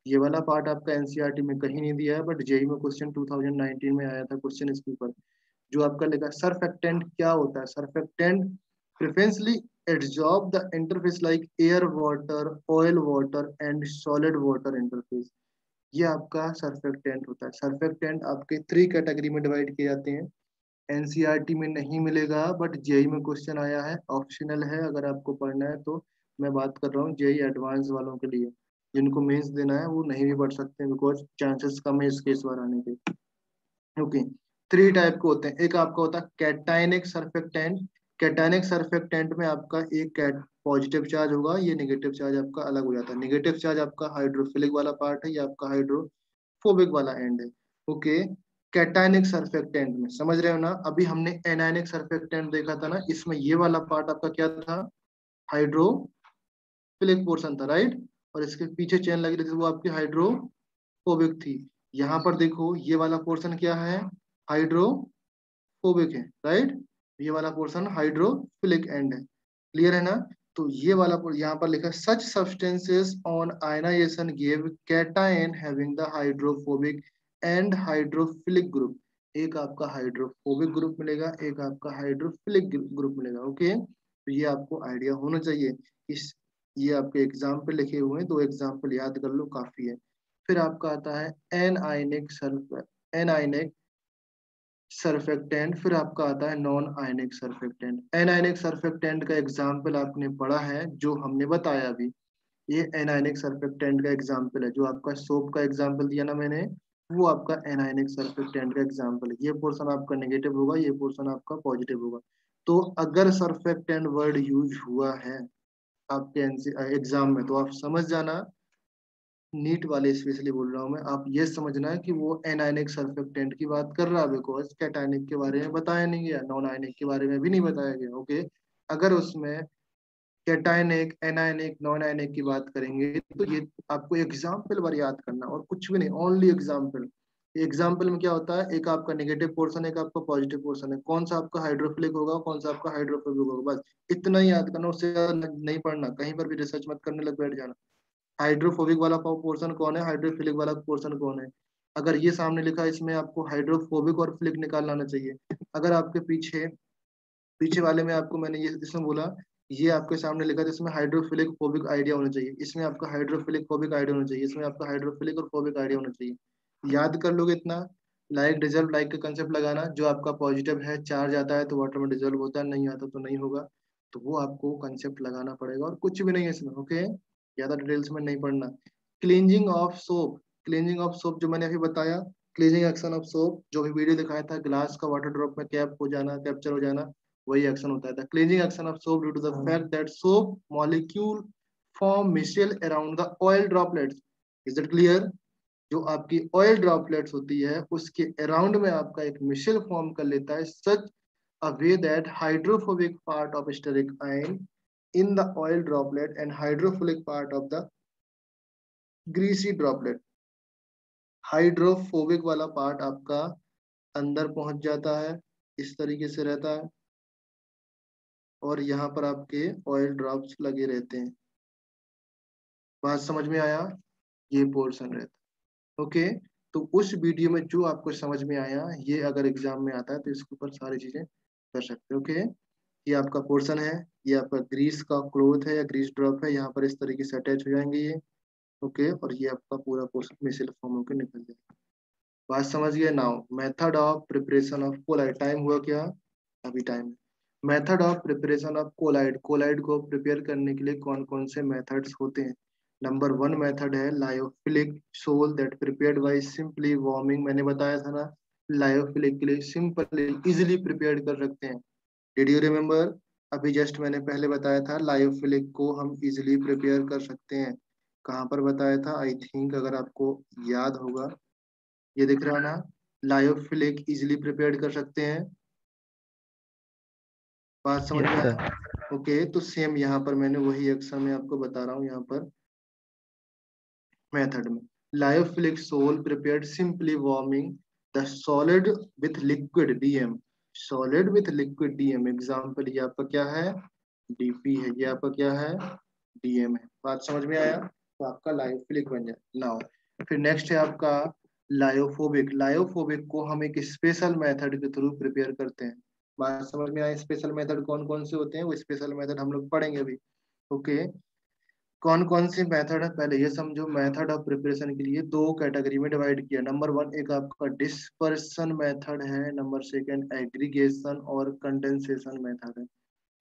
ये वाला पार्ट आपका एनसीईआरटी में कहीं नहीं दिया है, बट जेई में क्वेश्चन 2019 में आया था क्वेश्चन इसके ऊपर। जो आपका लिखा सरफेक्टेंट क्या होता है, surfactant preferentially adsorb the interface like air water, oil water and solid water interface. ये आपका सरफेक्टेंट होता है। सरफेक्टेंट आपके 3 कैटेगरी में डिवाइड किए जाते हैं। एनसीईआरटी में नहीं मिलेगा, बट जेई में क्वेश्चन आया है, ऑप्शनल है अगर आपको पढ़ना है तो। मैं बात कर रहा हूँ जेई एडवांस वालों के लिए, जिनको मेंस देना है वो नहीं भी पढ़ सकते हैं, बिकॉज चांसेस कम है इसके इस बार आने के। ओके, 3 टाइप के होते हैं। एक आपका होता है कैटायनिक सरफेक्टेंट। कैटायनिक सरफेक्टेंट में आपका एक कैट पॉजिटिव चार्ज होगा, ये नेगेटिव चार्ज आपका अलग हो जाता है। नेगेटिव चार्ज आपका हाइड्रोफिलिक वाला पार्ट है, ये आपका हाइड्रोफोबिक वाला एंड है। ओके, कैटायनिक सरफेक्टेंट में समझ रहे हो ना? अभी हमने एनायनिक सरफेक्टेंट देखा था ना, इसमें ये वाला पार्ट आपका क्या था, हाइड्रोफिलिक पोर्शन था, राइट? और इसके पीछे चेन लगी रही थी, वो आपकी हाइड्रोफोबिक थी। यहाँ पर देखो ये वाला पोर्शन क्या है, हाइड्रोफोबिक है, राइट? ये वाला पोर्शन हाइड्रोफिलिक एंड है। क्लियर है ना? तो ये वाला यहाँ पर लिखा है such substances on ionisation give cation having the hydrophobic and hydrophilic group. एक आपका हाइड्रोफोबिक ग्रुप मिलेगा, एक आपका हाइड्रोफिलिक ग्रुप मिलेगा। ओके, तो ये आपको आइडिया होना चाहिए। इस ये आपके एग्जाम्पल लिखे हुए हैं, 2 एग्जाम्पल याद कर लो, काफी है। फिर आपका आता है एनायनिक सरफेक्टेंट। फिर आपका आता है non ionic surfactant. Anionic surfactant का एग्जाम्पल आपने पढ़ा है, जो हमने बताया अभी। ये एनायनिक सरफेक्टेंट का एग्जाम्पल है, जो आपका सोप का एग्जाम्पल दिया ना मैंने, वो आपका एनायनिक सरफेक्टेंट का एग्जाम्पल है। ये पोर्शन आपका नेगेटिव होगा, ये पोर्शन आपका पॉजिटिव होगा। तो अगर सरफेक्टेंट वर्ड यूज हुआ है आपके एग्जाम में, तो आप समझ जाना, नीट वाले स्पेशली बोल रहा हूँ मैं, आप ये समझना है कि वो एनायनिक सरफेक्टेंट की बात कर रहा है, बिकॉज कैटायनिक के बारे में बताया नहीं गया, नॉन आयनिक के बारे में भी नहीं बताया गया। ओके, अगर उसमें कैटायनिक, एनायनिक, नॉन आयनिक की बात करेंगे, तो ये आपको एग्जाम्पल बार याद करना, और कुछ भी नहीं, ओनली एग्जाम्पल। एग्जाम्पल में क्या होता है, एक आपका नेगेटिव पोर्शन है, एक आपका पॉजिटिव पोर्शन है, कौन सा आपका हाइड्रोफिलिक होगा, कौन सा आपका हाइड्रोफोबिक होगा, बस इतना ही याद करना, उससे ज्यादा नहीं पढ़ना, कहीं पर भी रिसर्च मत करने लग बैठ जाना। हाइड्रोफोबिक वाला पोर्शन कौन है, हाइड्रोफिलिक वाला पोर्शन कौन है। अगर ये सामने लिखा है, इसमें आपको हाइड्रोफोबिक और फिलिक निकाल लाना चाहिए। अगर आपके पीछे पीछे वाले में आपको मैंने ये इसमें बोला, ये आपके सामने लिखा था, इसमें हाइड्रोफिलिक फोबिक आइडिया होना चाहिए, इसमें आपका हाइड्रोफिलिक फोबिक आइडिया होना चाहिए, इसमें आपका हाइड्रोफिलिक और फोबिक आइडिया होना चाहिए। याद कर लोगे इतना। लाइक डिजल्व, लाइक का कंसेप्ट लगाना, जो आपका पॉजिटिव है चार्ज आता है तो वाटर में डिजल्व होता है, नहीं आता तो नहीं होगा। तो वो आपको कंसेप्ट लगाना पड़ेगा, और कुछ भी नहीं है इसमें। ओके, ज्यादा डिटेल्स में नहीं पढ़ना। Cleansing of soap, cleansing of soap जो मैंने अभी बताया, क्लींजिंग एक्शन ऑफ सोप, जो भी वीडियो दिखाया था, ग्लास का वाटर ड्रॉप में कैप हो जाना, कैप्चर हो जाना, वही एक्शन होता है। The cleansing action of soap due to the fact that soap molecule form micelle around the oil droplets. Is it clear? जो आपकी ऑयल ड्रॉपलेट्स होती है, उसके अराउंड में आपका एक मिशेल फॉर्म कर लेता है, सच a way that hydrophobic part of steric ion in the oil droplet and hydrophilic part of the greasy droplet। Hydrophobic वाला पार्ट आपका अंदर पहुंच जाता है, इस तरीके से रहता है, और यहाँ पर आपके ऑयल ड्रॉप्स लगे रहते हैं। बात समझ में आया? ये पोर्शन रहता है। ओके, तो उस वीडियो में जो आपको समझ में आया, ये अगर एग्जाम में आता है तो इसके ऊपर सारी चीजें कर सकते हो। ओके, ये आपका पोर्शन है, ये आपका ग्रीस का क्लोथ है या ग्रीस ड्रॉप है, यहाँ पर इस तरीके से अटैच हो जाएंगे ये। ओके, और ये आपका पूरा पोर्शन मिसिल फॉर्म होकर निकल जाएगा। बात समझ गए? Now method of preparation of colloid. Time हुआ क्या? अभी time. Method of preparation of colloid. Colloid को प्रिपेयर करने के लिए कौन कौन से मेथड्स होते हैं? नंबर 1 मेथड है lyophilic sol, that prepared by simply warming. मैंने बताया था ना, लायोफिलिक के लिए सिंपल इजिली प्रिपेयर कर सकते हैं। Did you remember? अभी जस्ट मैंने पहले बताया था, लायोफिलिक को हम इजिली प्रिपेयर कर सकते हैं। कहाँ पर बताया था? आई थिंक अगर आपको याद होगा, ये दिख रहा है ना, लायोफिलिक इजिली प्रिपेयर कर सकते हैं। बात समझ में Yes, आया? sir. ओके, तो सेम यहाँ पर मैंने वही एक्शन में आपको बता रहा हूँ। यहाँ पर मेथड में lyophilic sol prepared simply warming the solid with liquid DM, solid with liquid DM. Example ये आपका क्या है, डीपी है, ये आपका क्या है, डीएम है। बात समझ में आया? तो आपका लायोफिलिक बन जाए। नाउ फिर नेक्स्ट है आपका लायोफोबिक। लायोफोबिक को हम एक स्पेशल मेथड के थ्रू प्रिपेयर करते हैं। बात समझ में आया? स्पेशल मेथड कौन कौन से होते हैं, वो स्पेशल मेथड हम लोग पढ़ेंगे अभी। ओके, कौन कौन सी मेथड है पहले ये समझो। मेथड ऑफ प्रिपरेशन के लिए दो कैटेगरी में डिवाइड किया। नंबर वन एक आपका डिस्पर्सन मेथड है, नंबर सेकंड एग्रीगेशन और कंडेंसेशन मेथड है।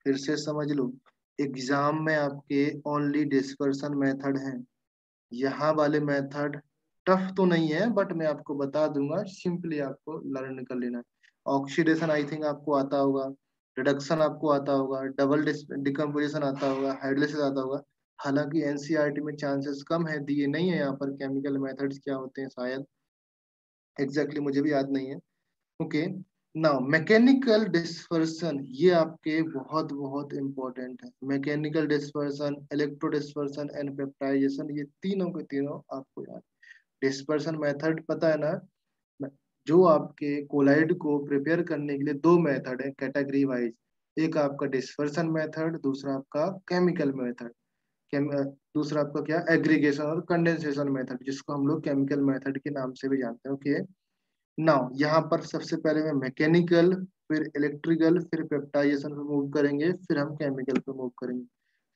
फिर से समझ लो, एग्जाम में आपके ओनली डिस्पर्सन मेथड है। यहाँ वाले मेथड टफ तो नहीं है, बट मैं आपको बता दूंगा, सिंपली आपको लर्न कर लेना है। ऑक्सीडेशन आई थिंक आपको आता होगा, रिडक्शन आपको आता होगा, डबल डिकम्पोजिशन आता होगा, हाइड्रोलिसिस आता होगा। हालांकि एनसीईआरटी में चांसेस कम है, दिए नहीं है यहाँ पर केमिकल मेथड्स क्या होते हैं, शायद एग्जैक्टली मुझे भी याद नहीं है। ओके, नाउ मैकेनिकल डिस्पर्सन, ये आपके बहुत बहुत इंपॉर्टेंट है। Mechanical dispersion, electro dispersion and peptization, ये तीनों के तीनों आपको याद। डिस्पर्सन मेथड पता है ना, जो आपके कोलाइड को प्रिपेयर करने के लिए दो मेथड है कैटेगरी वाइज। एक आपका डिस्पर्सन मेथड, दूसरा आपका केमिकल मेथड। दूसरा आपका क्या, एग्रीगेशन और कंडेंसेशन मेथड, जिसको हम लोग केमिकल मेथड के नाम से भी जानते हैं। ओके, नाउ यहाँ पर सबसे पहले मैं मैकेनिकल, फिर इलेक्ट्रिकल, फिर पेप्टाइजेशन पे मूव करेंगे, फिर हम केमिकल पे मूव करेंगे।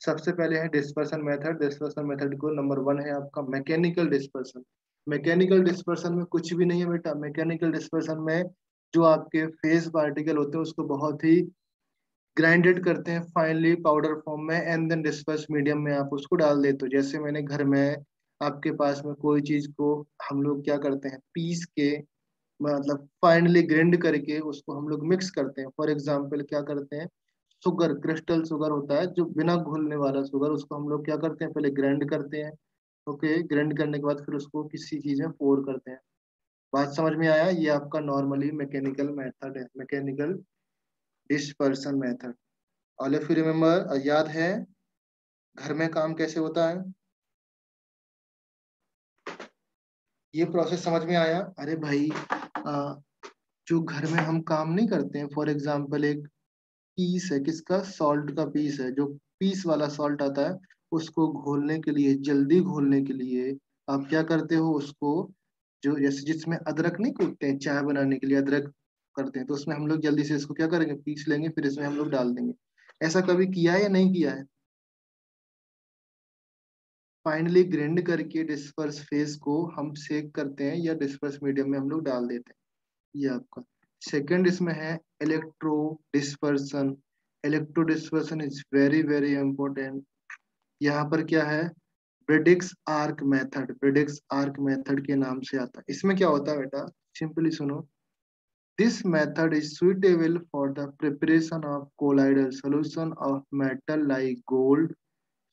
सबसे पहले है डिस्पर्सन मेथड। डिस्पर्सन मेथड को नंबर वन है आपका मैकेनिकल डिस्पर्सन। मैकेनिकल डिस्पर्सन में कुछ भी नहीं है बेटा। मैकेनिकल डिस्पर्सन में जो आपके फेज पार्टिकल होते हैं उसको बहुत ही ग्राइंडेड करते हैं फाइनली पाउडर फॉर्म में, एंड देन डिस्पर्स मीडियम में आप उसको डाल देते हो। जैसे मैंने घर में आपके पास में कोई चीज को हम लोग क्या करते हैं, पीस के मतलब फाइनली ग्राइंड करके उसको हम लोग मिक्स करते हैं। फॉर एग्जाम्पल क्या करते हैं, शुगर, क्रिस्टल शुगर होता है जो बिना घुलने वाला शुगर, उसको हम लोग क्या करते हैं, पहले ग्राइंड करते हैं। ओके, ग्राइंड करने के बाद फिर उसको किसी चीज में पोर करते हैं। बात समझ में आया? ये आपका नॉर्मली मैकेनिकल मेथड है, mechanical dispersion method. All of you remember, याद है घर में काम कैसे होता है? ये प्रोसेस समझ में आया? अरे भाई, जो घर में हम काम नहीं करते हैं, फॉर एग्जाम्पल एक पीस है, किसका, सॉल्ट का पीस है, जो पीस वाला सॉल्ट आता है, उसको घोलने के लिए, जल्दी घोलने के लिए आप क्या करते हो, उसको जो जैसे जिसमें अदरक नहीं कूटते हैं चाय बनाने के लिए, अदरक करते हैं, तो उसमें हम लोग जल्दी से इसको क्या करेंगे, पीस लेंगे, फिर इसमें हम लोग डाल देंगे। ऐसा कभी किया है या नहीं किया है? फाइनली ग्राइंड करके डिस्पर्स फेस को हम सेक करते हैं या डिस्पर्स मीडियम में हम लोग डाल देते हैं। ये आपका सेकंड इसमें है electro dispersion. Electro dispersion is very very important. यहाँ पर क्या है, Bredig's arc method. Bredig's arc method के नाम से आता है। इसमें क्या होता है बेटा, सिंपली सुनो। This method is suitable for the preparation of colloidal solution of metal like gold,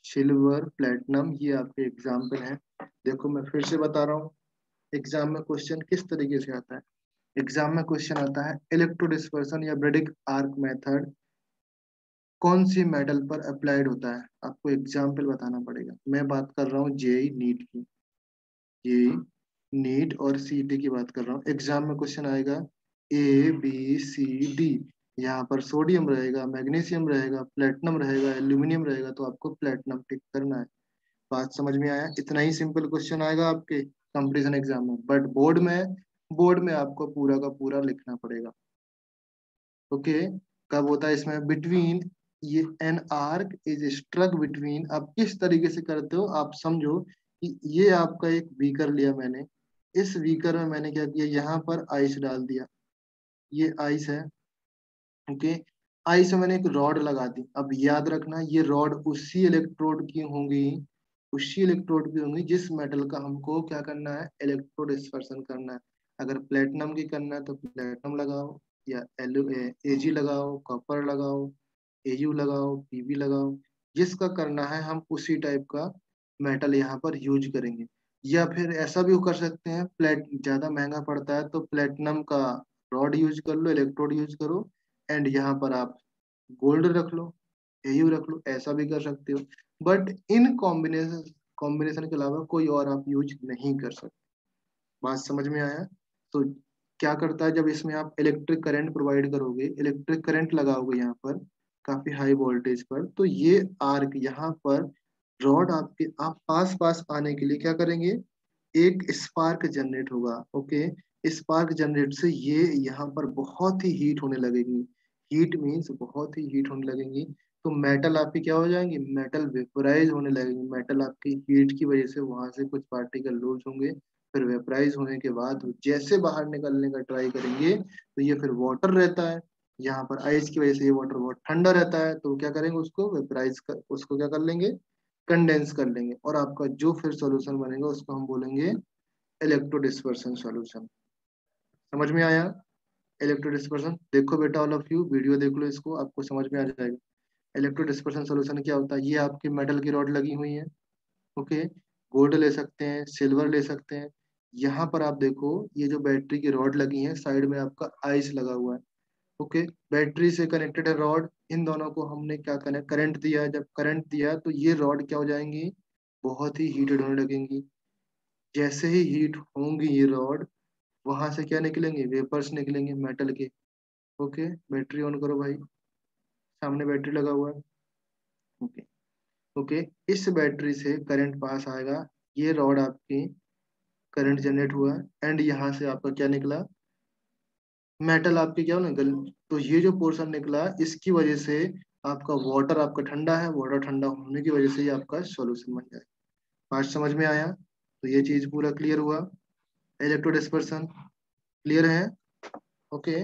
silver, platinum. ये आपके एग्जाम्पल हैं। देखो मैं फिर से बता रहा हूँ, एग्जाम में क्वेश्चन किस तरीके से आता है। एग्जाम में क्वेश्चन आता है इलेक्ट्रो डिस्पर्सन या ब्रेडिक आर्क मेथड कौन सी मेटल पर अप्लाइड होता है, आपको एग्जाम्पल बताना पड़ेगा। मैं बात कर रहा हूँ जेई नीट की, जेई नीट और सीटी की बात कर रहा हूँ। एग्जाम में क्वेश्चन आएगा ए बी सी डी, यहाँ पर सोडियम रहेगा, मैग्नीशियम रहेगा, प्लेटिनम रहेगा, एल्यूमिनियम रहेगा, तो आपको प्लेटिनम टिक करना है। बात समझ में आया? इतना ही सिंपल क्वेश्चन आएगा आपके कंपटीशन एग्जाम में, बट बोर्ड में आपको पूरा का पूरा लिखना पड़ेगा। ओके, कब होता है इसमें, बिटवीन, ये an arc is struck between, आप किस तरीके से करते हो आप समझो कि ये आपका एक बीकर लिया मैंने, इस बीकर में मैंने क्या किया, यहाँ पर आइस डाल दिया, ये आइस है। ओके, आइस में मैंने एक रॉड लगा दी। अब याद रखना ये रॉड उसी इलेक्ट्रोड की होंगी, उसी इलेक्ट्रोड की होंगी जिस मेटल का हमको क्या करना है, इलेक्ट्रो डिस्पर्सन करना है। अगर प्लेटिनम की करना है तो प्लेटिनम लगाओ, या एजी लगाओ, कॉपर लगाओ, एयू लगाओ, पीबी लगाओ, जिसका करना है हम उसी टाइप का मेटल यहाँ पर यूज करेंगे। या फिर ऐसा भी कर सकते हैं, प्लेट ज्यादा महंगा पड़ता है तो प्लेटिनम का रॉड यूज कर लो, इलेक्ट्रोड यूज करो, एंड यहाँ पर आप गोल्ड रख लो, एयू रख लो, ऐसा भी कर सकते हो। बट इन कॉम्बिनेशन कॉम्बिनेशन के अलावा कोई और आप यूज नहीं कर सकते। बात समझ में आया? तो क्या करता है, जब इसमें आप इलेक्ट्रिक करंट प्रोवाइड करोगे, इलेक्ट्रिक करंट लगाओगे यहाँ पर काफी हाई वोल्टेज पर, तो ये आर्क यहाँ पर रॉड आपके आप पास पास आने के लिए क्या करेंगे, एक स्पार्क जनरेट होगा। ओके, स्पार्क जनरेट से ये यहाँ पर बहुत ही हीट होने लगेगी। हीट मीन्स बहुत ही हीट होने लगेंगी, तो मेटल आपकी क्या हो जाएंगी, मेटल वेपोराइज होने लगेंगी। मेटल आपकी हीट की वजह से वहां से कुछ पार्टिकल लूज होंगे, फिर वेपराइज होने के बाद जैसे बाहर निकलने का ट्राई करेंगे तो ये फिर वाटर रहता है, यहाँ पर आइस की वजह से ये वाटर बहुत ठंडा रहता है, तो क्या करेंगे उसको वेपराइज कर, उसको क्या कर लेंगे, कंडेंस कर लेंगे, और आपका जो फिर सॉल्यूशन बनेगा उसको हम बोलेंगे इलेक्ट्रो डिस्पर्सन सॉल्यूशन। समझ में आया? इलेक्ट्रो डिस्पर्सन देखो बेटा, ऑल ऑफ यू वीडियो देख लो, इसको आपको समझ में आ जाएगा। इलेक्ट्रो डिस्पर्सन सॉल्यूशन क्या होता है, ये आपकी मेटल की रॉड लगी हुई है। ओके, गोल्ड ले सकते हैं, सिल्वर ले सकते हैं। यहाँ पर आप देखो ये जो बैटरी की रॉड लगी है, साइड में आपका आइस लगा हुआ है। ओके, बैटरी से कनेक्टेड है रॉड, इन दोनों को हमने क्या कनेक्ट करंट दिया है, जब करंट दिया तो ये रॉड क्या हो जाएंगी, बहुत ही हीटेड होने लगेंगी। जैसे ही हीट होंगी ये रॉड, वहां से क्या निकलेंगे, वेपर्स निकलेंगे मेटल के। ओके, बैटरी ऑन करो भाई, सामने बैटरी लगा हुआ है। ओके, ओके, इस बैटरी से करंट पास आएगा, ये रॉड आपकी करंट जनरेट हुआ, एंड यहाँ से आपका क्या निकला, मेटल आपके क्या ना गल, तो ये जो पोर्शन निकला इसकी वजह से आपका वाटर आपका ठंडा है, वाटर ठंडा होने की वजह से ये आपका सॉल्यूशन बन जाए। बात समझ में आया? तो ये चीज पूरा क्लियर हुआ, इलेक्ट्रो डिस्पर्सन क्लियर है? ओके,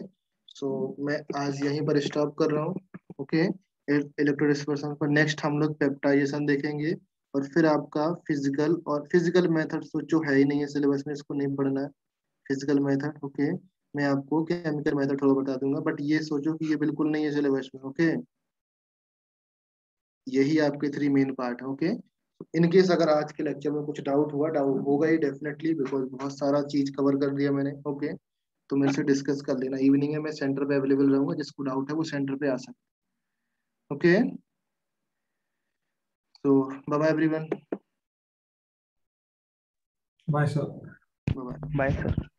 सो मैं आज यहीं पर स्टॉप कर रहा हूँ। ओके, इलेक्ट्रो डिस्पर्सन पर नेक्स्ट हम लोग पेप्टाइजेशन देखेंगे, और फिर आपका फिजिकल, और फिजिकल मेथड सोचो है ही नहीं है सिलेबस में, इसको नहीं पढ़ना है फिजिकल मेथड। ओके, मैं आपको केमिकल मेथड थोड़ा बता दूंगा, बट ये सोचो कि ये बिल्कुल नहीं है सिलेबस में। ओके, यही आपके 3 मेन पार्ट है। ओके, इन केस अगर आज के लेक्चर में कुछ डाउट हुआ, डाउट होगा ही डेफिनेटली, बिकॉज बहुत सारा चीज कवर कर दिया मैंने। ओके, तो मेरे से डिस्कस कर लेना, इवनिंग में मैं सेंटर पे अवेलेबल रहूंगा, जिसको डाउट है वो सेंटर पे आ सकता है। ओके, तो bye bye everyone, bye sir. Bye bye. Bye sir.